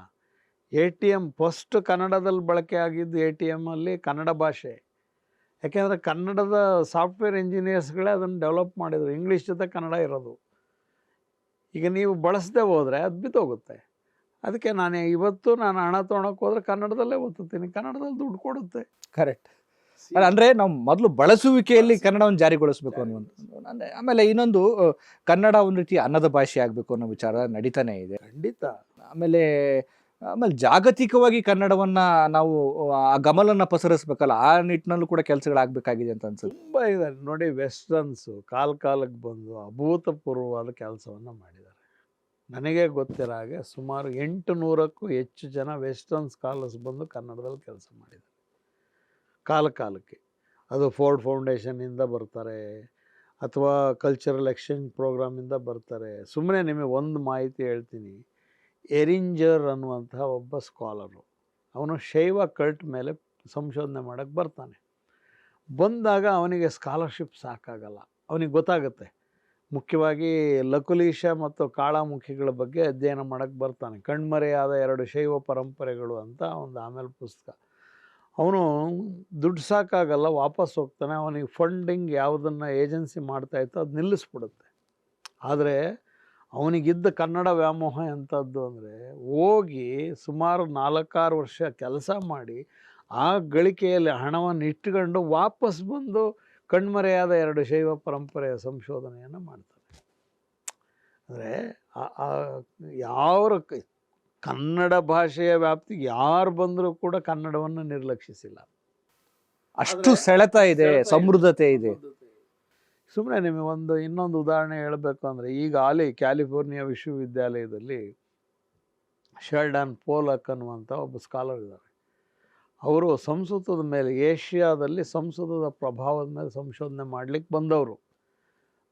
ATM ಫಸ್ಟ್ ಕನ್ನಡದಲ್ಲಿ ಬಳಕೆ ಆಗಿದ್ದು ATMಲ್ಲಿ ಕನ್ನಡ ಭಾಷೆ. ಯಾಕೆಂದರೆ ಕನ್ನಡದ ಸಾಫ್ಟ್ವೇರ್ ಇಂಜಿನಿಯರ್ಸ್ಗಳೇ ಅದನ್ನು ಡೆವಲಪ್ ಮಾಡಿದರು, ಇಂಗ್ಲೀಷ್ ಜೊತೆ ಕನ್ನಡ ಇರೋದು. ಈಗ ನೀವು ಬಳಸದೆ ಹೋದರೆ ಅದು ಬಿದ್ದೋಗುತ್ತೆ. ಅದಕ್ಕೆ ನಾನು ಹಣ ತೊಗೊಳಕ್ಕೆ ಹೋದರೆ ಕನ್ನಡದಲ್ಲೇ ಓದ್ತೀನಿ, ಕನ್ನಡದಲ್ಲಿ ದುಡ್ಡು ಕೊಡುತ್ತೆ. ಕರೆಕ್ಟ್. ಅಂದರೆ ನಾವು ಮೊದಲು ಬಳಸುವಿಕೆಯಲ್ಲಿ ಕನ್ನಡವನ್ನು ಜಾರಿಗೊಳಿಸಬೇಕು ಅನ್ನುವಂಥದ್ದು. ಅಂದರೆ ಆಮೇಲೆ ಇನ್ನೊಂದು, ಕನ್ನಡ ಒಂದು ರೀತಿ ಅನ್ನದ ಭಾಷೆ ಆಗಬೇಕು ಅನ್ನೋ ವಿಚಾರ ನಡೀತಾನೆ ಇದೆ. ಖಂಡಿತ. ಆಮೇಲೆ ಆಮೇಲೆ ಜಾಗತಿಕವಾಗಿ ಕನ್ನಡವನ್ನ ನಾವು ಆ ಗಮಲನ್ನ ಪಸರಿಸ್ಬೇಕಲ್ಲ, ಆ ನಿಟ್ಟಿನಲ್ಲೂ ಕೂಡ ಕೆಲಸಗಳಾಗಬೇಕಾಗಿದೆ ಅಂತ ಅನ್ಸುತ್ತೆ. ತುಂಬ ಇದೆ ನೋಡಿ. ವೆಸ್ಟರ್ನ್ಸು ಕಾಲಕ್ಕೆ ಬಂದು ಅಭೂತಪೂರ್ವವಾದ ಕೆಲಸವನ್ನು ಮಾಡಿದ್ದಾರೆ. ನನಗೆ ಗೊತ್ತಿರೋ ಹಾಗೆ ಸುಮಾರು 800ಕ್ಕೂ ಹೆಚ್ಚು ಜನ ವೆಸ್ಟರ್ನ್ ಸ್ಕಾಲರ್ಸ್ ಬಂದು ಕನ್ನಡದಲ್ಲಿ ಕೆಲಸ ಮಾಡಿದ್ದಾರೆ ಕಾಲಕ್ಕೆ. ಅದು ಫೋರ್ಡ್ ಫೌಂಡೇಶನ್ನಿಂದ ಬರ್ತಾರೆ, ಅಥವಾ ಕಲ್ಚರಲ್ ಎಕ್ಸ್ಚೇಂಜ್ ಪ್ರೋಗ್ರಾಮಿಂದ ಬರ್ತಾರೆ. ಸುಮ್ಮನೆ ನಿಮಗೆ ಒಂದು ಮಾಹಿತಿ ಹೇಳ್ತೀನಿ. ಎರಿಂಜರ್ ಅನ್ನುವಂತಹ ಒಬ್ಬ ಸ್ಕಾಲರು, ಅವನು ಶೈವ ಕಲ್ಟ್ ಮೇಲೆ ಸಂಶೋಧನೆ ಮಾಡೋಕ್ಕೆ ಬರ್ತಾನೆ. ಬಂದಾಗ ಅವನಿಗೆ ಸ್ಕಾಲರ್ಶಿಪ್ ಸಾಕಾಗಲ್ಲ. ಅವನಿಗೆ ಗೊತ್ತಾಗುತ್ತೆ, ಮುಖ್ಯವಾಗಿ ಲಕುಲೀಶ ಮತ್ತು ಕಾಳಾಮುಖಿಗಳ ಬಗ್ಗೆ ಅಧ್ಯಯನ ಮಾಡೋಕ್ಕೆ ಬರ್ತಾನೆ. ಕಣ್ಮರೆಯಾದ 2 ಶೈವ ಪರಂಪರೆಗಳು ಅಂತ ಒಂದು ಆಮೇಲೆ ಪುಸ್ತಕ. ಅವನು ದುಡ್ಡು ಸಾಕಾಗಲ್ಲ, ವಾಪಸ್ ಹೋಗ್ತಾನೆ. ಅವನಿಗೆ ಫಂಡಿಂಗ್ ಯಾವುದನ್ನು ಏಜೆನ್ಸಿ ಮಾಡ್ತಾಯಿತ್ತು ಅದು ನಿಲ್ಲಿಸ್ಬಿಡುತ್ತೆ. ಆದರೆ ಅವನಿಗಿದ್ದ ಕನ್ನಡ ವ್ಯಾಮೋಹ ಎಂಥದ್ದು ಅಂದರೆ, ಹೋಗಿ ಸುಮಾರು 4-6 ವರ್ಷ ಕೆಲಸ ಮಾಡಿ ಆ ಗಳಿಕೆಯಲ್ಲಿ ಹಣವನ್ನು ಇಟ್ಕೊಂಡು ವಾಪಸ್ ಬಂದು ಕಣ್ಮರೆಯಾದ 2 ಶೈವ ಪರಂಪರೆಯ ಸಂಶೋಧನೆಯನ್ನು ಮಾಡ್ತಾನೆ. ಅಂದರೆ ಯಾವ ಕನ್ನಡ ಭಾಷೆಯ ವ್ಯಾಪ್ತಿಗೆ ಯಾರು ಬಂದರೂ ಕೂಡ ಕನ್ನಡವನ್ನು ನಿರ್ಲಕ್ಷಿಸಿಲ್ಲ. ಅಷ್ಟು ಸೆಳೆತ ಇದೆ, ಸಮೃದ್ಧತೆ ಇದೆ. ಸುಮ್ಮನೆ ನಿಮಗೆ ಇನ್ನೊಂದು ಉದಾಹರಣೆ ಹೇಳಬೇಕು ಅಂದರೆ, ಈಗ ಕ್ಯಾಲಿಫೋರ್ನಿಯಾ ವಿಶ್ವವಿದ್ಯಾಲಯದಲ್ಲಿ ಶೆಲ್ಡನ್ ಪೋಲಕ್ ಅನ್ನುವಂಥ ಒಬ್ಬ ಸ್ಕಾಲರ್ ಇದ್ದಾರೆ. ಅವರು ಸಂಸ್ಕೃತದ ಮೇಲೆ, ಏಷ್ಯಾದಲ್ಲಿ ಸಂಸ್ಕೃತದ ಪ್ರಭಾವದ ಮೇಲೆ ಸಂಶೋಧನೆ ಮಾಡಲಿಕ್ಕೆ ಬಂದವರು.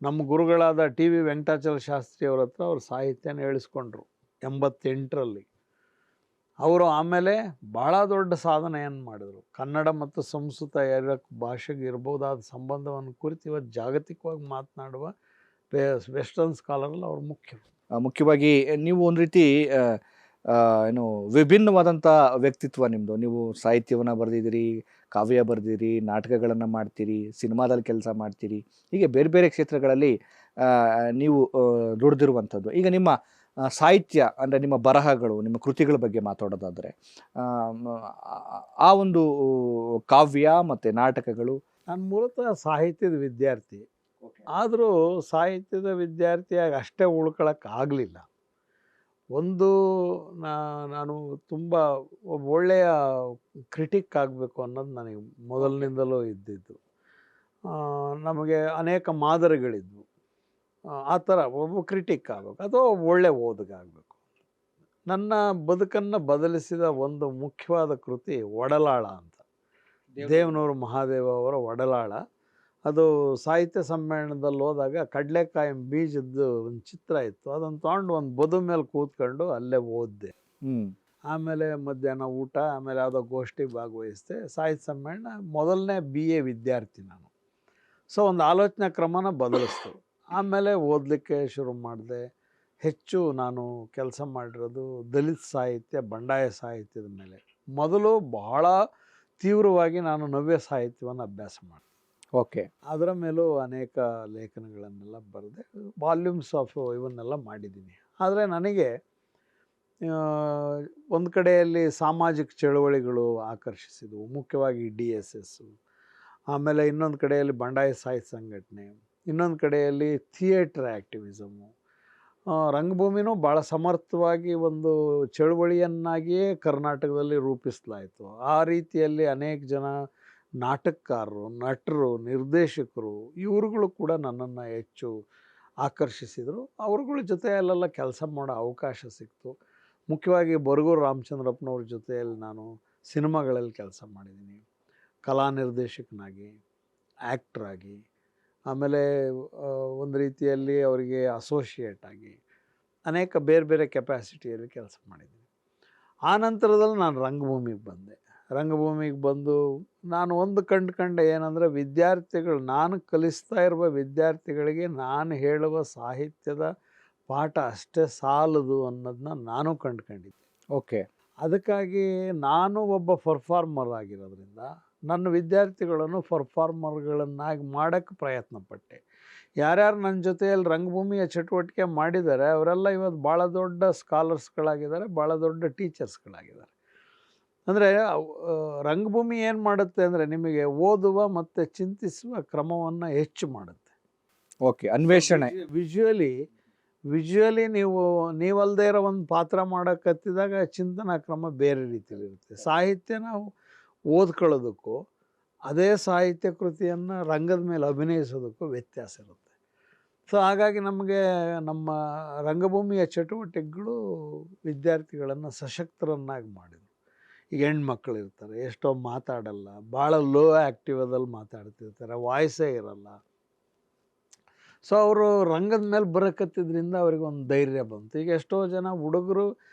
ನಮ್ಮ ಗುರುಗಳಾದ ಟಿ ವಿ ವೆಂಕಟಾಚಲ ಶಾಸ್ತ್ರಿ ಅವ್ರ ಹತ್ರ ಅವರು ಸಾಹಿತ್ಯನ ಹೇಳಿಸ್ಕೊಂಡ್ರು 88ರಲ್ಲಿ. ಅವರು ಆಮೇಲೆ ಭಾಳ ದೊಡ್ಡ ಸಾಧನೆಯನ್ನು ಮಾಡಿದರು. ಕನ್ನಡ ಮತ್ತು ಸಂಸ್ಕೃತ ಭಾಷೆಗೆ ಇರ್ಬೋದಾದ ಸಂಬಂಧವನ್ನು ಕುರಿತು ಇವತ್ತು ಜಾಗತಿಕವಾಗಿ ಮಾತನಾಡುವ ವೆಸ್ಟರ್ನ್ ಸ್ಕಾಲರಲ್ಲಿ ಅವರು ಮುಖ್ಯವಾಗಿ ನೀವು ಒಂದು ರೀತಿ ಏನು ವಿಭಿನ್ನವಾದಂಥ ವ್ಯಕ್ತಿತ್ವ ನಿಮ್ಮದು. ನೀವು ಸಾಹಿತ್ಯವನ್ನು ಬರೆದಿದ್ದೀರಿ, ಕಾವ್ಯ ಬರೆದಿರಿ, ನಾಟಕಗಳನ್ನು ಮಾಡ್ತೀರಿ, ಸಿನಿಮಾದಲ್ಲಿ ಕೆಲಸ ಮಾಡ್ತೀರಿ, ಹೀಗೆ ಬೇರೆ ಬೇರೆ ಕ್ಷೇತ್ರಗಳಲ್ಲಿ ನೀವು ದುಡಿದಿರುವಂಥದ್ದು. ಈಗ ನಿಮ್ಮ ಸಾಹಿತ್ಯ ಅಂದರೆ ನಿಮ್ಮ ಬರಹಗಳು, ನಿಮ್ಮ ಕೃತಿಗಳ ಬಗ್ಗೆ ಮಾತಾಡೋದಾದರೆ, ಆ ಒಂದು ಕಾವ್ಯ ಮತ್ತು ನಾಟಕಗಳು. ನಾನು ಮೂಲತಃ ಸಾಹಿತ್ಯದ ವಿದ್ಯಾರ್ಥಿ. ಆದರೂ ಸಾಹಿತ್ಯದ ವಿದ್ಯಾರ್ಥಿಯಾಗಿ ಅಷ್ಟೇ ಉಳ್ಕೊಳ್ಳೋಕ್ಕಾಗಲಿಲ್ಲ. ನಾನು ತುಂಬ ಒಳ್ಳೆಯ ಕ್ರಿಟಿಕ್ ಆಗಬೇಕು ಅನ್ನೋದು ನನಗೆ ಮೊದಲಿನಿಂದಲೂ ಇದ್ದಿದ್ದು. ನಮಗೆ ಅನೇಕ ಮಾದರಿಗಳಿದ್ವು. ಆ ಥರ ಒಬ್ಬ ಕ್ರಿಟಿಕ್ ಆಗಬೇಕು ಅಥವಾ ಒಳ್ಳೆ ಓದುಗ ಆಗಬೇಕು. ನನ್ನ ಬದುಕನ್ನು ಬದಲಿಸಿದ ಒಂದು ಮುಖ್ಯವಾದ ಕೃತಿ ಒಡಲಾಳ ಅಂತ, ದೇವನೂರು ಮಹಾದೇವ ಅವರ ಒಡಲಾಳ. ಅದು ಸಾಹಿತ್ಯ ಸಮ್ಮೇಳನದಲ್ಲಿ ಹೋದಾಗ ಕಡಲೆಕಾಯಿ ಬೀಜದ್ದು ಒಂದು ಚಿತ್ರ ಇತ್ತು. ಅದನ್ನು ತೊಗೊಂಡು ಒಂದು ಬದು ಮೇಲೆ ಕೂತ್ಕೊಂಡು ಅಲ್ಲೇ ಓದಿದೆ. ಆಮೇಲೆ ಮಧ್ಯಾಹ್ನ ಊಟ, ಆಮೇಲೆ ಯಾವುದೋ ಗೋಷ್ಠಿಗೆ ಭಾಗವಹಿಸಿದೆ. ಸಾಹಿತ್ಯ ಸಮ್ಮೇಳನ, ಮೊದಲನೇ BA ವಿದ್ಯಾರ್ಥಿ ನಾನು. ಸೊ ಒಂದು ಆಲೋಚನಾ ಕ್ರಮನ ಬದಲಿಸ್ತು. ಆಮೇಲೆ ಓದಲಿಕ್ಕೆ ಶುರು ಮಾಡಿದೆ. ಹೆಚ್ಚು ನಾನು ಕೆಲಸ ಮಾಡಿರೋದು ದಲಿತ ಸಾಹಿತ್ಯ, ಬಂಡಾಯ ಸಾಹಿತ್ಯದ ಮೇಲೆ. ಮೊದಲು ಬಹಳ ತೀವ್ರವಾಗಿ ನಾನು ನವ್ಯ ಸಾಹಿತ್ಯವನ್ನು ಅಭ್ಯಾಸ ಮಾಡಿದೆ. ಓಕೆ. ಅದರ ಮೇಲೂ ಅನೇಕ ಲೇಖನಗಳನ್ನೆಲ್ಲ ಬರೆದೆ, ವಾಲ್ಯೂಮ್ಸ್ ಆಫ್ ಇವನ್ನೆಲ್ಲ ಮಾಡಿದ್ದೀನಿ. ಆದರೆ ನನಗೆ ಒಂದು ಕಡೆಯಲ್ಲಿ ಸಾಮಾಜಿಕ ಚಳವಳಿಗಳು ಆಕರ್ಷಿಸಿದವು, ಮುಖ್ಯವಾಗಿ DSS. ಆಮೇಲೆ ಇನ್ನೊಂದು ಕಡೆಯಲ್ಲಿ ಬಂಡಾಯ ಸಾಹಿತ್ಯ ಸಂಘಟನೆ, ಇನ್ನೊಂದು ಕಡೆಯಲ್ಲಿ ಥಿಯೇಟ್ರ್ ಆ್ಯಕ್ಟಿವಿಸಮು. ರಂಗಭೂಮಿನೂ ಭಾಳ ಸಮರ್ಥವಾಗಿ ಒಂದು ಚಳುವಳಿಯನ್ನಾಗಿಯೇ ಕರ್ನಾಟಕದಲ್ಲಿ ರೂಪಿಸಲಾಯಿತು. ಆ ರೀತಿಯಲ್ಲಿ ಅನೇಕ ಜನ ನಾಟಕಕಾರರು, ನಟರು, ನಿರ್ದೇಶಕರು, ಇವ್ರುಗಳು ಕೂಡ ನನ್ನನ್ನು ಹೆಚ್ಚು ಆಕರ್ಷಿಸಿದರು. ಅವ್ರುಗಳ ಜೊತೆಯಲ್ಲೆಲ್ಲ ಕೆಲಸ ಮಾಡೋ ಅವಕಾಶ ಸಿಕ್ತು. ಮುಖ್ಯವಾಗಿ ಬರಗೂರು ರಾಮಚಂದ್ರಪ್ಪನವ್ರ ಜೊತೆಯಲ್ಲಿ ನಾನು ಸಿನಿಮಾಗಳಲ್ಲಿ ಕೆಲಸ ಮಾಡಿದ್ದೀನಿ, ಕಲಾ ನಿರ್ದೇಶಕನಾಗಿ, ಆ್ಯಕ್ಟ್ರಾಗಿ, ಆಮೇಲೆ ಒಂದು ರೀತಿಯಲ್ಲಿ ಅವರಿಗೆ ಅಸೋಸಿಯೇಟ್ ಆಗಿ ಅನೇಕ ಬೇರೆ ಬೇರೆ ಕೆಪಾಸಿಟಿಯಲ್ಲಿ ಕೆಲಸ ಮಾಡಿದ್ದೀನಿ. ಆ ನಂತರದಲ್ಲಿ ನಾನು ರಂಗಭೂಮಿಗೆ ಬಂದೆ. ರಂಗಭೂಮಿಗೆ ಬಂದು ನಾನು ಒಂದು ಕಂಡುಕೊಂಡೆ ಏನಂದರೆ, ವಿದ್ಯಾರ್ಥಿಗಳು, ನಾನು ಕಲಿಸ್ತಾ ಇರುವ ವಿದ್ಯಾರ್ಥಿಗಳಿಗೆ ನಾನು ಹೇಳುವ ಸಾಹಿತ್ಯದ ಪಾಠ ಅಷ್ಟೇ ಸಾಲದು ಅನ್ನೋದನ್ನ ನಾನು ಕಂಡುಕೊಂಡಿದ್ದೆ. ಓಕೆ. ಅದಕ್ಕಾಗಿ ನಾನು ಒಬ್ಬ ಪರ್ಫಾರ್ಮರ್ ಆಗಿರೋದ್ರಿಂದ ನನ್ನ ವಿದ್ಯಾರ್ಥಿಗಳನ್ನು ಪರ್ಫಾರ್ಮರ್ಗಳನ್ನಾಗಿ ಮಾಡೋಕ್ಕೆ ಪ್ರಯತ್ನ ಪಟ್ಟೆ. ಯಾರ್ಯಾರು ನನ್ನ ಜೊತೆಯಲ್ಲಿ ರಂಗಭೂಮಿಯ ಚಟುವಟಿಕೆ ಮಾಡಿದ್ದಾರೆ ಅವರೆಲ್ಲ ಇವತ್ತು ಭಾಳ ದೊಡ್ಡ ಸ್ಕಾಲರ್ಸ್ಗಳಾಗಿದ್ದಾರೆ, ಭಾಳ ದೊಡ್ಡ ಟೀಚರ್ಸ್ಗಳಾಗಿದ್ದಾರೆ. ಅಂದರೆ ರಂಗಭೂಮಿ ಏನು ಮಾಡುತ್ತೆ ಅಂದರೆ, ನಿಮಗೆ ಓದುವ ಮತ್ತು ಚಿಂತಿಸುವ ಕ್ರಮವನ್ನು ಹೆಚ್ಚು ಮಾಡುತ್ತೆ. ಓಕೆ. ಅನ್ವೇಷಣೆ, ವಿಜುವಲಿ ವಿಜುವಲಿ ನೀವಲ್ಲದೆ ಇರೋ ಒಂದು ಪಾತ್ರ ಮಾಡೋಕ್ಕತ್ತಿದಾಗ ಚಿಂತನಾ ಕ್ರಮ ಬೇರೆ ರೀತಿಯಲ್ಲಿ ಇರುತ್ತೆ. ಸಾಹಿತ್ಯ ನಾವು ಓದ್ಕೊಳ್ಳೋದಕ್ಕೂ ಅದೇ ಸಾಹಿತ್ಯ ಕೃತಿಯನ್ನು ರಂಗದ ಮೇಲೆ ಅಭಿನಯಿಸೋದಕ್ಕೂ ವ್ಯತ್ಯಾಸ ಇರುತ್ತೆ. ಸೊ ಹಾಗಾಗಿ ನಮಗೆ ನಮ್ಮ ರಂಗಭೂಮಿಯ ಚಟುವಟಿಕೆಗಳು ವಿದ್ಯಾರ್ಥಿಗಳನ್ನು ಸಶಕ್ತರನ್ನಾಗಿ ಮಾಡಿದರು. ಈಗ ಹೆಣ್ಮಕ್ಳು ಇರ್ತಾರೆ, ಎಷ್ಟೋ ಮಾತಾಡಲ್ಲ, ಭಾಳ ಲೋ ಆ್ಯಕ್ಟಿವದಲ್ಲಿ ಮಾತಾಡ್ತಿರ್ತಾರೆ, ವಾಯ್ಸೇ ಇರಲ್ಲ. ಸೊ ಅವರು ರಂಗದ ಮೇಲೆ ಬರಕತ್ತಿದ್ರಿಂದ ಅವ್ರಿಗೆ ಒಂದು ಧೈರ್ಯ ಬಂತು. ಈಗ ಎಷ್ಟೋ ಜನ ಹುಡುಗರು,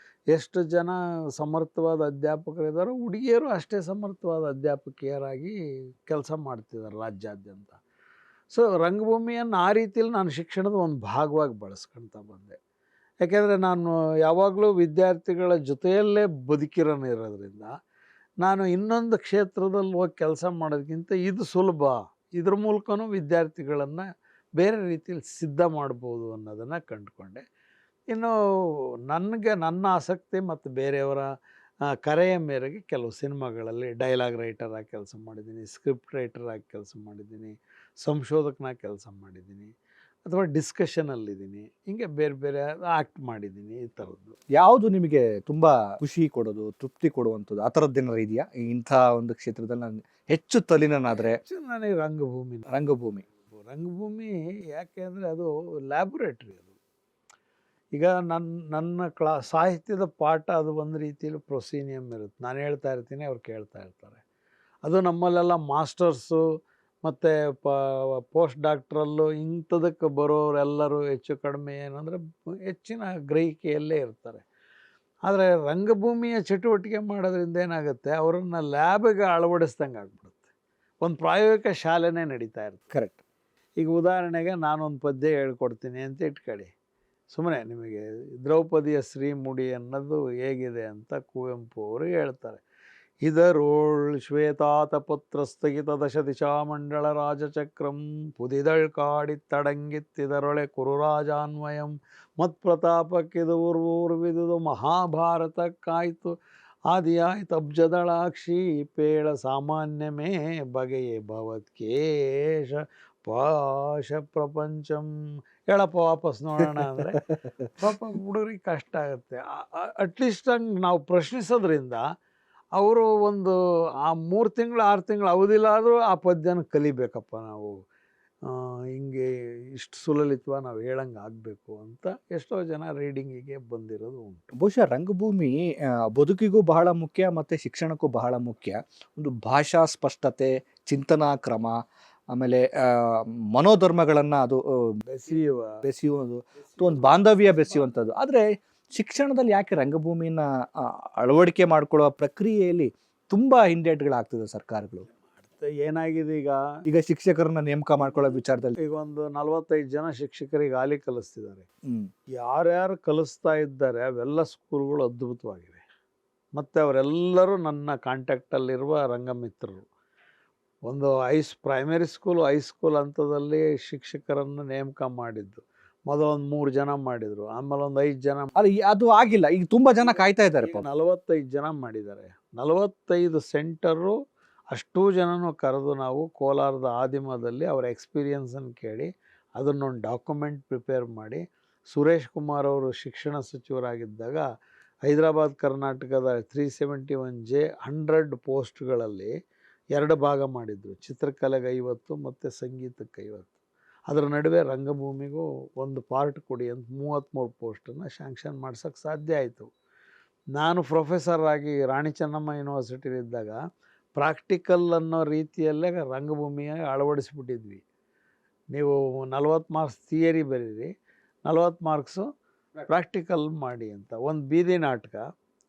ಎಷ್ಟು ಜನ ಸಮರ್ಥವಾದ ಅಧ್ಯಾಪಕರಿದ್ದಾರೆ, ಹುಡುಗಿಯರು ಅಷ್ಟೇ ಸಮರ್ಥವಾದ ಅಧ್ಯಾಪಕಿಯರಾಗಿ ಕೆಲಸ ಮಾಡ್ತಿದ್ದಾರೆ ರಾಜ್ಯಾದ್ಯಂತ. ಸೊ ರಂಗಭೂಮಿಯನ್ನು ಆ ರೀತಿಯಲ್ಲಿ ನಾನು ಶಿಕ್ಷಣದ ಒಂದು ಭಾಗವಾಗಿ ಬಳಸ್ಕೊಳ್ತಾ ಬಂದೆ. ಯಾಕೆಂದರೆ ನಾನು ಯಾವಾಗಲೂ ವಿದ್ಯಾರ್ಥಿಗಳ ಜೊತೆಯಲ್ಲೇ ಬದುಕಿರೋನಿರೋದ್ರಿಂದ ನಾನು ಇನ್ನೊಂದು ಕ್ಷೇತ್ರದಲ್ಲಿ ಹೋಗಿ ಕೆಲಸ ಮಾಡೋದಕ್ಕಿಂತ ಇದು ಸುಲಭ, ಇದ್ರ ಮೂಲಕನೂ ವಿದ್ಯಾರ್ಥಿಗಳನ್ನು ಬೇರೆ ರೀತಿಯಲ್ಲಿ ಸಿದ್ಧ ಮಾಡ್ಬೋದು ಅನ್ನೋದನ್ನು ಕಂಡುಕೊಂಡೆ. ಇನ್ನು ನನಗೆ ನನ್ನ ಆಸಕ್ತಿ ಮತ್ತು ಬೇರೆಯವರ ಕರೆಯ ಮೇರೆಗೆ ಕೆಲವು ಸಿನಿಮಾಗಳಲ್ಲಿ ಡೈಲಾಗ್ ರೈಟರಾಗಿ ಕೆಲಸ ಮಾಡಿದ್ದೀನಿ, ಸ್ಕ್ರಿಪ್ಟ್ ರೈಟರಾಗಿ ಕೆಲಸ ಮಾಡಿದ್ದೀನಿ, ಸಂಶೋಧಕನಾಗಿ ಕೆಲಸ ಮಾಡಿದ್ದೀನಿ, ಅಥವಾ ಡಿಸ್ಕಷನಲ್ಲಿದ್ದೀನಿ, ಹಿಂಗೆ ಬೇರೆ ಬೇರೆ ಆ್ಯಕ್ಟ್ ಮಾಡಿದ್ದೀನಿ. ಈ ಥರದ್ದು ಯಾವುದು ನಿಮಗೆ ತುಂಬಾ ಖುಷಿ ಕೊಡೋದು, ತೃಪ್ತಿ ಕೊಡುವಂಥದ್ದು ಆ ಥರದ್ದೇನಾರು ಇದೆಯಾ? ಇಂಥ ಒಂದು ಕ್ಷೇತ್ರದಲ್ಲಿ ನಾನು ಹೆಚ್ಚು ತಲೀನನಾದರೆ ನನಗೆ ರಂಗಭೂಮಿ ಯಾಕೆ ಅಂದರೆ ಅದು ಲ್ಯಾಬೊರೇಟ್ರಿ. ಅದು ಈಗ ನನ್ನ ಸಾಹಿತ್ಯದ ಪಾಠ ಅದು ಒಂದು ರೀತಿಯಲ್ಲಿ ಪ್ರೊಸೀನಿಯಮ್ ಇರುತ್ತೆ. ನಾನು ಹೇಳ್ತಾ ಇರ್ತೀನಿ, ಅವ್ರು ಕೇಳ್ತಾ ಇರ್ತಾರೆ. ಅದು ನಮ್ಮಲ್ಲೆಲ್ಲ ಮಾಸ್ಟರ್ಸು ಮತ್ತು ಪೋಸ್ಟ್ ಡಾಕ್ಟ್ರಲ್ಲು ಇಂಥದಕ್ಕೆ ಬರೋರೆಲ್ಲರೂ ಹೆಚ್ಚು ಕಡಿಮೆ ಏನಂದರೆ ಹೆಚ್ಚಿನ ಗ್ರಹಿಕೆಯಲ್ಲೇ ಇರ್ತಾರೆ. ಆದರೆ ರಂಗಭೂಮಿಯ ಚಟುವಟಿಕೆ ಮಾಡೋದ್ರಿಂದ ಏನಾಗುತ್ತೆ, ಅವರನ್ನು ಲ್ಯಾಬಿಗೆ ಅಳವಡಿಸ್ದಂಗೆ ಆಗ್ಬಿಡುತ್ತೆ. ಒಂದು ಪ್ರಾಯೋಗಿಕ ಶಾಲೆನೇ ನಡೀತಾ ಇರುತ್ತೆ. ಕರೆಕ್ಟ್. ಈಗ ಉದಾಹರಣೆಗೆ ನಾನೊಂದು ಪದ್ಯ ಹೇಳ್ಕೊಡ್ತೀನಿ ಅಂತ ಇಟ್ಕೊಳ್ಳಿ. ಸುಮ್ಮನೆ ನಿಮಗೆ ದ್ರೌಪದಿಯ ಶ್ರೀಮುಡಿ ಅನ್ನೋದು ಹೇಗಿದೆ ಅಂತ ಕುವೆಂಪು ಅವರು ಹೇಳ್ತಾರೆ. ಇದರೋಳ್ ಶ್ವೇತಾತಪತ್ರ ಸ್ಥಗಿತ ದಶ ದಿಶಾಮಂಡಳ ರಾಜಚಕ್ರಂ ಪುದಿದಳ್ ಕಾಡಿತ್ತಡಂಗಿತ್ತಿದರೊಳೆ ಕುರುರಾಜಾನ್ವಯಂ ಮತ್ಪ್ರತಾಪಕ್ಕಿದು ಊರ್ವಿದುದು ಮಹಾಭಾರತಕ್ಕಾಯ್ತು ಆದಿಯಾಯ್ತು ಅಬ್ಜದಳಾಕ್ಷಿ ಪೇಳ ಸಾಮಾನ್ಯಮೇ ಬಗೆಯೇ ಭವತ್ಕೇಶ ಪಾಶ ಪ್ರಪಂಚಂ. ಹೇಳಪ್ಪ ವಾಪಸ್ ನೋಡೋಣ ಅಂದರೆ ಪಾಪ ಹುಡುಗರಿಗೆ ಕಷ್ಟ ಆಗುತ್ತೆ. ಅಟ್ಲೀಸ್ಟ್ ಹಂಗೆ ನಾವು ಪ್ರಶ್ನಿಸೋದ್ರಿಂದ ಅವರು ಒಂದು ಆ 3 ತಿಂಗಳು 6 ತಿಂಗಳು ಅವಧಿಲಾದರೂ ಆ ಪದ್ಯನ ಕಲಿಬೇಕಪ್ಪ ನಾವು, ಹಿಂಗೆ ಇಷ್ಟು ಸುಲಲಿತವಾಗಿ ನಾವು ಹೇಳಂಗೆ ಆಗಬೇಕು ಅಂತ ಎಷ್ಟೋ ಜನ ರೀಡಿಂಗಿಗೆ ಬಂದಿರೋದು ಉಂಟು. ಬಹುಶಃ ರಂಗಭೂಮಿ ಬದುಕಿಗೂ ಬಹಳ ಮುಖ್ಯ ಮತ್ತು ಶಿಕ್ಷಣಕ್ಕೂ ಬಹಳ ಮುಖ್ಯ. ಒಂದು ಭಾಷಾ ಸ್ಪಷ್ಟತೆ, ಚಿಂತನಾ ಕ್ರಮ, ಆಮೇಲೆ ಮನೋಧರ್ಮಗಳನ್ನು ಅದು ಬೆಸೆಯುವುದು, ಒಂದು ಬಾಂಧವ್ಯ ಬೆಸೆಯುವಂಥದ್ದು. ಆದರೆ ಶಿಕ್ಷಣದಲ್ಲಿ ಯಾಕೆ ರಂಗಭೂಮಿನ ಅಳವಡಿಕೆ ಮಾಡ್ಕೊಳ್ಳುವ ಪ್ರಕ್ರಿಯೆಯಲ್ಲಿ ತುಂಬ ಹಿಂದೇಟುಗಳಾಗ್ತದೆ ಸರ್ಕಾರಗಳು? ಏನಾಗಿದೆ ಈಗ ಶಿಕ್ಷಕರನ್ನ ನೇಮಕ ಮಾಡ್ಕೊಳ್ಳೋ ವಿಚಾರದಲ್ಲಿ ಈಗ ಒಂದು 45 ಜನ ಶಿಕ್ಷಕರಿಗೆ ಹಾಲಿ ಕಲಿಸ್ತಿದ್ದಾರೆ. ಯಾರ್ಯಾರು ಕಲಿಸ್ತಾ ಇದ್ದಾರೆ ಅವೆಲ್ಲ ಸ್ಕೂಲ್ಗಳು ಅದ್ಭುತವಾಗಿವೆ. ಮತ್ತು ಅವರೆಲ್ಲರೂ ನನ್ನ ಕಾಂಟ್ಯಾಕ್ಟಲ್ಲಿರುವ ರಂಗಮಿತ್ರರು. ಒಂದು ಪ್ರೈಮರಿ ಸ್ಕೂಲು, ಹೈಸ್ಕೂಲ್ ಹಂತದಲ್ಲಿ ಶಿಕ್ಷಕರನ್ನು ನೇಮಕ ಮಾಡಿದ್ದು ಮೊದಲು ಒಂದು 3 ಜನ ಮಾಡಿದರು, ಆಮೇಲೆ ಒಂದು 5 ಜನ. ಅದು ಆಗಿಲ್ಲ, ಈಗ ತುಂಬ ಜನ ಕಾಯ್ತಾ ಇದ್ದಾರೆ. 45 ಜನ ಮಾಡಿದ್ದಾರೆ. 45 ಸೆಂಟರು ಅಷ್ಟೂ ಜನನೂ ಕರೆದು ನಾವು ಕೋಲಾರದ ಆದಿಮದಲ್ಲಿ ಅವರ ಎಕ್ಸ್ಪೀರಿಯನ್ಸನ್ನು ಕೇಳಿ ಅದನ್ನೊಂದು ಡಾಕ್ಯುಮೆಂಟ್ ಪ್ರಿಪೇರ್ ಮಾಡಿ, ಸುರೇಶ್ ಕುಮಾರ್ ಅವರು ಶಿಕ್ಷಣ ಸಚಿವರಾಗಿದ್ದಾಗ ಹೈದರಾಬಾದ್ ಕರ್ನಾಟಕದ 371J 100 ಪೋಸ್ಟ್ಗಳಲ್ಲಿ 2 ಭಾಗ ಮಾಡಿದ್ರು. ಚಿತ್ರಕಲೆಗೆ 50 ಮತ್ತು ಸಂಗೀತಕ್ಕೆ 50. ಅದರ ನಡುವೆ ರಂಗಭೂಮಿಗೂ ಒಂದು ಪಾರ್ಟ್ ಕೊಡಿ ಅಂತ 33 ಪೋಸ್ಟನ್ನು ಶಾಂಕ್ಷನ್ ಮಾಡ್ಸೋಕ್ಕೆ ಸಾಧ್ಯ ಆಯಿತು. ನಾನು ಪ್ರೊಫೆಸರ್ ಆಗಿ ರಾಣಿ ಚೆನ್ನಮ್ಮ ಯೂನಿವರ್ಸಿಟಿಲಿದ್ದಾಗ ಪ್ರಾಕ್ಟಿಕಲ್ ಅನ್ನೋ ರೀತಿಯಲ್ಲೇ ರಂಗಭೂಮಿಯ ಅಳವಡಿಸ್ಬಿಟ್ಟಿದ್ವಿ. ನೀವು 40 ಮಾರ್ಕ್ಸ್ ಥಿಯರಿ ಬರೀರಿ, 40 ಮಾರ್ಕ್ಸು ಪ್ರಾಕ್ಟಿಕಲ್ ಮಾಡಿ ಅಂತ. ಒಂದು ಬೀದಿ ನಾಟಕ,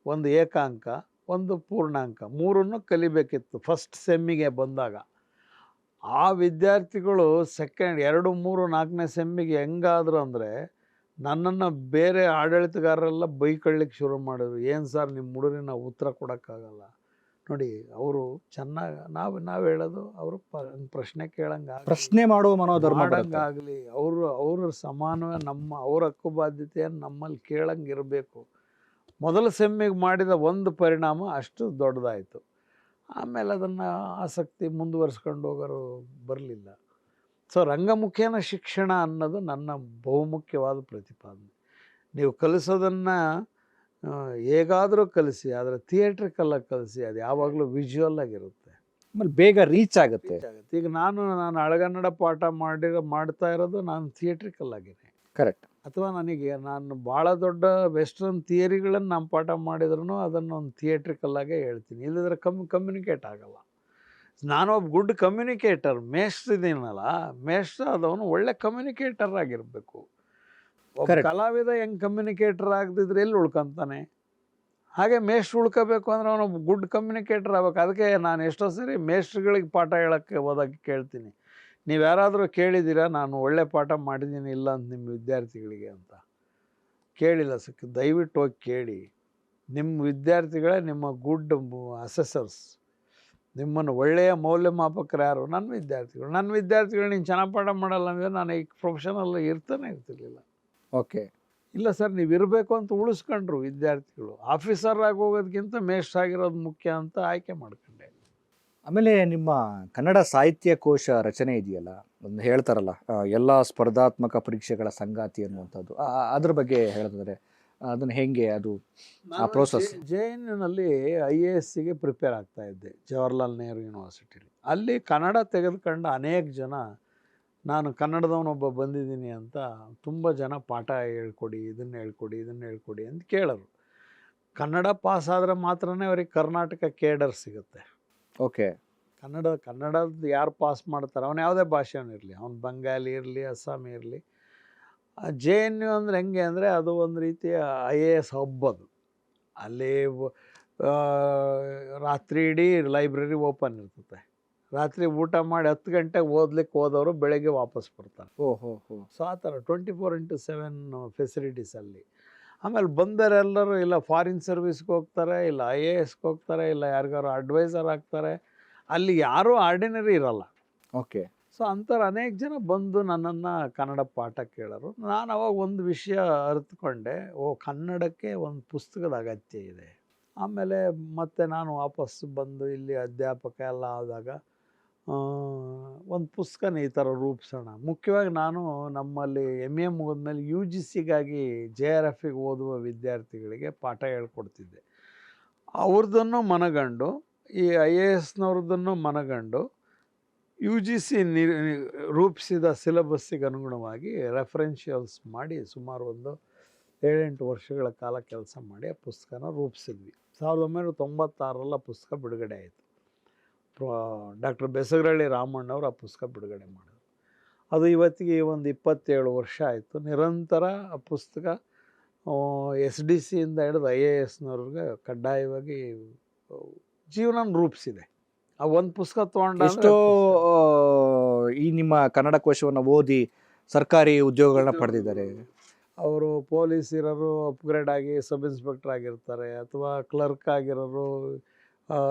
ಒಂದು ಏಕಾಂಕ, ಒಂದು ಪೂರ್ಣಾಂಕ, 3 ಕಲಿಬೇಕಿತ್ತು ಫಸ್ಟ್ ಸೆಮ್ಮಿಗೆ ಬಂದಾಗ. ಆ ವಿದ್ಯಾರ್ಥಿಗಳು ಸೆಕೆಂಡ್ 2, 3, 4ನೇ ಸೆಮ್ಮಿಗೆ ಹೆಂಗಾದ್ರು ಅಂದರೆ ನನ್ನನ್ನು ಬೇರೆ ಆಡಳಿತಗಾರರೆಲ್ಲ ಬೈಕೊಳ್ಳಿಕ್ಕೆ ಶುರು ಮಾಡಿದ್ರು. ಏನು ಸರ್ ನಿಮ್ಮ ಹುಡುಗರಿಗೆ ನಾವು ಉತ್ತರ ಕೊಡೋಕ್ಕಾಗಲ್ಲ. ನೋಡಿ, ಅವರು ಚೆನ್ನಾಗಿ ನಾವು ಹೇಳೋದು ಅವರು ಪ್ರಶ್ನೆ ಕೇಳಂಗೆ, ಪ್ರಶ್ನೆ ಮಾಡುವ ಮನೋಧರ್ಮ ಆಗಲಿ, ಅವರು ಸಮಾನವೇ ಅವ್ರ ಹಕ್ಕು ಬಾಧ್ಯತೆಯನ್ನು ನಮ್ಮಲ್ಲಿ ಕೇಳಂಗೆ ಇರಬೇಕು. ಮೊದಲ ಸೆಮ್ಮಿಗೆ ಮಾಡಿದ ಒಂದು ಪರಿಣಾಮ ಅಷ್ಟು ದೊಡ್ಡದಾಯಿತು. ಆಮೇಲೆ ಅದನ್ನು ಆಸಕ್ತಿ ಮುಂದುವರಿಸ್ಕೊಂಡು ಹೋಗೋರು ಬರಲಿಲ್ಲ. ಸೊ ರಂಗಮುಖೇನ ಶಿಕ್ಷಣ ಅನ್ನೋದು ನನ್ನ ಬಹುಮುಖ್ಯವಾದ ಪ್ರತಿಪಾದನೆ. ನೀವು ಕಲಿಸೋದನ್ನು ಹೇಗಾದರೂ ಕಲಿಸಿ, ಆದರೆ ಥಿಯೇಟ್ರಿಕಲ್ಲಾಗಿ ಕಲಿಸಿ, ಅದು ಯಾವಾಗಲೂ ವಿಜುವಲ್ ಆಗಿರುತ್ತೆ, ಆಮೇಲೆ ಬೇಗ ರೀಚ್ ಆಗುತ್ತೆ. ಈಗ ನಾನು ಹಳೆಗನ್ನಡ ಪಾಠ ಮಾಡ್ತಾ ಇರೋದು ನಾನು ಥಿಯೇಟ್ರಿಕಲ್ ಆಗಿನೇ. ಕರೆಕ್ಟ್. ಅಥವಾ ನಾನು ಭಾಳ ದೊಡ್ಡ ವೆಸ್ಟರ್ನ್ ಥಿಯರಿಗಳನ್ನು ನಾನು ಪಾಠ ಮಾಡಿದ್ರೂ ಅದನ್ನು ಒಂದು ಥಿಯೇಟ್ರಿಕಲ್ಲಾಗೇ ಹೇಳ್ತೀನಿ, ಇಲ್ಲದ್ರೆ ಕಮ್ಯುನಿಕೇಟ್ ಆಗಲ್ಲ. ನಾನೊಬ್ಬ ಗುಡ್ ಕಮ್ಯುನಿಕೇಟರ್, ಮೇಷ್ಟ್ರು ಇದೀನಲ್ಲ, ಮೇಷ್ಟ್ರು ಅದವನು ಒಳ್ಳೆ ಕಮ್ಯುನಿಕೇಟರ್ ಆಗಿರಬೇಕು. ಒಬ್ಬ ಕಲಾವಿದ ಹೆಂಗೆ ಕಮ್ಯುನಿಕೇಟರ್ ಆಗದಿದ್ರೆ ಎಲ್ಲಿ ಉಳ್ಕೊಂತಾನೆ? ಹಾಗೆ ಮೇಷ್ಟ್ರು ಉಳ್ಕೋಬೇಕು ಅಂದರೆ ಅವನೊಬ್ಬ ಗುಡ್ ಕಮ್ಯುನಿಕೇಟರ್ ಆಗ್ಬೇಕು. ಅದಕ್ಕೆ ನಾನು ಎಷ್ಟೋ ಸರಿ ಮೇಷ್ಟ್ರುಗಳಿಗೆ ಪಾಠ ಹೇಳೋಕ್ಕೆ ಹೋದಾಗ ಕೇಳ್ತೀನಿ, ನೀವು ಯಾರಾದರೂ ಕೇಳಿದ್ದೀರಾ ನಾನು ಒಳ್ಳೆ ಪಾಠ ಮಾಡಿದ್ದೀನಿ ಇಲ್ಲ ಅಂತ ನಿಮ್ಮ ವಿದ್ಯಾರ್ಥಿಗಳಿಗೆ ಅಂತ? ಕೇಳಿಲ್ಲ ಸರ್. ದಯವಿಟ್ಟು ಹೋಗಿ ಕೇಳಿ. ನಿಮ್ಮ ವಿದ್ಯಾರ್ಥಿಗಳೇ ನಿಮ್ಮ ಗುಡ್ ಅಸೆಸರ್ಸ್, ನಿಮ್ಮನ್ನು ಒಳ್ಳೆಯ ಮೌಲ್ಯಮಾಪಕರು ಯಾರು? ನನ್ನ ವಿದ್ಯಾರ್ಥಿಗಳು. ನನ್ನ ವಿದ್ಯಾರ್ಥಿಗಳು ನೀನು ಚೆನ್ನಾಗಿ ಪಾಠ ಮಾಡಲ್ಲ ಅಂದರೆ ನಾನು ಈ ಪ್ರೊಫೆಷನಲ್ ಇರ್ತಿರಲಿಲ್ಲ. ಓಕೆ. ಇಲ್ಲ ಸರ್, ನೀವು ಇರಬೇಕು ಅಂತ ಉಳಿಸ್ಕೊಂಡ್ರು ವಿದ್ಯಾರ್ಥಿಗಳು. ಆಫೀಸರ್ ಆಗಿ ಹೋಗೋದಕ್ಕಿಂತ ಮೇಷ್ಟ್ರ್ ಆಗಿರೋದು ಮುಖ್ಯ ಅಂತ ಆಯ್ಕೆ ಮಾಡ್ಕೊಂಡೆ. ಆಮೇಲೆ ನಿಮ್ಮ ಕನ್ನಡ ಸಾಹಿತ್ಯ ಕೋಶ ರಚನೆ ಇದೆಯಲ್ಲ, ಒಂದು ಹೇಳ್ತಾರಲ್ಲ ಎಲ್ಲ ಸ್ಪರ್ಧಾತ್ಮಕ ಪರೀಕ್ಷೆಗಳ ಸಂಗಾತಿ ಅನ್ನುವಂಥದ್ದು, ಅದ್ರ ಬಗ್ಗೆ ಹೇಳಿದ್ರೆ ಅದನ್ನು ಹೆಂಗೆ ಅದು ಆ ಪ್ರೋಸೆಸ್? JNUನಲ್ಲಿ IASಗೆ ಪ್ರಿಪೇರ್ ಆಗ್ತಾ ಇದ್ದೆ, ಜವಾಹರ್ಲಾಲ್ ನೆಹರು ಯೂನಿವರ್ಸಿಟಿಲಿ. ಅಲ್ಲಿ ಕನ್ನಡ ತೆಗೆದುಕೊಂಡ ಅನೇಕ ಜನ ನಾನು ಕನ್ನಡದವನೊಬ್ಬ ಬಂದಿದ್ದೀನಿ ಅಂತ ತುಂಬ ಜನ ಪಾಠ ಹೇಳ್ಕೊಡಿ, ಇದನ್ನು ಹೇಳ್ಕೊಡಿ ಅಂತ ಕೇಳೋರು. ಕನ್ನಡ ಪಾಸ್ ಆದರೆ ಮಾತ್ರನೇ ಅವ್ರಿಗೆ ಕರ್ನಾಟಕ ಕೇಡರ್ ಸಿಗುತ್ತೆ. ಓಕೆ. ಕನ್ನಡದ ಯಾರು ಪಾಸ್ ಮಾಡ್ತಾರೆ, ಅವನು ಯಾವುದೇ ಭಾಷೆಯವನು ಇರಲಿ, ಅವನು ಬಂಗಾಲಿ ಇರಲಿ, ಅಸ್ಸಾಮಿ ಇರಲಿ. JNU ಅಂದರೆ ಹೆಂಗೆ ಅಂದರೆ ಅದು ಒಂದು ರೀತಿಯ IAS ಹಬ್. ಅದು ಅಲ್ಲಿ ರಾತ್ರಿ ಇಡೀ ಲೈಬ್ರರಿ ಓಪನ್ ಇರ್ತದೆ. ರಾತ್ರಿ ಊಟ ಮಾಡಿ 10 ಗಂಟೆಗೆ ಓದ್ಲಿಕ್ಕೆ ಹೋದವರು ಬೆಳಗ್ಗೆ ವಾಪಸ್ ಬರ್ತಾರೆ. ಸೊ ಆ ಥರ 24/7 ಫೆಸಿಲಿಟೀಸ್ ಅಲ್ಲಿ. ಆಮೇಲೆ ಬಂದರೆಲ್ಲರೂ ಇಲ್ಲ ಫಾರಿನ್ ಸರ್ವಿಸ್ಗೆ ಹೋಗ್ತಾರೆ, ಇಲ್ಲ IASಗೆ ಹೋಗ್ತಾರೆ, ಇಲ್ಲ ಯಾರಿಗಾರು ಅಡ್ವೈಸರ್ ಆಗ್ತಾರೆ. ಅಲ್ಲಿ ಯಾರೂ ಆರ್ಡಿನರಿ ಇರಲ್ಲ. ಓಕೆ. ಸೊ ಅಂಥವ್ರು ಅನೇಕ ಜನ ಬಂದು ನನ್ನನ್ನು ಕನ್ನಡ ಪಾಠ ಕೇಳೋರು. ನಾನು ಅವಾಗ ಒಂದು ವಿಷಯ ಅರಿತುಕೊಂಡೆ, ಕನ್ನಡಕ್ಕೆ ಒಂದು ಪುಸ್ತಕದ ಅಗತ್ಯ ಇದೆ. ಆಮೇಲೆ ಮತ್ತೆ ನಾನು ವಾಪಸ್ಸು ಬಂದು ಇಲ್ಲಿ ಅಧ್ಯಾಪಕ ಎಲ್ಲ ಆದಾಗ ಒಂದು ಪುಸ್ತಕನ ಈ ಥರ ರೂಪಿಸೋಣ. ಮುಖ್ಯವಾಗಿ ನಾನು ನಮ್ಮಲ್ಲಿ MA ಮುಗಿದ್ಮೇಲೆ UGCಗಾಗಿ JRFಗೆ ಓದುವ ವಿದ್ಯಾರ್ಥಿಗಳಿಗೆ ಪಾಠ ಹೇಳ್ಕೊಡ್ತಿದ್ದೆ. ಅವ್ರದ್ದನ್ನು ಮನಗಂಡು, ಈ IASನವ್ರದ್ದನ್ನು ಮನಗಂಡು, UGC ರೂಪಿಸಿದ ಸಿಲೆಬಸ್ಸಿಗೆ ಅನುಗುಣವಾಗಿ ರೆಫರೆನ್ಷಿಯಲ್ಸ್ ಮಾಡಿ ಸುಮಾರು ಒಂದು 7-8 ವರ್ಷಗಳ ಕಾಲ ಕೆಲಸ ಮಾಡಿ ಆ ಪುಸ್ತಕನ ರೂಪಿಸಿದ್ವಿ. 1996ರಲ್ಲಿ ಆ ಪುಸ್ತಕ ಬಿಡುಗಡೆ ಆಯಿತು. ಡಾಕ್ಟರ್ ಬೆಸಗರಳ್ಳಿ ರಾಮಣ್ಣವರು ಆ ಪುಸ್ತಕ ಬಿಡುಗಡೆ ಮಾಡಿದ್ರು. ಅದು ಇವತ್ತಿಗೆ ಒಂದು 27 ವರ್ಷ ಆಯಿತು. ನಿರಂತರ ಆ ಪುಸ್ತಕ SDCಯಿಂದ ಹಿಡಿದು IASನವ್ರಿಗೆ ಕಡ್ಡಾಯವಾಗಿ ಜೀವನ ರೂಪಿಸಿದೆ. ಆ ಒಂದು ಪುಸ್ತಕ ತೊಗೊಂಡು ಎಷ್ಟೋ ಈ ನಿಮ್ಮ ಕನ್ನಡ ಕೋಶವನ್ನು ಓದಿ ಸರ್ಕಾರಿ ಉದ್ಯೋಗಗಳನ್ನ ಪಡೆದಿದ್ದಾರೆ. ಅವರು ಪೊಲೀಸ್ ಇರೋರು ಅಪ್ಗ್ರೇಡ್ ಆಗಿ ಸಬ್ ಇನ್ಸ್ಪೆಕ್ಟರ್ ಆಗಿರ್ತಾರೆ, ಅಥವಾ ಕ್ಲರ್ಕ್ ಆಗಿರೋರು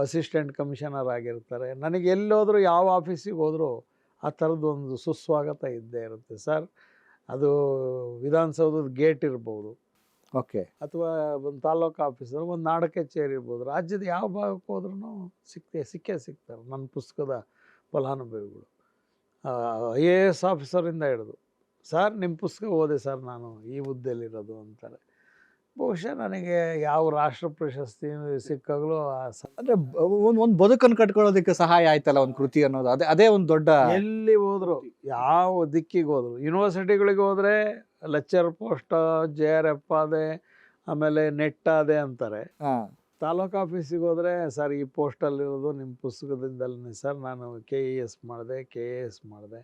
ಅಸಿಸ್ಟೆಂಟ್ ಕಮಿಷನರ್ ಆಗಿರ್ತಾರೆ. ನನಗೆ ಎಲ್ಲೋದ್ರೂ ಯಾವ ಆಫೀಸಿಗೆ ಹೋದರೂ ಆ ಥರದ್ದೊಂದು ಸುಸ್ವಾಗತ ಇದ್ದೇ ಇರುತ್ತೆ. ಸರ್, ಅದು ವಿಧಾನಸೌಧದ ಗೇಟ್ ಇರ್ಬೋದು, ಓಕೆ, ಅಥವಾ ಒಂದು ತಾಲೂಕು ಆಫೀಸರ್, ಒಂದು ನಾಡ ಕಚೇರಿ ಇರ್ಬೋದು, ರಾಜ್ಯದ ಯಾವ ಭಾಗಕ್ಕೆ ಹೋದ್ರೂ ಸಿಕ್ಕೇ ಸಿಗ್ತಾರೆ ನನ್ನ ಪುಸ್ತಕದ ಫಲಾನುಭವಿಗಳು. IAS ಆಫೀಸರಿಂದ ಹಿಡಿದು, ಸರ್ ನಿಮ್ಮ ಪುಸ್ತಕ ಓದೆ ಸರ್ ನಾನು ಈ ಹುದ್ದೆಯಲ್ಲಿರೋದು ಅಂತಾರೆ. ಬಹುಶಃ ನನಗೆ ಯಾವ ರಾಷ್ಟ್ರ ಪ್ರಶಸ್ತಿ ಸಿಕ್ಕಾಗಲೂ ಅಂದರೆ ಒಂದು ಬದುಕನ್ನು ಕಟ್ಕೊಳ್ಳೋದಕ್ಕೆ ಸಹಾಯ ಆಯ್ತಲ್ಲ ಒಂದು ಕೃತಿ ಅನ್ನೋದು. ಅದೇ ಒಂದು ದೊಡ್ಡ. ಎಲ್ಲಿ ಹೋದ್ರು, ಯಾವ ದಿಕ್ಕಿಗೆ ಹೋದ್ರು, ಯೂನಿವರ್ಸಿಟಿಗಳಿಗೆ ಹೋದರೆ ಲೆಕ್ಚರ್ ಪೋಸ್ಟ್ JRF ಆದೆ, ಆಮೇಲೆ ನೆಟ್ ಆದೆ ಅಂತಾರೆ. ತಾಲೂಕು ಆಫೀಸಿಗೆ ಹೋದರೆ ಸರ್ ಈ ಪೋಸ್ಟಲ್ಲಿರೋದು ನಿಮ್ಮ ಪುಸ್ತಕದಿಂದಲೇ ಸರ್, ನಾನು KES ಮಾಡಿದೆ, KAS ಮಾಡಿದೆ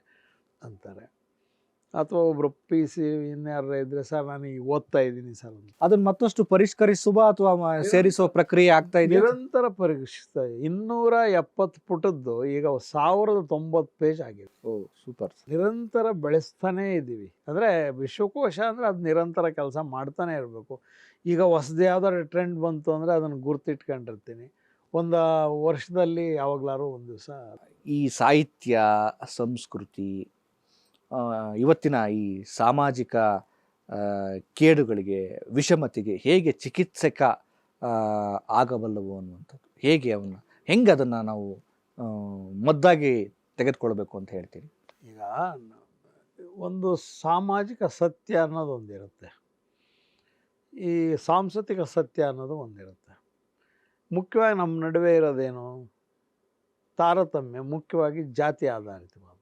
ಅಂತಾರೆ. ಅಥವಾ ಒಬ್ಬರು PC ಇನ್ಯಾರ ಇದ್ದರೆ ಸರ್ ನಾನು ಈಗ ಓದ್ತಾ ಇದ್ದೀನಿ ಸರ್ ಅಂತ. ಅದನ್ನು ಮತ್ತಷ್ಟು ಪರಿಷ್ಕರಿಸುವ ಅಥವಾ ಸೇರಿಸುವ ಪ್ರಕ್ರಿಯೆ ಆಗ್ತಾ ಇದೆ. ನಿರಂತರ ಪರೀಕ್ಷಿಸ್ತಾ 270 ಪುಟದ್ದು ಈಗ 1090 ಪೇಜ್ ಆಗಿದೆ. ಸೂಪರ್. ನಿರಂತರ ಬೆಳೆಸ್ತಾನೇ ಇದ್ದೀವಿ. ಅಂದರೆ ವಿಶ್ವಕೋಶ ಅಂದರೆ ಅದು ನಿರಂತರ ಕೆಲಸ ಮಾಡ್ತಾನೆ ಇರಬೇಕು. ಈಗ ಹೊಸದೇ ಯಾವ್ದಾದ್ರು ಟ್ರೆಂಡ್ ಬಂತು ಅಂದರೆ ಅದನ್ನು ಗುರ್ತಿಟ್ಕೊಂಡಿರ್ತೀನಿ. ಒಂದು ವರ್ಷದಲ್ಲಿ ಯಾವಾಗಲಾರು ಒಂದು ದಿವಸ ಈ ಸಾಹಿತ್ಯ, ಸಂಸ್ಕೃತಿ, ಇವತ್ತಿನ ಈ ಸಾಮಾಜಿಕ ಕೇಡುಗಳಿಗೆ, ವಿಷಮತೆಗೆ ಹೇಗೆ ಚಿಕಿತ್ಸಕ ಆಗಬಲ್ಲವು ಅನ್ನುವಂಥದ್ದು, ಹೆಂಗೆ ಅದನ್ನು ನಾವು ಮದ್ದಾಗಿ ತೆಗೆದುಕೊಳ್ಬೇಕು ಅಂತ ಹೇಳ್ತೀರಿ? ಈಗ ಈಗ ಒಂದು ಸಾಮಾಜಿಕ ಸತ್ಯ ಅನ್ನೋದು ಒಂದಿರುತ್ತೆ, ಈ ಸಾಂಸ್ಕೃತಿಕ ಸತ್ಯ ಅನ್ನೋದು ಒಂದಿರುತ್ತೆ. ಮುಖ್ಯವಾಗಿ ನಮ್ಮ ನಡುವೆ ಇರೋದೇನು ತಾರತಮ್ಯ, ಮುಖ್ಯವಾಗಿ ಜಾತಿ ಆಧಾರಿತವಾದ.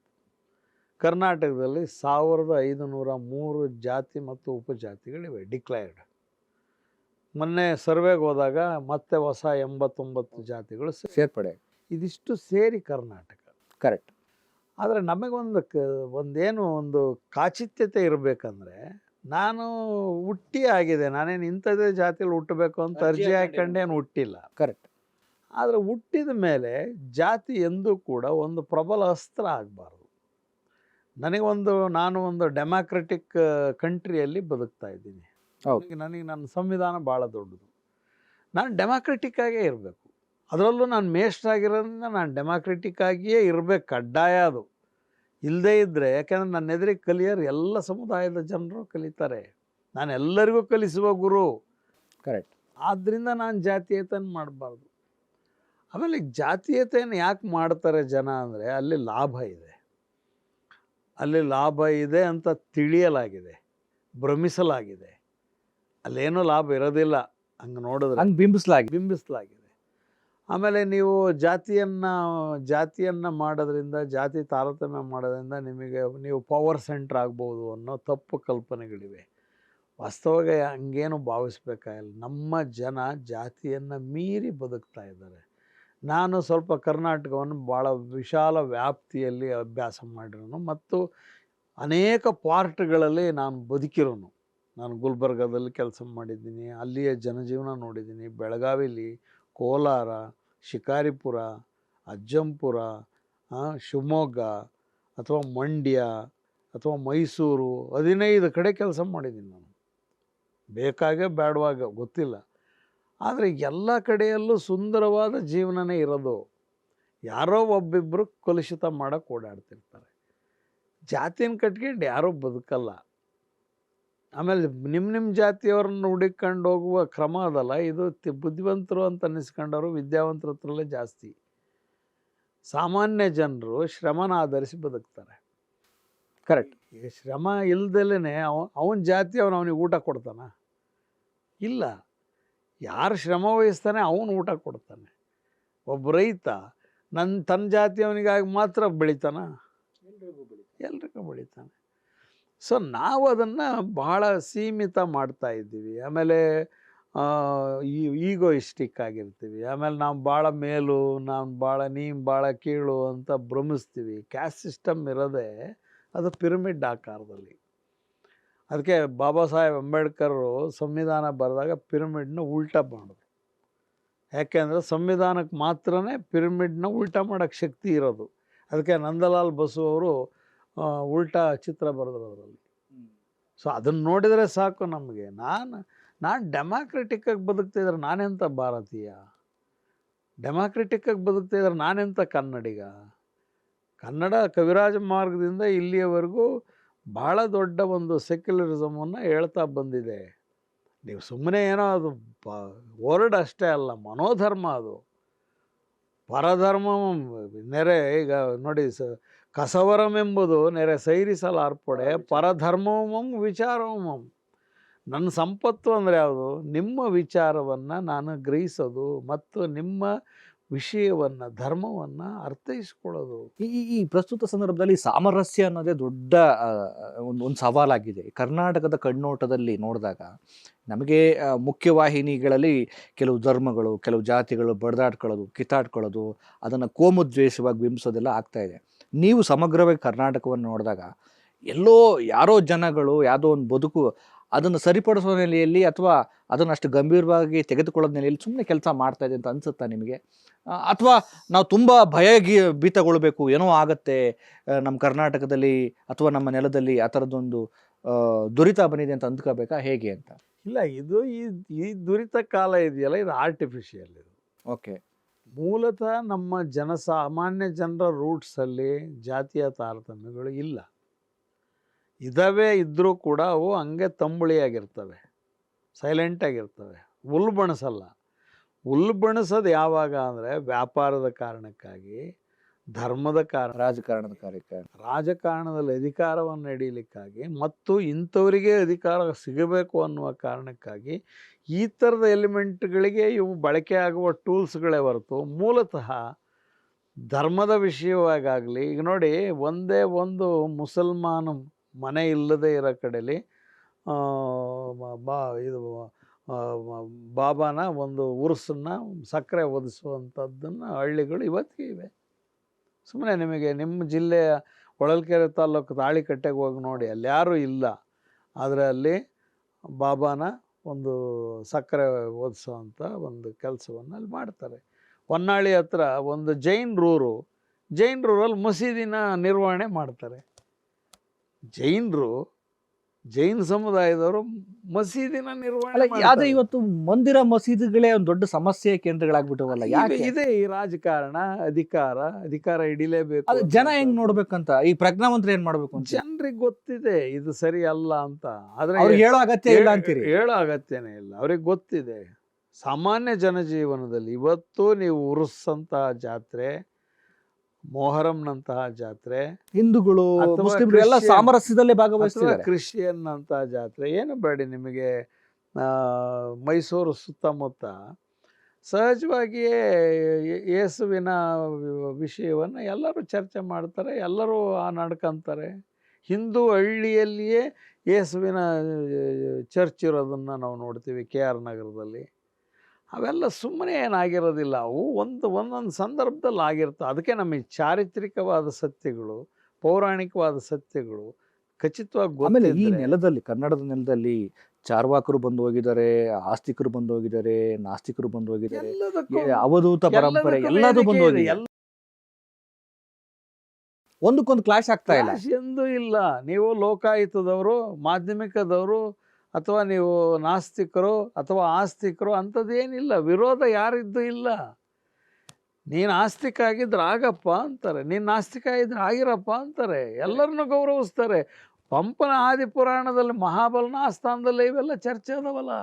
ಕರ್ನಾಟಕದಲ್ಲಿ 1503 ಜಾತಿ ಮತ್ತು ಉಪಜಾತಿಗಳಿವೆ ಡಿಕ್ಲೇರ್ಡ್. ಮೊನ್ನೆ ಸರ್ವೆಗೆ ಹೋದಾಗ ಮತ್ತೆ ಹೊಸ 89 ಜಾತಿಗಳು ಸೇರ್ಪಡೆ. ಇದಿಷ್ಟು ಸೇರಿ ಕರ್ನಾಟಕ. ಕರೆಕ್ಟ್. ಆದರೆ ನಮಗೊಂದು ಒಂದೇನು ಒಂದು ಕಾಚಿತ್ಯತೆ ಇರಬೇಕಂದ್ರೆ, ನಾನು ಹುಟ್ಟಿ ಆಗಿದೆ, ನಾನೇನು ಇಂಥದ್ದೇ ಜಾತಿಯಲ್ಲಿ ಹುಟ್ಟಬೇಕು ಅಂತ ಅರ್ಜಿ ಹಾಕೊಂಡೇನು ಹುಟ್ಟಿಲ್ಲ. ಕರೆಕ್ಟ್. ಆದರೆ ಹುಟ್ಟಿದ ಮೇಲೆ ಜಾತಿ ಎಂದೂ ಕೂಡ ಒಂದು ಪ್ರಬಲ ಅಸ್ತ್ರ ಆಗಬಾರ್ದು. ನಾನು ಒಂದು ಡೆಮಾಕ್ರೆಟಿಕ್ ಕಂಟ್ರಿಯಲ್ಲಿ ಬದುಕ್ತಾ ಇದ್ದೀನಿ. ನನಗೆ ನನ್ನ ಸಂವಿಧಾನ ಭಾಳ ದೊಡ್ಡದು. ನಾನು ಡೆಮಾಕ್ರೆಟಿಕ್ ಆಗೇ ಇರಬೇಕು. ಅದರಲ್ಲೂ ನಾನು ಮೇಷ್ಟ್ರಾಗಿರೋದ್ರಿಂದ ನಾನು ಡೆಮಾಕ್ರೆಟಿಕ್ ಆಗಿಯೇ ಇರಬೇಕು, ಕಡ್ಡಾಯ ಅದು. ಇಲ್ಲದೇ ಇದ್ದರೆ, ಯಾಕೆಂದರೆ ನನ್ನ ಎದುರಿಗೆ ಕಲಿಯೋರು ಎಲ್ಲ ಸಮುದಾಯದ ಜನರು ಕಲಿತಾರೆ, ನಾನು ಎಲ್ಲರಿಗೂ ಕಲಿಸುವ ಗುರು. ಕರೆಕ್ಟ್. ಆದ್ದರಿಂದ ನಾನು ಜಾತೀಯತೆಯನ್ನು ಮಾಡಬಾರ್ದು. ಆಮೇಲೆ ಜಾತೀಯತೆಯನ್ನು ಯಾಕೆ ಮಾಡ್ತಾರೆ ಜನ ಅಂದರೆ, ಅಲ್ಲಿ ಲಾಭ ಇದೆ ಅಂತ ತಿಳಿಯಲಾಗಿದೆ, ಭ್ರಮಿಸಲಾಗಿದೆ. ಅಲ್ಲೇನೂ ಲಾಭ ಇರೋದಿಲ್ಲ ಹಂಗೆ ನೋಡಿದ್ರೆ, ಹಂಗೆ ಬಿಂಬಿಸಲಾಗಿದೆ. ಆಮೇಲೆ ನೀವು ಜಾತಿಯನ್ನು ಮಾಡೋದ್ರಿಂದ, ಜಾತಿ ತಾರತಮ್ಯ ಮಾಡೋದ್ರಿಂದ ನೀವು ಪವರ್ ಸೆಂಟ್ರ್ ಆಗ್ಬೋದು ಅನ್ನೋ ತಪ್ಪು ಕಲ್ಪನೆಗಳಿವೆ. ವಾಸ್ತವವಾಗಿ ಹಂಗೇನು ಭಾವಿಸ್ಬೇಕಾಗಿಲ್ಲ. ನಮ್ಮ ಜನ ಜಾತಿಯನ್ನು ಮೀರಿ ಬದುಕ್ತಾ ಇದ್ದಾರೆ. ನಾನು ಸ್ವಲ್ಪ ಕರ್ನಾಟಕವನ್ನು ಭಾಳ ವಿಶಾಲ ವ್ಯಾಪ್ತಿಯಲ್ಲಿ ಅಭ್ಯಾಸ ಮಾಡಿರೋನು ಮತ್ತು ಅನೇಕ ಪಾರ್ಟ್ಗಳಲ್ಲಿ ನಾನು ಬದುಕಿರೋನು. ನಾನು ಗುಲ್ಬರ್ಗದಲ್ಲಿ ಕೆಲಸ ಮಾಡಿದ್ದೀನಿ, ಅಲ್ಲಿಯ ಜನಜೀವನ ನೋಡಿದ್ದೀನಿ. ಬೆಳಗಾವಿಲಿ, ಕೋಲಾರ, ಶಿಕಾರಿಪುರ, ಅಜ್ಜಂಪುರ, ಶಿವಮೊಗ್ಗ ಅಥವಾ ಮಂಡ್ಯ ಅಥವಾ ಮೈಸೂರು 15 ಕಡೆ ಕೆಲಸ ಮಾಡಿದ್ದೀನಿ ನಾನು. ಬೇಕಾಗೆ ಬೇಡವಾಗ ಗೊತ್ತಿಲ್ಲ. ಆದರೆ ಎಲ್ಲ ಕಡೆಯಲ್ಲೂ ಸುಂದರವಾದ ಜೀವನನೇ ಇರೋದು. ಯಾರೋ ಒಬ್ಬಿಬ್ಬರು ಕಲುಷಿತ ಮಾಡೋಕ್ಕೆ ಓಡಾಡ್ತಿರ್ತಾರೆ. ಜಾತಿನ ಕಟ್ಕೊಂಡು ಯಾರೂ ಬದುಕಲ್ಲ. ಆಮೇಲೆ ನಿಮ್ಮ ಜಾತಿಯವ್ರನ್ನ ಹುಡುಕೊಂಡು ಹೋಗುವ ಕ್ರಮ ಅದಲ್ಲ ಇದು. ಬುದ್ಧಿವಂತರು ಅಂತ ಅನ್ನಿಸ್ಕೊಂಡವರು ವಿದ್ಯಾವಂತರ ಹತ್ರಲ್ಲೇ ಜಾಸ್ತಿ. ಸಾಮಾನ್ಯ ಜನರು ಶ್ರಮನ ಆಧರಿಸಿ ಬದುಕ್ತಾರೆ. ಕರೆಕ್ಟ್. ಈಗ ಶ್ರಮ ಇಲ್ದಲೇ ಅವನ ಜಾತಿ ಅವನಿಗೆ ಊಟ ಕೊಡ್ತಾನ? ಇಲ್ಲ. ಯಾರು ಶ್ರಮ ವಹಿಸ್ತಾನೆ ಅವನು ಊಟ ಕೊಡ್ತಾನೆ. ಒಬ್ಬ ರೈತ ತನ್ನ ಜಾತಿಯವನಿಗಾಗಿ ಮಾತ್ರ ಬೆಳಿತಾನ? ಎಲ್ರಿಗೂ ಬೆಳಿತಾನೆ. ಸೊ ನಾವು ಅದನ್ನು ಬಹಳ ಸೀಮಿತ ಮಾಡ್ತಾ ಇದ್ದೀವಿ. ಆಮೇಲೆ ಈಗೋಯಿಸ್ಟಿಕ್ ಆಗಿರ್ತೀವಿ. ಆಮೇಲೆ ನಾವು ಭಾಳ ಮೇಲು, ನೀನು ಭಾಳ ಕೀಳು ಅಂತ ಭ್ರಮಿಸ್ತೀವಿ. ಕ್ಯಾಸ್ಟ್ ಸಿಸ್ಟಮ್ ಇರೋದೇ ಅದು ಪಿರಮಿಡ್ ಆಕಾರದಲ್ಲಿ. ಅದಕ್ಕೆ ಬಾಬಾ ಸಾಹೇಬ್ ಅಂಬೇಡ್ಕರು ಸಂವಿಧಾನ ಬರೆದಾಗ ಪಿರಮಿಡ್ನ ಉಲ್ಟಾ ಮಾಡಿದ್ರು. ಯಾಕೆಂದರೆ ಸಂವಿಧಾನಕ್ಕೆ ಮಾತ್ರ ಪಿರಮಿಡ್ನ ಉಲ್ಟಾ ಮಾಡೋಕ್ಕೆ ಶಕ್ತಿ ಇರೋದು. ಅದಕ್ಕೆ ನಂದಲಾಲ್ ಬಸು ಅವರು ಉಲ್ಟಾ ಚಿತ್ರ ಬರೆದ್ರು ಅದರಲ್ಲಿ. ಸೊ ಅದನ್ನು ನೋಡಿದರೆ ಸಾಕು ನಮಗೆ. ನಾನು ಡೆಮಾಕ್ರೆಟಿಕ್ಕಾಗಿ ಬದುಕ್ತಿದ್ರೆ ನಾನೆಂಥ ಭಾರತೀಯ? ಡೆಮಾಕ್ರೆಟಿಕ್ಕಾಗಿ ಬದುಕ್ತಿದ್ರೆ ನಾನೆಂಥ ಕನ್ನಡಿಗ? ಕನ್ನಡ ಕವಿರಾಜ ಮಾರ್ಗದಿಂದ ಇಲ್ಲಿಯವರೆಗೂ ಭಾಳ ದೊಡ್ಡ ಒಂದು ಸೆಕ್ಯುಲರಿಸಮನ್ನು ಹೇಳ್ತಾ ಬಂದಿದೆ. ನೀವು ಸುಮ್ಮನೆ ಏನೋ ಅದು ವರ್ಡ್ ಅಷ್ಟೇ ಅಲ್ಲ, ಮನೋಧರ್ಮ ಅದು. ಪರಧರ್ಮ ನೆರೆ, ಈಗ ನೋಡಿ ಕಸವರಮೆಂಬುದು ನೆರೆ ಸೈರಿಸಲಾರ್ಪಡೆ ಪರಧರ್ಮವಂ ವಿಚಾರವಂ. ನನ್ನ ಸಂಪತ್ತು ಅಂದರೆ ಯಾವುದು? ನಿಮ್ಮ ವಿಚಾರವನ್ನು ನಾನು ಗ್ರಹಿಸೋದು ಮತ್ತು ನಿಮ್ಮ ವಿಷಯವನ್ನು, ಧರ್ಮವನ್ನು ಅರ್ಥೈಸ್ಕೊಳ್ಳೋದು. ಈ ಪ್ರಸ್ತುತ ಸಂದರ್ಭದಲ್ಲಿ ಸಾಮರಸ್ಯ ಅನ್ನೋದೇ ದೊಡ್ಡ ಒಂದು ಸವಾಲಾಗಿದೆ. ಕರ್ನಾಟಕದ ಕಣ್ಣೋಟದಲ್ಲಿ ನೋಡಿದಾಗ ನಮಗೆ ಮುಖ್ಯವಾಹಿನಿಗಳಲ್ಲಿ ಕೆಲವು ಧರ್ಮಗಳು, ಕೆಲವು ಜಾತಿಗಳು ಬಡ್ದಾಡ್ಕೊಳ್ಳೋದು, ಕಿತ್ತಾಡ್ಕೊಳ್ಳೋದು, ಅದನ್ನು ಕೋಮುದ್ವೇಷವಾಗಿ ಬಿಂಬಿಸೋದೆಲ್ಲ ಆಗ್ತಾ ಇದೆ. ನೀವು ಸಮಗ್ರವಾಗಿ ಕರ್ನಾಟಕವನ್ನು ನೋಡಿದಾಗ ಎಲ್ಲೋ ಯಾರೋ ಜನಗಳು ಯಾವುದೋ ಒಂದು ಬದುಕು ಅದನ್ನು ಸರಿಪಡಿಸೋ ನೆಲೆಯಲ್ಲಿ ಅಥವಾ ಅದನ್ನು ಅಷ್ಟು ಗಂಭೀರವಾಗಿ ತೆಗೆದುಕೊಳ್ಳೋ ನೆಲೆಯಲ್ಲಿ ಸುಮ್ಮನೆ ಕೆಲಸ ಮಾಡ್ತಾ ಇದೆ ಅಂತ ಅನಿಸುತ್ತಾ ನಿಮಗೆ? ಅಥವಾ ನಾವು ತುಂಬ ಭೀತಗೊಳ್ಬೇಕು, ಏನೋ ಆಗತ್ತೆ ನಮ್ಮ ಕರ್ನಾಟಕದಲ್ಲಿ ಅಥವಾ ನಮ್ಮ ನೆಲದಲ್ಲಿ ಆ ಥರದ್ದೊಂದು ದುರಿತ ಬಂದಿದೆ ಅಂತ ಅಂದ್ಕೋಬೇಕಾ, ಹೇಗೆ ಅಂತ? ಇಲ್ಲ, ಇದು ಈ ದುರಿತ ಕಾಲ ಇದೆಯಲ್ಲ, ಇದು ಆರ್ಟಿಫಿಷಿಯಲ್. ಇದು ಓಕೆ. ಮೂಲತಃ ನಮ್ಮ ಸಾಮಾನ್ಯ ಜನರ ರೂಟ್ಸಲ್ಲಿ ಜಾತಿಯ ತಾರತಮ್ಯಗಳು ಇಲ್ಲ. ಇದ್ದರೂ ಕೂಡ ಅವು ಹಂಗೆ ತಂಬುಳಿಯಾಗಿರ್ತವೆ, ಸೈಲೆಂಟಾಗಿರ್ತವೆ, ಉಲ್ಬಣಿಸಲ್ಲ. ಉಲ್ಬಣಿಸೋದು ಯಾವಾಗ ಅಂದರೆ ವ್ಯಾಪಾರದ ಕಾರಣಕ್ಕಾಗಿ, ಧರ್ಮದ ಕಾರಣ, ರಾಜಕಾರಣದ ಕಾರ್ಯಕ್ಕೆ. ರಾಜಕಾರಣದಲ್ಲಿ ಅಧಿಕಾರವನ್ನು ಹಿಡೀಲಿಕ್ಕಾಗಿ ಮತ್ತು ಇಂಥವರಿಗೆ ಅಧಿಕಾರ ಸಿಗಬೇಕು ಅನ್ನುವ ಕಾರಣಕ್ಕಾಗಿ ಈ ಥರದ ಎಲಿಮೆಂಟ್ಗಳಿಗೆ ಇವು ಬಳಕೆ ಆಗುವ ಟೂಲ್ಸ್ಗಳೇ ಹೊರತು ಮೂಲತಃ ಧರ್ಮದ ವಿಷಯವಾಗಲಿ. ಈಗ ನೋಡಿ, ಒಂದೇ ಒಂದು ಮುಸಲ್ಮಾನ ಮನೆ ಇಲ್ಲದೆ ಇರೋ ಕಡೆಯಲ್ಲಿ ಇದು ಬಾಬಾನ ಒಂದು ಉರ್ಸನ್ನ ಸಕ್ಕರೆ ಒದಿಸುವಂಥದ್ದನ್ನು ಹಳ್ಳಿಗಳು ಇವತ್ತಿಗೆ ಇವೆ. ಸುಮ್ಮನೆ ನಿಮಗೆ ನಿಮ್ಮ ಜಿಲ್ಲೆಯ ಹೊಳಲ್ಕೆರೆ ತಾಲೂಕು ತಾಳಿಕಟ್ಟೆಗೆ ಹೋಗಿ ನೋಡಿ, ಅಲ್ಲಿ ಯಾರೂ ಇಲ್ಲ, ಆದರೆ ಅಲ್ಲಿ ಬಾಬಾನ ಒಂದು ಸಕ್ಕರೆ ಒದಿಸುವಂಥ ಒಂದು ಕೆಲಸವನ್ನು ಅಲ್ಲಿ ಮಾಡ್ತಾರೆ. ಹೊನ್ನಾಳಿ ಹತ್ರ ಒಂದು ಜೈನರಲ್ಲಿ ಮಸೀದಿನ ನಿರ್ವಹಣೆ ಮಾಡ್ತಾರೆ. ಜೈನ್ ಸಮುದಾಯದವರು ಮಸೀದಿನ ನಿರ್ವಹಣೆ ಅದೇ ಇವತ್ತು ಮಂದಿರ ಮಸೀದಿಗಳೇ ಒಂದು ದೊಡ್ಡ ಸಮಸ್ಯೆ ಕೇಂದ್ರಗಳಾಗ್ಬಿಟ್ಟವಲ್ಲ, ಯಾಕೆ? ಇದೆ ಈ ರಾಜಕಾರಣ, ಅಧಿಕಾರ ಹಿಡಿಲೇಬೇಕು. ಅದು ಜನ ಹೆಂಗ್ ನೋಡ್ಬೇಕಂತ, ಈ ಪ್ರಜ್ಞಾವಂತರು ಏನ್ ಮಾಡ್ಬೇಕು ಅಂತ ಜನರಿಗೆ ಗೊತ್ತಿದೆ ಇದು ಸರಿ ಅಲ್ಲ ಅಂತ. ಆದ್ರೆ ಅವ್ರಿಗೆ ಹೇಳೋ ಅಗತ್ಯ ಇಲ್ಲ ಅಂತೀರಿ? ಹೇಳೋ ಅಗತ್ಯನೇ ಇಲ್ಲ, ಅವ್ರಿಗೆ ಗೊತ್ತಿದೆ. ಸಾಮಾನ್ಯ ಜನಜೀವನದಲ್ಲಿ ಇವತ್ತು ನೀವು ಉರುಸ್ಸಂತಹ ಜಾತ್ರೆ, ಮೊಹರಂನಂತಹ ಜಾತ್ರೆ, ಹಿಂದೂಗಳು ಮುಸ್ಲಿಮರು ಎಲ್ಲ ಸಾಮರಸ್ಯದಲ್ಲೇ ಭಾಗವಹಿಸ್ತಾರೆ. ಕ್ರಿಶ್ಚಿಯನ್ ಅಂತಹ ಜಾತ್ರೆ ಏನು ಬೇಡಿ ನಿಮಗೆ. ಮೈಸೂರು ಸುತ್ತಮುತ್ತ ಸಹಜವಾಗಿಯೇ ಯೇಸುವಿನ ವಿಷಯವನ್ನು ಎಲ್ಲರೂ ಚರ್ಚೆ ಮಾಡ್ತಾರೆ, ಎಲ್ಲರೂ ನಡ್ಕೊಂತಾರೆ. ಹಿಂದೂ ಹಳ್ಳಿಯಲ್ಲಿಯೇ ಯೇಸುವಿನ ಚರ್ಚ್ ಇರೋದನ್ನು ನಾವು ನೋಡ್ತೀವಿ KR ನಗರದಲ್ಲಿ. ಅವೆಲ್ಲ ಸುಮ್ಮನೆ ಏನಾಗಿರೋದಿಲ್ಲ, ಅವು ಒಂದೊಂದು ಸಂದರ್ಭದಲ್ಲಿ ಆಗಿರ್ತವೆ. ಅದಕ್ಕೆ ನಮಗೆ ಚಾರಿತ್ರಿಕವಾದ ಸತ್ಯಗಳು, ಪೌರಾಣಿಕವಾದ ಸತ್ಯಗಳು ಖಚಿತವಾಗಿ ಆಮೇಲೆ ಈ ಗೊತ್ತಿದೆ. ನೆಲದಲ್ಲಿ, ಕನ್ನಡದ ನೆಲದಲ್ಲಿ ಚಾರ್ವಾಕರು ಬಂದು ಹೋಗಿದ್ದಾರೆ, ಆಸ್ತಿಕರು ಬಂದು ಹೋಗಿದ್ದಾರೆ, ನಾಸ್ತಿಕರು ಬಂದು ಹೋಗಿದ್ದಾರೆ, ಅವಧೂತ ಪರಂಪರೆ ಎಲ್ಲದೂ ಬಂದು ಹೋಗಿದೆ. ಒಂದಕ್ಕೊಂದು ಕ್ಲಾಶ್ ಆಗ್ತಾ ಇಲ್ಲ. ಎಂದೂ ಇಲ್ಲ. ನೀವು ಲೋಕಾಯುತದವರು, ಮಾಧ್ಯಮಿಕದವರು, ಅಥವಾ ನೀವು ನಾಸ್ತಿಕರು ಅಥವಾ ಆಸ್ತಿಕರು ಅಂಥದ್ದೇನಿಲ್ಲ. ವಿರೋಧ ಯಾರಿದ್ದು ಇಲ್ಲ. ನೀನು ಆಸ್ತಿಕ ಆಗಿದ್ರೆ ಆಗಪ್ಪ ಅಂತಾರೆ, ನೀನು ನಾಸ್ತಿಕ ಆಗಿದ್ರೆ ಆಗಿರಪ್ಪ ಅಂತಾರೆ, ಎಲ್ಲರನ್ನೂ ಗೌರವಿಸ್ತಾರೆ. ಪಂಪನ ಆದಿಪುರಾಣದಲ್ಲಿ ಮಹಾಬಲನ ಆಸ್ಥಾನದಲ್ಲಿ ಇವೆಲ್ಲ ಚರ್ಚೆ ಅದಾವಲ್ಲ,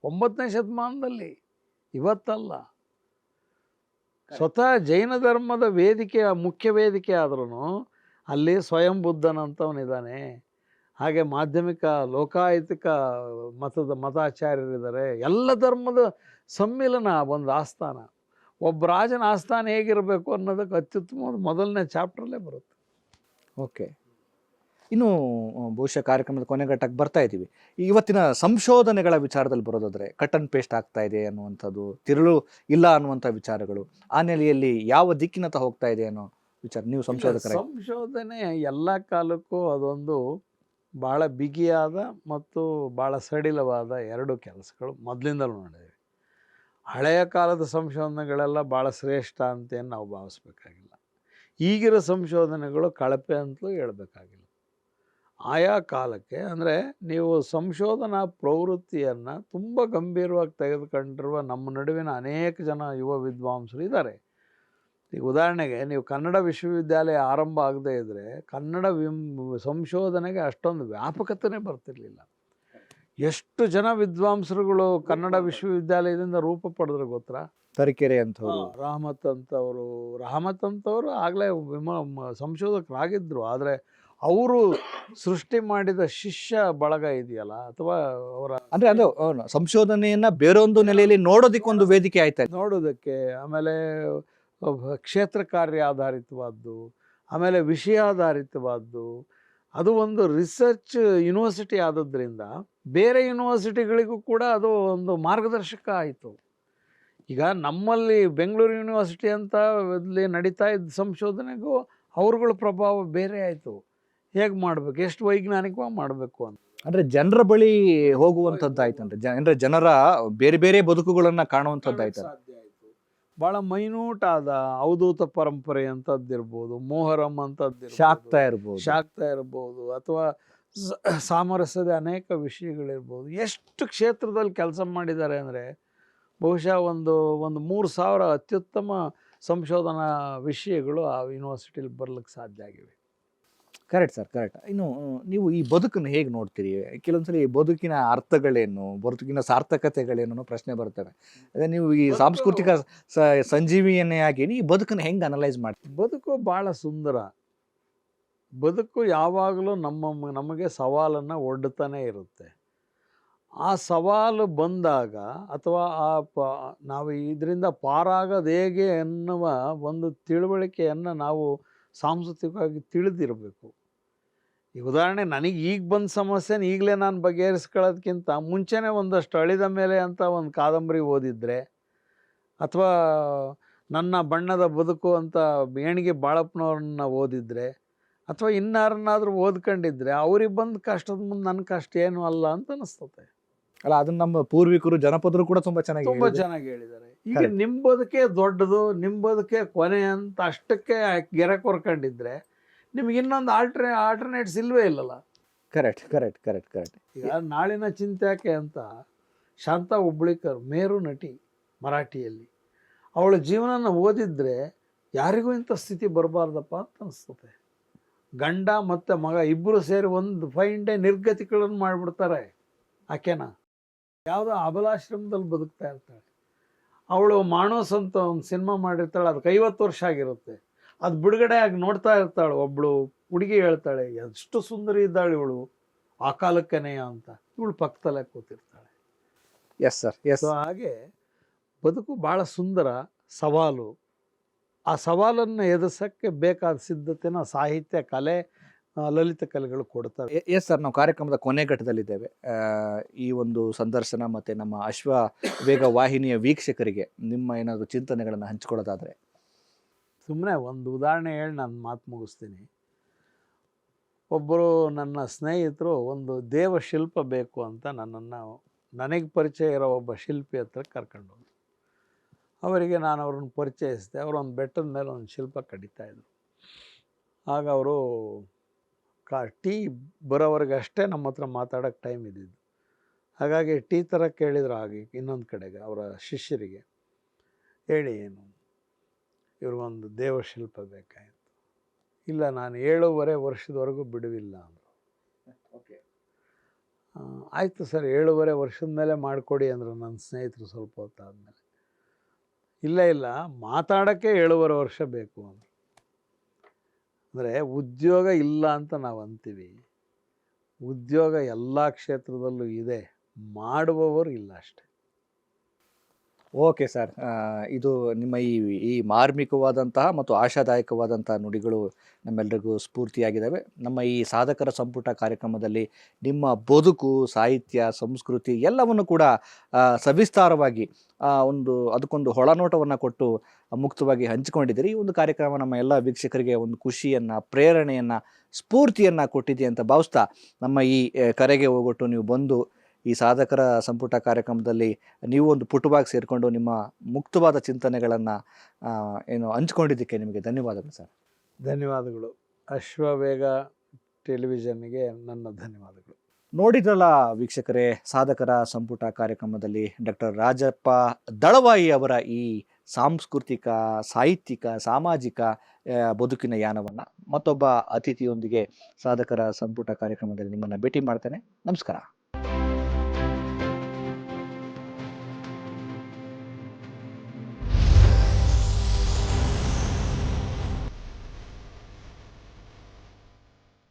9ನೇ ಶತಮಾನದಲ್ಲಿ, ಇವತ್ತಲ್ಲ. ಸ್ವತಃ ಜೈನ ಧರ್ಮದ ವೇದಿಕೆ, ಮುಖ್ಯ ವೇದಿಕೆ ಆದ್ರೂ ಅಲ್ಲಿ ಸ್ವಯಂ ಬುದ್ಧನಂತವನಿದ್ದಾನೆ. ಹಾಗೆ ಮಾಧ್ಯಮಿಕ ಲೋಕಾಯತಿಕ ಮತಾಚಾರ್ಯರಿದ್ದಾರೆ. ಎಲ್ಲ ಧರ್ಮದ ಸಮ್ಮಿಲನ ಒಂದು ಆಸ್ಥಾನ. ಒಬ್ಬ ರಾಜನ ಆಸ್ಥಾನ ಹೇಗಿರಬೇಕು ಅನ್ನೋದಕ್ಕೆ ಅತ್ಯುತ್ತಮವಾದ ಮೊದಲನೇ ಚಾಪ್ಟ್ರಲ್ಲೇ ಬರುತ್ತೆ. ಓಕೆ, ಇನ್ನು ಬಹುಶಃ ಕಾರ್ಯಕ್ರಮದ ಕೊನೆಘಟ್ಟಕ್ಕೆ ಬರ್ತಾ ಇದ್ದೀವಿ. ಇವತ್ತಿನ ಸಂಶೋಧನೆಗಳ ವಿಚಾರದಲ್ಲಿ ಬರೋದಾದ್ರೆ ಕಟ್ ಅಂಡ್ ಪೇಸ್ಟ್ ಆಗ್ತಾ ಇದೆ ಅನ್ನುವಂಥದ್ದು, ತಿರುಳು ಇಲ್ಲ ಅನ್ನುವಂಥ ವಿಚಾರಗಳು, ಆ ನೆಲೆಯಲ್ಲಿ ಯಾವ ದಿಕ್ಕಿನತ್ತ ಹೋಗ್ತಾ ಇದೆ ಅನ್ನೋ ವಿಚಾರ ನೀವು ಸಂಶೋಧನೆ ಎಲ್ಲ ಕಾಲಕ್ಕೂ ಅದೊಂದು ಭಾಳ ಬಿಗಿಯಾದ ಮತ್ತು ಭಾಳ ಸಡಿಲವಾದ ಎರಡು ಕೆಲಸಗಳು ಮೊದಲಿಂದಲೂ ನೋಡಿದ್ದೀವಿ. ಹಳೆಯ ಕಾಲದ ಸಂಶೋಧನೆಗಳೆಲ್ಲ ಭಾಳ ಶ್ರೇಷ್ಠ ಅಂತೇನು ನಾವು ಭಾವಿಸ್ಬೇಕಾಗಿಲ್ಲ. ಈಗಿರೋ ಸಂಶೋಧನೆಗಳು ಕಳಪೆ ಅಂತಲೂ ಹೇಳಬೇಕಾಗಿಲ್ಲ. ಆಯಾ ಕಾಲಕ್ಕೆ, ಅಂದರೆ ನೀವು ಸಂಶೋಧನಾ ಪ್ರವೃತ್ತಿಯನ್ನು ತುಂಬ ಗಂಭೀರವಾಗಿ ತೆಗೆದುಕೊಂಡಿರುವ ನಮ್ಮ ನಡುವಿನ ಅನೇಕ ಜನ ಯುವ ವಿದ್ವಾಂಸರು ಇದ್ದಾರೆ. ಈಗ ಉದಾಹರಣೆಗೆ ನೀವು ಕನ್ನಡ ವಿಶ್ವವಿದ್ಯಾಲಯ ಆರಂಭ ಆಗದೇ ಇದ್ದರೆ ಕನ್ನಡ ಸಂಶೋಧನೆಗೆ ಅಷ್ಟೊಂದು ವ್ಯಾಪಕತೆಯೇ ಬರ್ತಿರ್ಲಿಲ್ಲ. ಎಷ್ಟು ಜನ ವಿದ್ವಾಂಸರುಗಳು ಕನ್ನಡ ವಿಶ್ವವಿದ್ಯಾಲಯದಿಂದ ರೂಪ ಪಡೆದ್ರು ಗೊತ್ತಾ? ತರೀಕೆರೆ ಅಂತವರು, ರಹಮತ್ ಅಂತವರು ಆಗಲೇ ಸಂಶೋಧಕರಾಗಿದ್ದರು. ಆದರೆ ಅವರು ಸೃಷ್ಟಿ ಮಾಡಿದ ಶಿಷ್ಯ ಬಳಗ ಇದೆಯಲ್ಲ, ಅಥವಾ ಅವರ ಅಂದರೆ ಅದು ಸಂಶೋಧನೆಯನ್ನು ಬೇರೊಂದು ನೆಲೆಯಲ್ಲಿ ನೋಡೋದಕ್ಕೊಂದು ವೇದಿಕೆ ಆಯ್ತಾ ನೋಡೋದಕ್ಕೆ, ಆಮೇಲೆ ಕ್ಷೇತ್ರ ಕಾರ್ಯ ಆಧಾರಿತವಾದ್ದು, ಆಮೇಲೆ ವಿಷಯಾಧಾರಿತವಾದ್ದು, ಅದು ಒಂದು ರಿಸರ್ಚ್ ಯೂನಿವರ್ಸಿಟಿ ಆದದ್ರಿಂದ ಬೇರೆ ಯೂನಿವರ್ಸಿಟಿಗಳಿಗೂ ಕೂಡ ಅದು ಒಂದು ಮಾರ್ಗದರ್ಶಕ ಆಯಿತು. ಈಗ ನಮ್ಮಲ್ಲಿ ಬೆಂಗಳೂರು ಯೂನಿವರ್ಸಿಟಿ ಅಂತ ಅಲ್ಲಿ ನಡೀತಾ ಇದ್ದ ಸಂಶೋಧನೆಗೂ ಅವ್ರುಗಳ ಪ್ರಭಾವ ಬೇರೆ ಆಯಿತು. ಹೇಗೆ ಮಾಡಬೇಕು, ಎಷ್ಟು ವೈಜ್ಞಾನಿಕವಾಗಿ ಮಾಡಬೇಕು ಅಂತ. ಅಂದರೆ ಜನರ ಬಳಿ ಹೋಗುವಂಥದ್ದಾಯ್ತಂದ್ರೆ, ಅಂದರೆ ಜನರ ಬೇರೆ ಬೇರೆ ಬದುಕುಗಳನ್ನು ಕಾಣುವಂಥದ್ದಾಯ್ತು. ಭಾಳ ಮೈನ್ಯೂಟ್ ಆದ ಅವಧೂತ ಪರಂಪರೆ ಅಂತದ್ದಿರ್ಬೋದು, ಮೊಹರಂ ಅಂತದ್ದು ಶಾಕ್ತಾ ಇರ್ಬೋದು, ಅಥವಾ ಸಾಮರಸ್ಯದ ಅನೇಕ ವಿಷಯಗಳಿರ್ಬೋದು. ಎಷ್ಟು ಕ್ಷೇತ್ರದಲ್ಲಿ ಕೆಲಸ ಮಾಡಿದ್ದಾರೆ ಅಂದರೆ ಬಹುಶಃ ಒಂದು 3000 ಅತ್ಯುತ್ತಮ ಸಂಶೋಧನಾ ವಿಷಯಗಳು ಆ ಯೂನಿವರ್ಸಿಟಿಲಿ ಬರ್ಲಿಕ್ಕೆ ಸಾಧ್ಯ ಆಗಿವೆ. Correct sir, correct. ಇನ್ನು ನೀವು ಈ ಬದುಕನ್ನು ಹೇಗೆ ನೋಡ್ತೀರಿ? ಕೆಲವೊಂದ್ಸಲಿ ಬದುಕಿನ ಅರ್ಥಗಳೇನು, ಬದುಕಿನ ಸಾರ್ಥಕತೆಗಳೇನು ಅನ್ನೋ ಪ್ರಶ್ನೆ ಬರ್ತವೆ. ಅದೇ ನೀವು ಈ ಸಾಂಸ್ಕೃತಿಕ ಸಂಜೀವಿಯನ್ನೇ ಆಗಿ ಈ ಬದುಕನ್ನು ಹೆಂಗೆ ಅನಲೈಸ್ ಮಾಡ್ತೀರಿ? ಬದುಕು ಭಾಳ ಸುಂದರ. ಬದುಕು ಯಾವಾಗಲೂ ನಮಗೆ ಸವಾಲನ್ನು ಒಡ್ಡುತ್ತಾನೆ ಇರುತ್ತೆ. ಆ ಸವಾಲು ಬಂದಾಗ ಅಥವಾ ನಾವು ಇದರಿಂದ ಪಾರಾಗೋದು ಹೇಗೆ ಎನ್ನುವ ಒಂದು ತಿಳುವಳಿಕೆಯನ್ನು ನಾವು ಸಾಂಸ್ಕೃತಿಕವಾಗಿ ತಿಳಿದಿರಬೇಕು. ಈ ಉದಾಹರಣೆ, ನನಗೆ ಈಗ ಬಂದ ಸಮಸ್ಯೆನ ಈಗಲೇ ನಾನು ಬಗೆಹರಿಸ್ಕೊಳ್ಳೋದಕ್ಕಿಂತ ಮುಂಚೆನೇ ಒಂದಷ್ಟು ಅಳಿದ ಮೇಲೆ ಅಂತ ಒಂದು ಕಾದಂಬರಿ ಓದಿದರೆ, ಅಥವಾ ನನ್ನ ಬಣ್ಣದ ಬದುಕು ಅಂತ ಏಣಿಗೆ ಬಾಳಪ್ಪನವ್ರನ್ನ ಓದಿದರೆ, ಅಥವಾ ಇನ್ನಾರನ್ನಾದರೂ ಓದ್ಕೊಂಡಿದ್ರೆ ಅವ್ರಿಗೆ ಬಂದ ಕಷ್ಟದ ಮುಂದೆ ನನ್ನ ಕಷ್ಟ ಏನು ಅಲ್ಲ ಅಂತ ಅನಿಸ್ತದೆ. ಅಲ್ಲ, ಅದನ್ನ ನಮ್ಮ ಪೂರ್ವಿಕರು ಜನಪದರು ಕೂಡ ತುಂಬಾ ಚೆನ್ನಾಗಿ ಚೆನ್ನಾಗಿ ಹೇಳಿದ್ದಾರೆ. ಈಗ ನಿಮ್ಮ ಬದುಕೇ ದೊಡ್ಡದು, ನಿಮ್ಮ ಬದುಕೇ ಕೊನೆ ಅಂತ ಅಷ್ಟಕ್ಕೆ ಗೆರೆ ಕೊರ್ಕೊಂಡಿದ್ರೆ ನಿಮ್ಗೆ ಇನ್ನೊಂದು ಆಲ್ಟರ್ನೇಟ್ಸ್ ಇಲ್ವೇ ಇಲ್ಲಲ್ಲ. Correct correct correct correct. ಈಗ ನಾಳಿನ ಚಿಂತ್ಯಾಕೆ ಅಂತ ಶಾಂತಾ ಹುಬ್ಳಿಕರ್, ಮೇರು ನಟಿ ಮರಾಠಿಯಲ್ಲಿ, ಅವಳ ಜೀವನನ ಓದಿದ್ರೆ ಯಾರಿಗೂ ಇಂಥ ಸ್ಥಿತಿ ಬರಬಾರ್ದಪ್ಪ ಅಂತ ಅನಿಸ್ತದೆ. ಗಂಡ ಮತ್ತು ಮಗ ಇಬ್ಬರು ಸೇರಿ ಒಂದು ಫೈನ್ ಡೇ ನಿರ್ಗತಿಗಳನ್ನು ಮಾಡಿಬಿಡ್ತಾರೆ. ಆಕೆನ ಯಾವುದೋ ಅಬಲಾಶ್ರಮದಲ್ಲಿ ಬದುಕ್ತಾ ಇರ್ತಾಳೆ. ಅವಳು ಮಾನೋಸ್ ಅಂತ ಒಂದು ಸಿನಿಮಾ ಮಾಡಿರ್ತಾಳೆ, ಅದಕ್ಕೆ 50 ವರ್ಷ ಆಗಿರುತ್ತೆ. ಅದು ಬಿಡುಗಡೆ ಆಗಿ ನೋಡ್ತಾ ಇರ್ತಾಳೆ. ಒಬ್ಬಳು ಹುಡುಗಿ ಹೇಳ್ತಾಳೆ, ಎಷ್ಟು ಸುಂದರಿ ಇದ್ದಾಳೆ ಇವಳು ಆ ಕಾಲಕ್ಕನೇ ಅಂತ. ಇವಳು ಪಕ್ಕದಲ್ಲೇ ಕೂತಿರ್ತಾಳೆ. Yes sir, S. ಹಾಗೆ ಬದುಕು ಭಾಳ ಸುಂದರ, ಸವಾಲು. ಆ ಸವಾಲನ್ನು ಎದುರಿಸೋಕ್ಕೆ ಬೇಕಾದ ಸಿದ್ಧತೆನ ಸಾಹಿತ್ಯ, ಕಲೆ, ಲಲಿತ ಕಲೆಗಳು ಕೊಡ್ತವೆ. ಎಸ್ ಸರ್, ನಾವು ಕಾರ್ಯಕ್ರಮದ ಕೊನೆ ಘಟ್ಟದಲ್ಲಿದ್ದೇವೆ. ಈ ಒಂದು ಸಂದರ್ಶನ ಮತ್ತು ನಮ್ಮ ಅಶ್ವವೇಗ ವಾಹಿನಿಯ ವೀಕ್ಷಕರಿಗೆ ನಿಮ್ಮ ಏನಾದರೂ ಚಿಂತನೆಗಳನ್ನು ಹಂಚ್ಕೊಳ್ಳೋದಾದರೆ? ಸುಮ್ಮನೆ ಒಂದು ಉದಾಹರಣೆ ಹೇಳಿ ನಾನು ಮಾತು ಮುಗಿಸ್ತೀನಿ. ಒಬ್ಬರು ನನ್ನ ಸ್ನೇಹಿತರು ಒಂದು ದೇವಶಿಲ್ಪ ಬೇಕು ಅಂತ ನನಗೆ ಪರಿಚಯ ಇರೋ ಒಬ್ಬ ಶಿಲ್ಪಿ ಹತ್ರ ಕರ್ಕೊಂಡು ಹೋದ್ರು. ಅವರಿಗೆ ನಾನು ಅವ್ರನ್ನ ಪರಿಚಯಿಸಿದೆ. ಅವರು ಒಂದು ಬೆಟ್ಟದ ಮೇಲೆ ಒಂದು ಶಿಲ್ಪ ಕಡಿತಾಯಿದ್ರು. ಆಗ ಅವರು ಟೀ ಬರೋವರೆಗೆ ಅಷ್ಟೇ ನಮ್ಮ ಹತ್ರ ಮಾತಾಡೋಕ್ಕೆ ಟೈಮ್ ಇದ್ದಿದ್ದು. ಹಾಗಾಗಿ ಟೀ ಥರ ಕೇಳಿದ್ರು. ಹಾಗೆ ಇನ್ನೊಂದು ಕಡೆಗೆ ಅವರ ಶಿಷ್ಯರಿಗೆ ಹೇಳಿ, ಏನು ಇವ್ರಿಗೊಂದು ದೇವಶಿಲ್ಪ ಬೇಕಾಯಿತು. ಇಲ್ಲ, ನಾನು 7.5 ವರ್ಷದವರೆಗೂ ಬಿಡುವಿಲ್ಲ ಅಂದರು. ಓಕೆ, ಆಯಿತು ಸರ್, 7.5 ವರ್ಷದ ಮೇಲೆ ಮಾಡಿಕೊಡಿ ಅಂದರು ನನ್ನ ಸ್ನೇಹಿತರು ಸ್ವಲ್ಪ ಹೊತ್ತಾದಮೇಲೆ. ಇಲ್ಲ, ಮಾತಾಡೋಕ್ಕೆ 7.5 ವರ್ಷ ಬೇಕು ಅಂದರು. ಅಂದರೆ ಉದ್ಯೋಗ ಇಲ್ಲ ಅಂತ ನಾವು ಅಂತೀವಿ. ಉದ್ಯೋಗ ಎಲ್ಲ ಕ್ಷೇತ್ರದಲ್ಲೂ ಇದೆ, ಮಾಡುವವರು ಇಲ್ಲ ಅಷ್ಟೆ. ಓಕೆ ಸರ್, ಇದು ನಿಮ್ಮ ಈ ಮಾರ್ಮಿಕವಾದಂತಹ ಮತ್ತು ಆಶಾದಾಯಕವಾದಂತಹ ನುಡಿಗಳು ನಮ್ಮೆಲ್ಲರಿಗೂ ಸ್ಫೂರ್ತಿಯಾಗಿದ್ದಾವೆ. ನಮ್ಮ ಈ ಸಾಧಕರ ಸಂಪುಟ ಕಾರ್ಯಕ್ರಮದಲ್ಲಿ ನಿಮ್ಮ ಬದುಕು, ಸಾಹಿತ್ಯ, ಸಂಸ್ಕೃತಿ ಎಲ್ಲವನ್ನು ಕೂಡ ಸವಿಸ್ತಾರವಾಗಿ ಅದಕ್ಕೊಂದು ಒಳನೋಟವನ್ನು ಕೊಟ್ಟು ಮುಕ್ತವಾಗಿ ಹಂಚಿಕೊಂಡಿದ್ದೀರಿ. ಈ ಒಂದು ಕಾರ್ಯಕ್ರಮ ನಮ್ಮ ಎಲ್ಲ ವೀಕ್ಷಕರಿಗೆ ಒಂದು ಖುಷಿಯನ್ನು, ಪ್ರೇರಣೆಯನ್ನು, ಸ್ಫೂರ್ತಿಯನ್ನು ಕೊಟ್ಟಿದೆ ಅಂತ ಭಾವಿಸ್ತಾ, ನಮ್ಮ ಈ ಕರೆಗೆ ಹೋಗೊಟ್ಟು ನೀವು ಬಂದು ಈ ಸಾಧಕರ ಸಂಪುಟ ಕಾರ್ಯಕ್ರಮದಲ್ಲಿ ನೀವು ಒಂದು ಪುಟವಾಗಿ ಸೇರಿಕೊಂಡು ನಿಮ್ಮ ಮುಕ್ತವಾದ ಚಿಂತನೆಗಳನ್ನು ಹಂಚ್ಕೊಂಡಿದ್ದಕ್ಕೆ ನಿಮಗೆ ಧನ್ಯವಾದಗಳು ಸರ್. ಧನ್ಯವಾದಗಳು. ಅಶ್ವವೇಗ ಟೆಲಿವಿಷನ್ಗೆ ನನ್ನ ಧನ್ಯವಾದಗಳು. ನೋಡಿದ್ರಲ್ಲ ವೀಕ್ಷಕರೇ, ಸಾಧಕರ ಸಂಪುಟ ಕಾರ್ಯಕ್ರಮದಲ್ಲಿ ಡಾಕ್ಟರ್ ರಾಜಪ್ಪ ದಳವಾಯಿ ಅವರ ಈ ಸಾಂಸ್ಕೃತಿಕ, ಸಾಹಿತ್ಯಿಕ, ಸಾಮಾಜಿಕ ಬದುಕಿನ ಯಾನವನ್ನು ಮತ್ತೊಬ್ಬ ಅತಿಥಿಯೊಂದಿಗೆ ಸಾಧಕರ ಸಂಪುಟ ಕಾರ್ಯಕ್ರಮದಲ್ಲಿ ನಿಮ್ಮನ್ನು ಭೇಟಿ ಮಾಡ್ತೇನೆ. ನಮಸ್ಕಾರ.